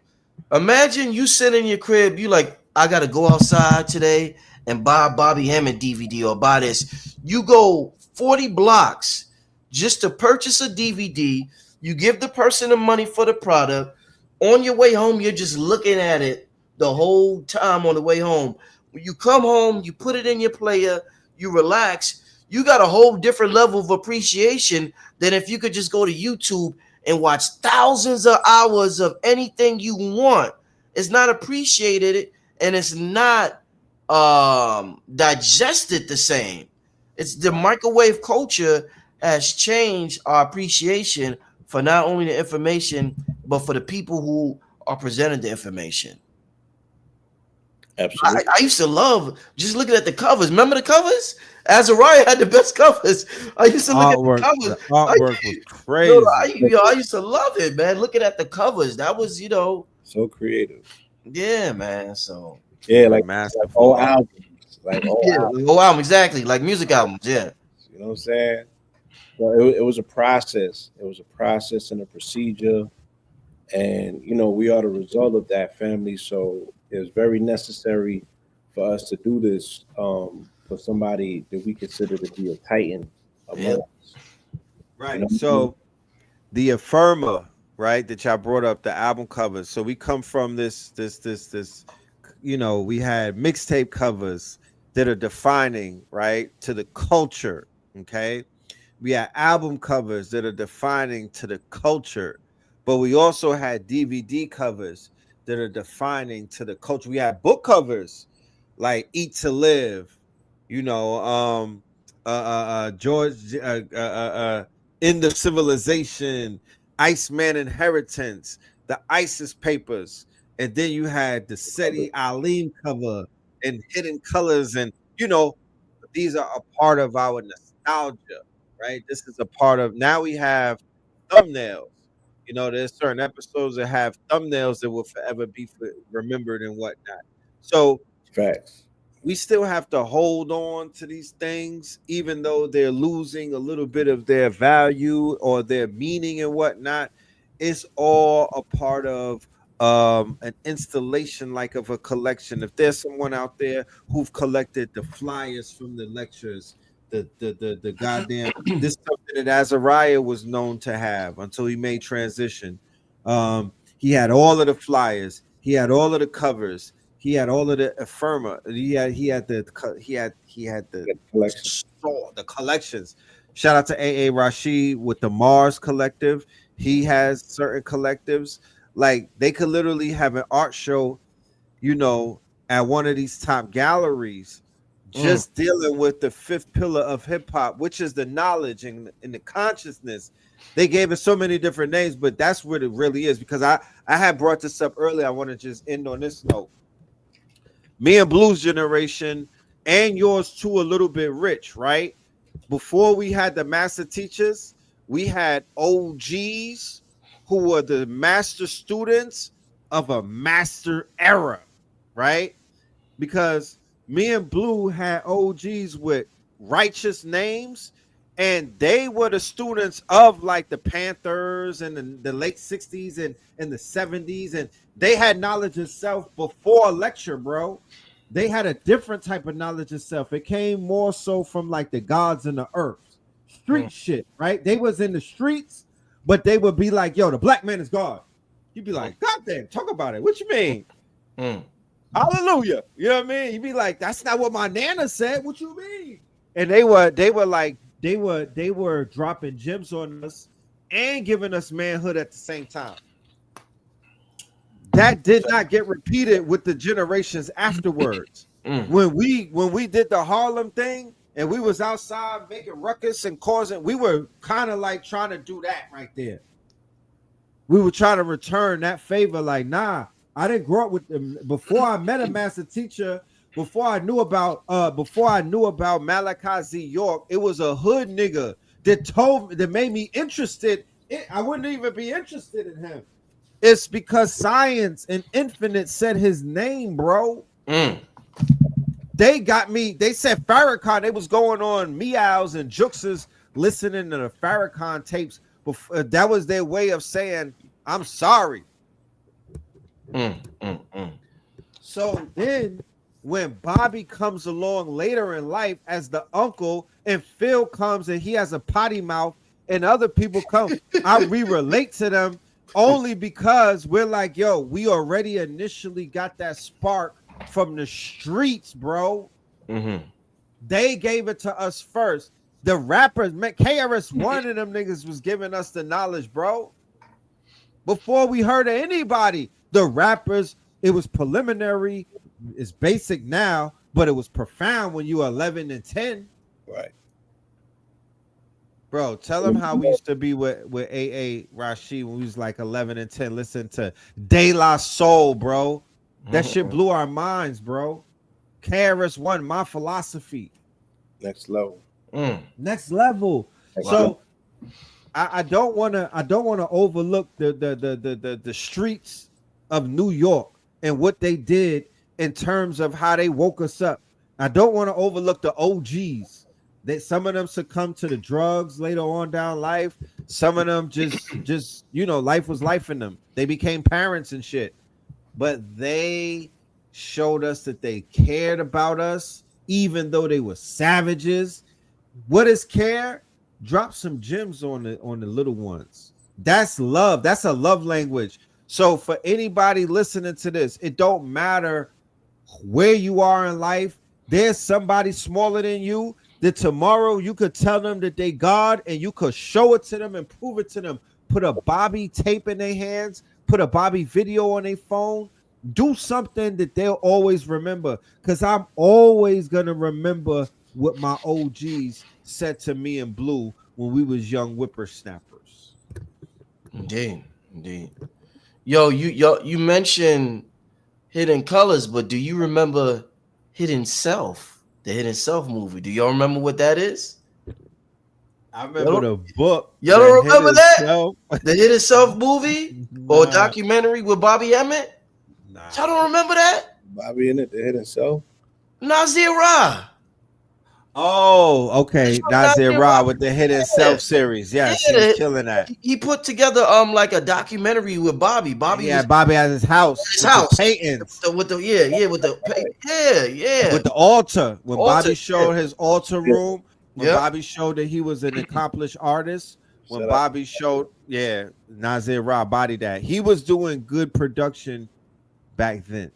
Imagine you sit in your crib, you like, I gotta go outside today and buy a Bobby Hemmitt DVD or buy this. You go 40 blocks just to purchase a DVD. You give the person the money for the product. On your way home, you're just looking at it the whole time on the way home. When you come home, you put it in your player, you relax. You got a whole different level of appreciation than if you could just go to YouTube and watch thousands of hours of anything you want. It's not appreciated and it's not digested the same. It's the microwave culture has changed our appreciation for not only the information but for the people who are presenting the information. I, Absolutely. I used to love just looking at the covers. Remember the covers? Azariah had the best covers. I used to look at the The covers. I, artwork was yo, crazy. I used to love it, man. Looking at the covers, that was, So creative. yeah, man. So Yeah, like Masterful all art. albums, like all yeah, albums. like, oh album, exactly, like music albums. Yeah, You know what I'm saying? So it was a process. It was a process and a procedure, and we are the result of that family. So it's very necessary for us to do this for somebody that we consider to be a titan yeah. among us. You know Right. what I mean? So the Affirma, right, that y'all brought up, the album covers. So we come from this, we had mixtape covers that are defining, right, to the culture. Okay. We had album covers that are defining to the culture, but we also had DVD covers that are defining to the culture. We had book covers like Eat to Live, you know, George, End of Civilization, Iceman Inheritance, the ISIS Papers, and then you had the Seti Alim cover and Hidden Colors, and these are a part of our nostalgia, right? This is a part of now we have thumbnails. There's certain episodes that have thumbnails that will forever be remembered and whatnot. So Facts. we still have to hold on to these things, even though they're losing a little bit of their value or their meaning and whatnot. It's all a part of an installation, like of a collection. If there's someone out there who've collected the flyers from the lectures, the goddamn, this is something that Azariah was known to have until he made transition. He had all of the flyers, he had all of the covers, he had all of the Affirma. He had the Get the collection. the collections. Shout out to AA Rashid with the Mars Collective. He has certain collectives. Like they could literally have an art show, you know, at one of these top galleries, Mm. just dealing with the fifth pillar of hip hop, which is the knowledge and the consciousness. They gave it so many different names, but that's what it really is. Because I had brought this up earlier. I want to just end on this note. Me and Blue's generation and yours too, a little bit rich, right? Before we had the master teachers, we had OGs who were the master students of a master era, right? Because me and Blue had OGs with righteous names, and they were the students of like the Panthers and the late 60s and the 70s, and they had knowledge of self before a lecture, bro. They had a different type of knowledge of self. It came more so from like the gods and the earth, street shit, right? They was in the streets, but they would be like, yo, the black man is God. You'd be like, God damn, talk about it. What you mean? Mm. Hallelujah. You know what I mean? You'd be like, that's not what my nana said. What you mean? And they were dropping gems on us and giving us manhood at the same time. That did not get repeated with the generations afterwards. Mm. When we did the Harlem thing and we was outside making ruckus and causing, we were kind of like trying to do that right there. We were trying to return that favor. Like, nah, I didn't grow up with them. Before I met a master teacher, before I knew about Malachi Z. York, it was a hood nigga that made me interested. I wouldn't even be interested in him. It's because Science and Infinite said his name, bro. Mm. They got me. They said Farrakhan. They was going on Meows and Juxes listening to the Farrakhan tapes. Before, that was their way of saying, I'm sorry. So then when Bobby comes along later in life as the uncle and Phil comes and he has a potty mouth and other people come, I relate to them only because we're like, yo, we already initially got that spark from the streets, bro. Mm-hmm. They gave it to us first. The rappers, KRS One of them niggas was giving us the knowledge, bro. Before we heard of anybody, the rappers, it was preliminary, it's basic now, but it was profound when you were 11 and 10. Right. Bro, tell them how we used to be with AA Rashid when we was like 11 and 10. Listen to De La Soul, bro. That shit blew our minds, bro. KRS One, My Philosophy. Next level. Next level. So I don't want to overlook the streets of New York and what they did in terms of how they woke us up. I don't want to overlook the OGs. That some of them succumbed to the drugs later on down life. Some of them just life was life in them. They became parents and shit. But they showed us that they cared about us, even though they were savages. What is care? Drop some gems on the little ones. That's love. That's a love language. So for anybody listening to this, it don't matter where you are in life. There's somebody smaller than you that tomorrow you could tell them that they God and you could show it to them and prove it to them. Put a Bobby tape in their hands, put a Bobby video on their phone, do something that they'll always remember. Because I'm always going to remember what my OGs said to me and Blue when we was young whippersnappers. Indeed. Yo, you mentioned Hidden Colors, but do you remember Hidden Self? The Hidden Self movie. Do y'all remember what that is? I remember the book. Y'all don't remember that? Self. The Hidden Self movie or documentary with Bobby Hemmitt? Nah. Y'all don't remember that? Bobby in it, the Hidden Self. Nasir Ra. Oh, okay. Nasir Ra with the Hidden Self series. Yes, he was killing that. He put together like a documentary with Bobby. Bobby has his house. His house. Paintings. With the altar. When altar, Bobby showed his altar room, when Yep. Bobby showed that he was an accomplished artist, when Bobby showed, Nasir Ra bodied that. He was doing good production back then.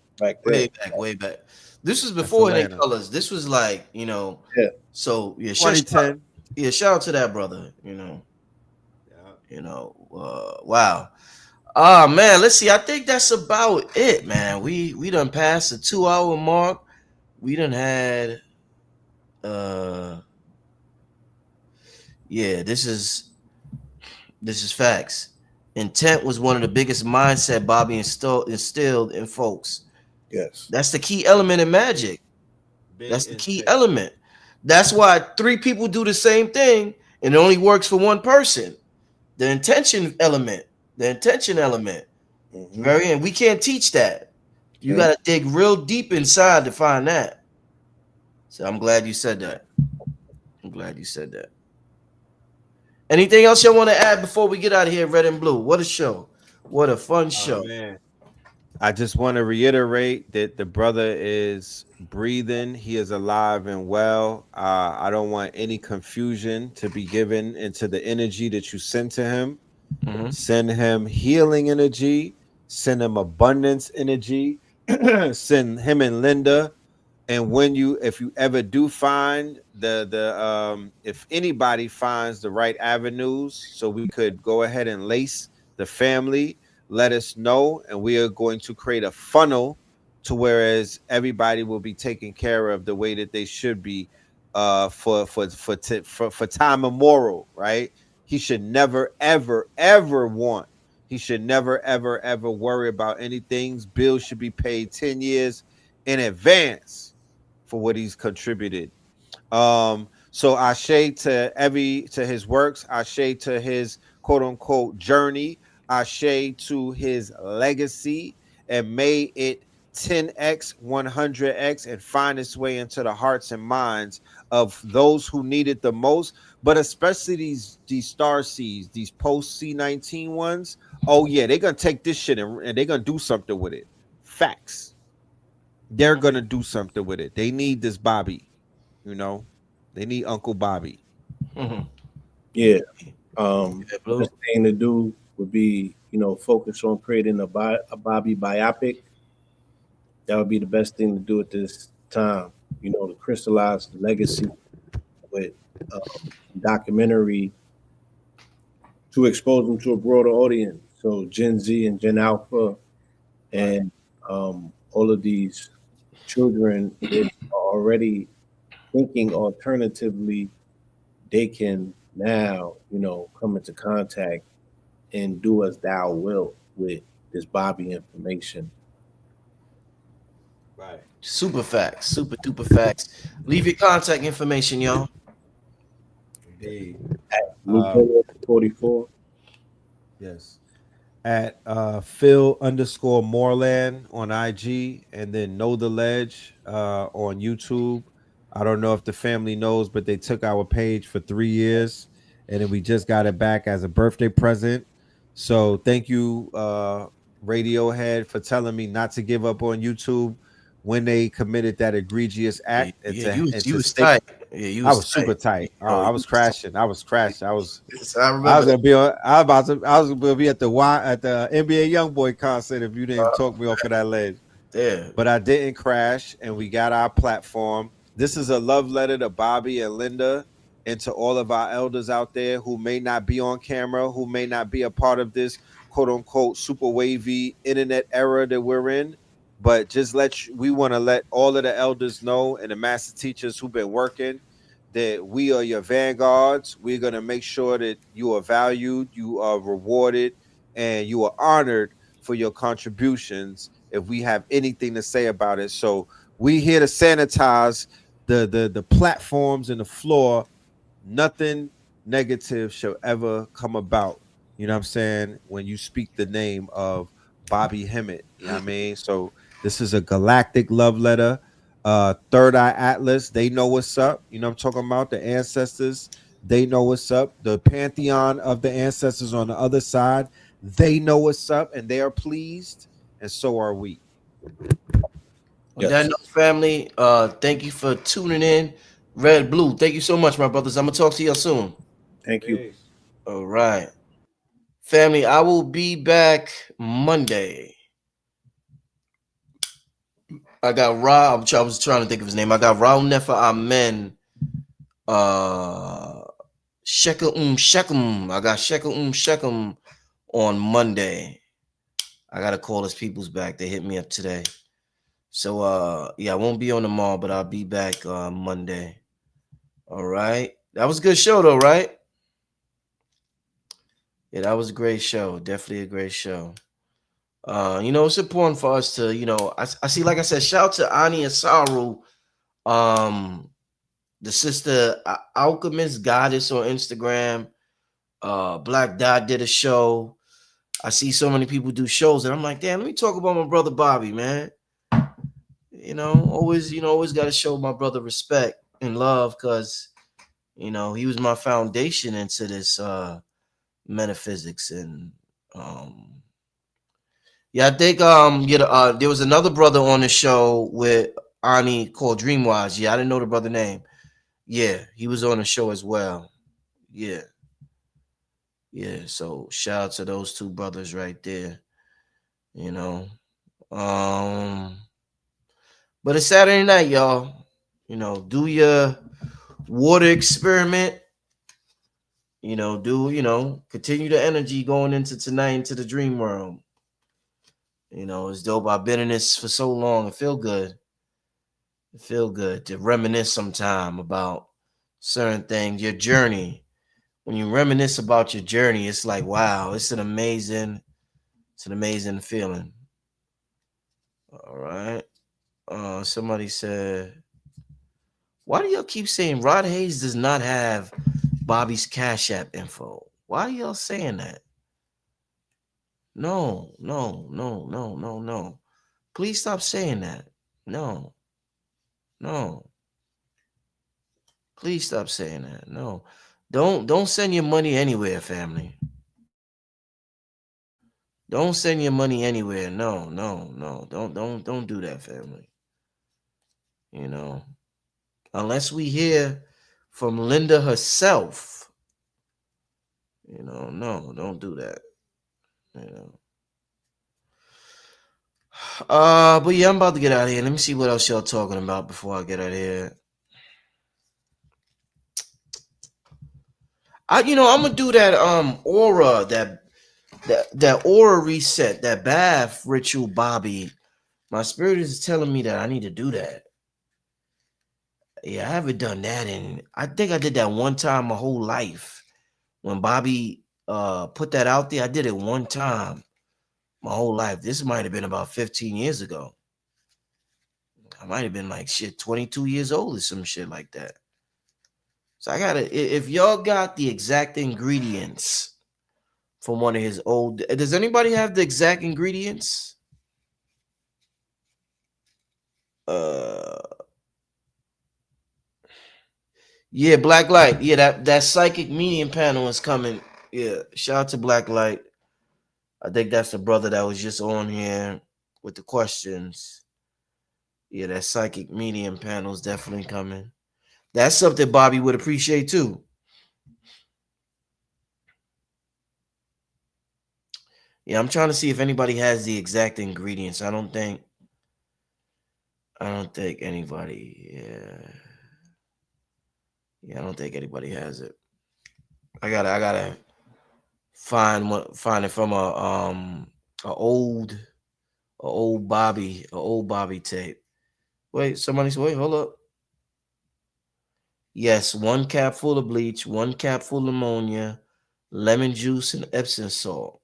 Way back. This was before Hidden Colors. This was like, so 2010. Shout out to that brother, wow. Man, let's see. I think that's about it, man. We done passed the 2 hour mark. We done had Uh, yeah, this is facts. Intent was one of the biggest mindset Bobby instilled in folks. Yes. That's the key element in magic. Big That's the key intent. element. That's why three people do the same thing and it only works for one person. The intention element, the intention element. Mm-hmm. Very, and we can't teach that. You Okay. got to dig real deep inside to find that. So I'm glad you said that. I'm glad you said that. Anything else y'all want to add before we get out of here, Red and Blue? What a show. What a fun Oh show. man. I just want to reiterate that the brother is breathing. He is alive and well. I don't want any confusion to be given into the energy that you send to him. Mm-hmm. Send him healing energy. Send him abundance energy. Send him and Linda. And when you, if you ever do find if anybody finds the right avenues, so we could go ahead and lace the family, let us know, and we are going to create a funnel to whereas everybody will be taken care of the way that they should be, for time immemorial, right? He should never ever ever want. He should never ever ever worry about anything. Bills should be paid 10 years in advance for what he's contributed. So Ashe to his works, Ashe to his quote unquote journey, Ashe to his legacy, and may it 10x, 100x, and find its way into the hearts and minds of those who need it the most, but especially these star seeds, these post C19 ones. Oh yeah, they're gonna take this shit and they're gonna do something with it. Facts. They're gonna do something with it. They need this Bobby, you know. They need Uncle Bobby. Mm-hmm. Yeah. Yeah, Blue. Best thing to do would be, focus on creating a Bobby biopic. That would be the best thing to do at this time. To crystallize the legacy with documentary to expose them to a broader audience. So Gen Z and Gen Alpha and all of these children that are already thinking alternatively, they can now, come into contact and do as thou wilt with this Bobby information. Right. Super facts. Super duper facts. Leave your contact information, y'all. Indeed. Um, Lieutenant 44. yes. At Phil underscore Moreland on IG, and then Know the Ledge on YouTube. I don't know if the family knows, but they took our page for 3 years, and then we just got it back as a birthday present. So thank you, Radiohead, for telling me not to give up on YouTube when they committed that egregious Yeah, act and yeah, to and you to was stay. tight. Yeah, you I was was super tight. tight. Oh, Oh, I you was was tight. crashing. I was crashing. Yes, I I remember was that. gonna be on. I was gonna be at the NBA YoungBoy concert if you didn't talk me off of that ledge. There. But I didn't crash, and we got our platform. This is a love letter to Bobby and Linda, and to all of our elders out there who may not be on camera, who may not be a part of this quote unquote super wavy internet era that we're in. But just we want to let all of the elders know and the master teachers who've been working that we are your vanguards. We're going to make sure that you are valued, you are rewarded, and you are honored for your contributions if we have anything to say about it. So we here to sanitize the platforms and the floor. Nothing negative shall ever come about. You know what I'm saying? When you speak the name of Bobby Hemmitt. You know what I mean? So this is a galactic love letter. Third Eye Atlas, they know what's up. You know what I'm talking about? The ancestors, they know what's up. The pantheon of the ancestors on the other side, they know what's up and they are pleased, and so are we. On that Yes. note, family, thank you for tuning in. Red, Blue, thank you so much, my brothers. I'm gonna talk to you soon. Thank you. Peace. All right. Family, I will be back Monday. I got Rob. I was trying to think of his name. I got Raul Nefa Amen. Shekel Shekem. I got Shekel Shekem on Monday. I gotta call his peoples back. They hit me up today. So yeah, I won't be on the mall, but I'll be back Monday. All right. That was a good show though, right? Yeah, that was a great show. Definitely a great show. It's important for us to, I see, like I said, shout out to Ani and Saru, um, the sister Alchemist Goddess on Instagram. Black Dot did a show. I see so many people do shows, and I'm like, damn, let me talk about my brother Bobby, man. Always got to show my brother respect and love, because he was my foundation into this metaphysics. And yeah, I think there was another brother on the show with Ani called Dreamwise. Yeah, I didn't know the brother name. Yeah, he was on the show as well. Yeah, yeah. So shout out to those two brothers right there. You know. Um but it's Saturday night, y'all. Do your water experiment. Continue the energy going into tonight, into the dream world. It's dope. I've been in this for so long. It feel good. It feel good to reminisce sometime about certain things, your journey. When you reminisce about your journey, it's like, wow, it's an amazing feeling. All right. Somebody said, why do y'all keep saying Rod Hayes does not have Bobby's Cash App info? Why are y'all saying that? No, no, no, no, no, no. Please stop saying that. No, no. Please stop saying that. No. Don't send your money anywhere, family. Don't send your money anywhere. No, no, no. Don't do that, family. You know. Unless we hear from Linda herself. No, don't do that. You know. But yeah, I'm about to get out of here. Let me see what else y'all talking about before I get out of here. I'm gonna do that aura, that aura reset, that bath ritual, Bobby. My spirit is telling me that I need to do that. Yeah, I haven't done that, and I think I did that one time my whole life. When Bobby put that out there, I did it one time my whole life. This might have been about 15 years ago. I might have been like 22 years old or some shit like that. So I gotta, if y'all got the exact ingredients from one of his old, does anybody have the exact ingredients? Uh yeah, Black Light. Yeah, that psychic medium panel is coming. Yeah, shout out to Black Light. I think that's the brother that was just on here with the questions. Yeah, that psychic medium panel is definitely coming. That's something Bobby would appreciate too. Yeah, I'm trying to see if anybody has the exact ingredients. I don't think anybody. Yeah, I don't think anybody has it. I gotta find it from a old Bobby tape. Wait, wait, hold up. Yes, 1 cap full of bleach, 1 cap full of ammonia, lemon juice, and Epsom salt.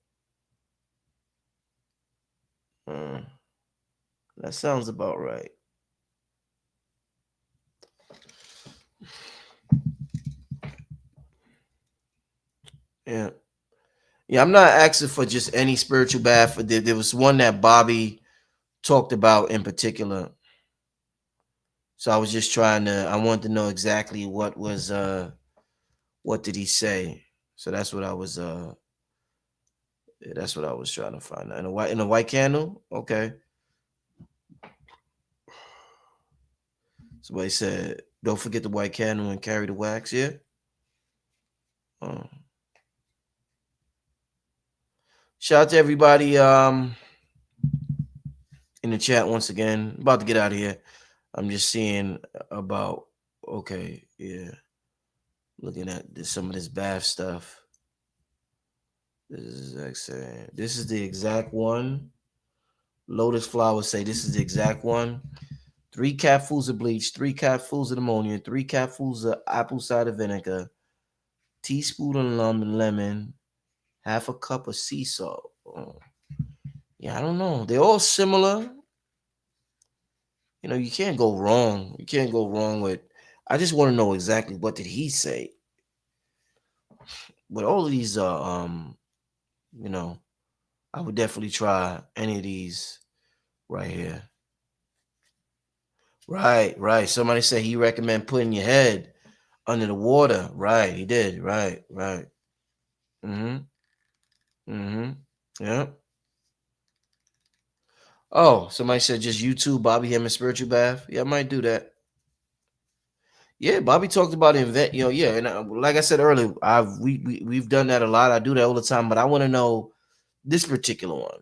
Uh, that sounds about right. Yeah. Yeah, I'm not asking for just any spiritual bath. There was one that Bobby talked about in particular. So I wanted to know exactly what did he say. So that's what I was trying to find out. In a white candle? Okay. Somebody said, don't forget the white candle and carry the wax, yeah? Uh, Shout out to everybody in the chat once again. About to get out of here. I'm just seeing about, okay, yeah. Looking at some of this bath stuff. This is the exact one. Lotus Flowers say this is the exact one. 3 capfuls of bleach, 3 capfuls of ammonia, 3 capfuls of apple cider vinegar, teaspoon of lemon, half a cup of sea salt. Oh, yeah, I don't know. They're all similar. You know, you can't go wrong. You can't go wrong with. I just want to know exactly what did he say. But all of these are, you know, I would definitely try any of these right here. Right, right. Somebody said he recommend putting your head under the water. Right, he did. Right, right. Mm-hmm. Mm-hmm. Yeah. Oh, somebody said just YouTube Bobby Hemmitt spiritual bath. Yeah, I might do that. Yeah, Bobby talked about invent. You know, yeah, and like I said earlier, we've done that a lot. I do that all the time, but I want to know this particular one.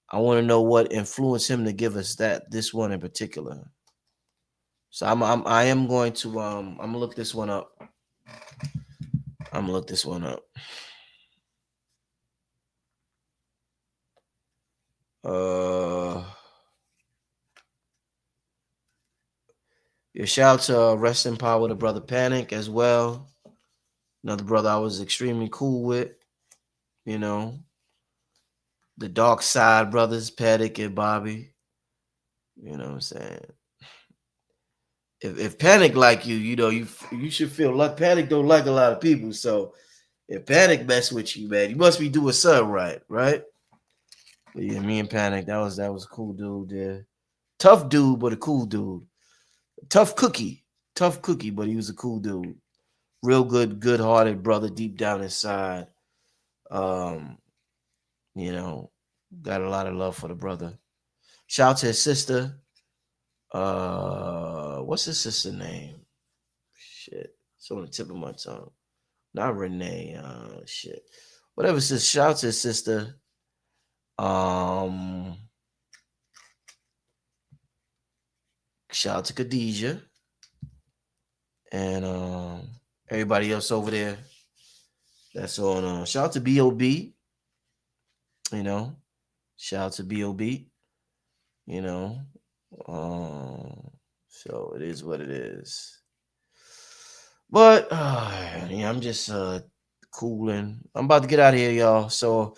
I want to know what influenced him to give us this one in particular. So I am going to I'm gonna look this one up. I'm gonna look this one up. Uh, yeah, shout out to Rest in Power to Brother Panic as well. Another brother I was extremely cool with. You know, the Dark Side brothers, Panic and Bobby. You know what I'm saying? If Panic like you know you should feel like Panic don't like a lot of people. So if Panic mess with you, man, you must be doing something right, right? But yeah, me and Panic, that was a cool dude. Yeah, tough dude, but a cool dude. Tough cookie, but he was a cool dude. Real good-hearted brother deep down inside. Um, you know, got a lot of love for the brother. Shout out to his sister. What's his sister name? Shit, it's on the tip of my tongue. Not Renee. Shit. Whatever. Sis. Shout out to his sister. Um, Shout out to Khadijah and everybody else over there. That's on. Shout out to Bob. You know, shout out to Bob. You know, so it is what it is. But yeah, I'm just cooling. I'm about to get out of here, y'all. So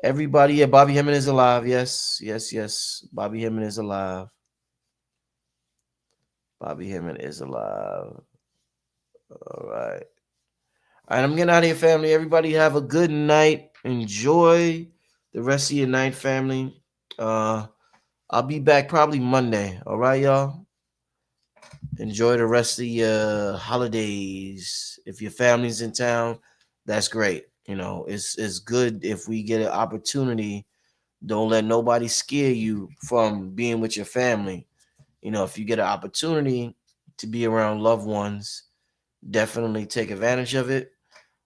everybody, yeah, Bobby Hemming is alive. Yes, yes, yes. Bobby Hemming is alive. Bobby Hemming is alive. All right. All right, I'm getting out of here, family. Everybody have a good night. Enjoy the rest of your night, family. I'll be back probably Monday. All right, y'all. Enjoy the rest of your holidays. If your family's in town, that's great. You know, it's good if we get an opportunity. Don't let nobody scare you from being with your family. You know, if you get an opportunity to be around loved ones, definitely take advantage of it.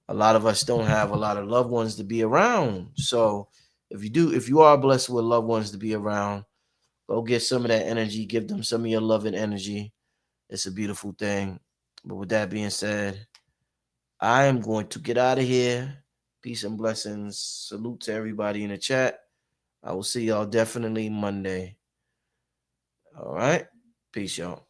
A lot of us don't have a lot of loved ones to be around. So if you are blessed with loved ones to be around, go get some of that energy, give them some of your love and energy. It's a beautiful thing. But with that being said, I am going to get out of here. Peace and blessings. Salute to everybody in the chat. I will see y'all definitely Monday. All right. Peace, y'all.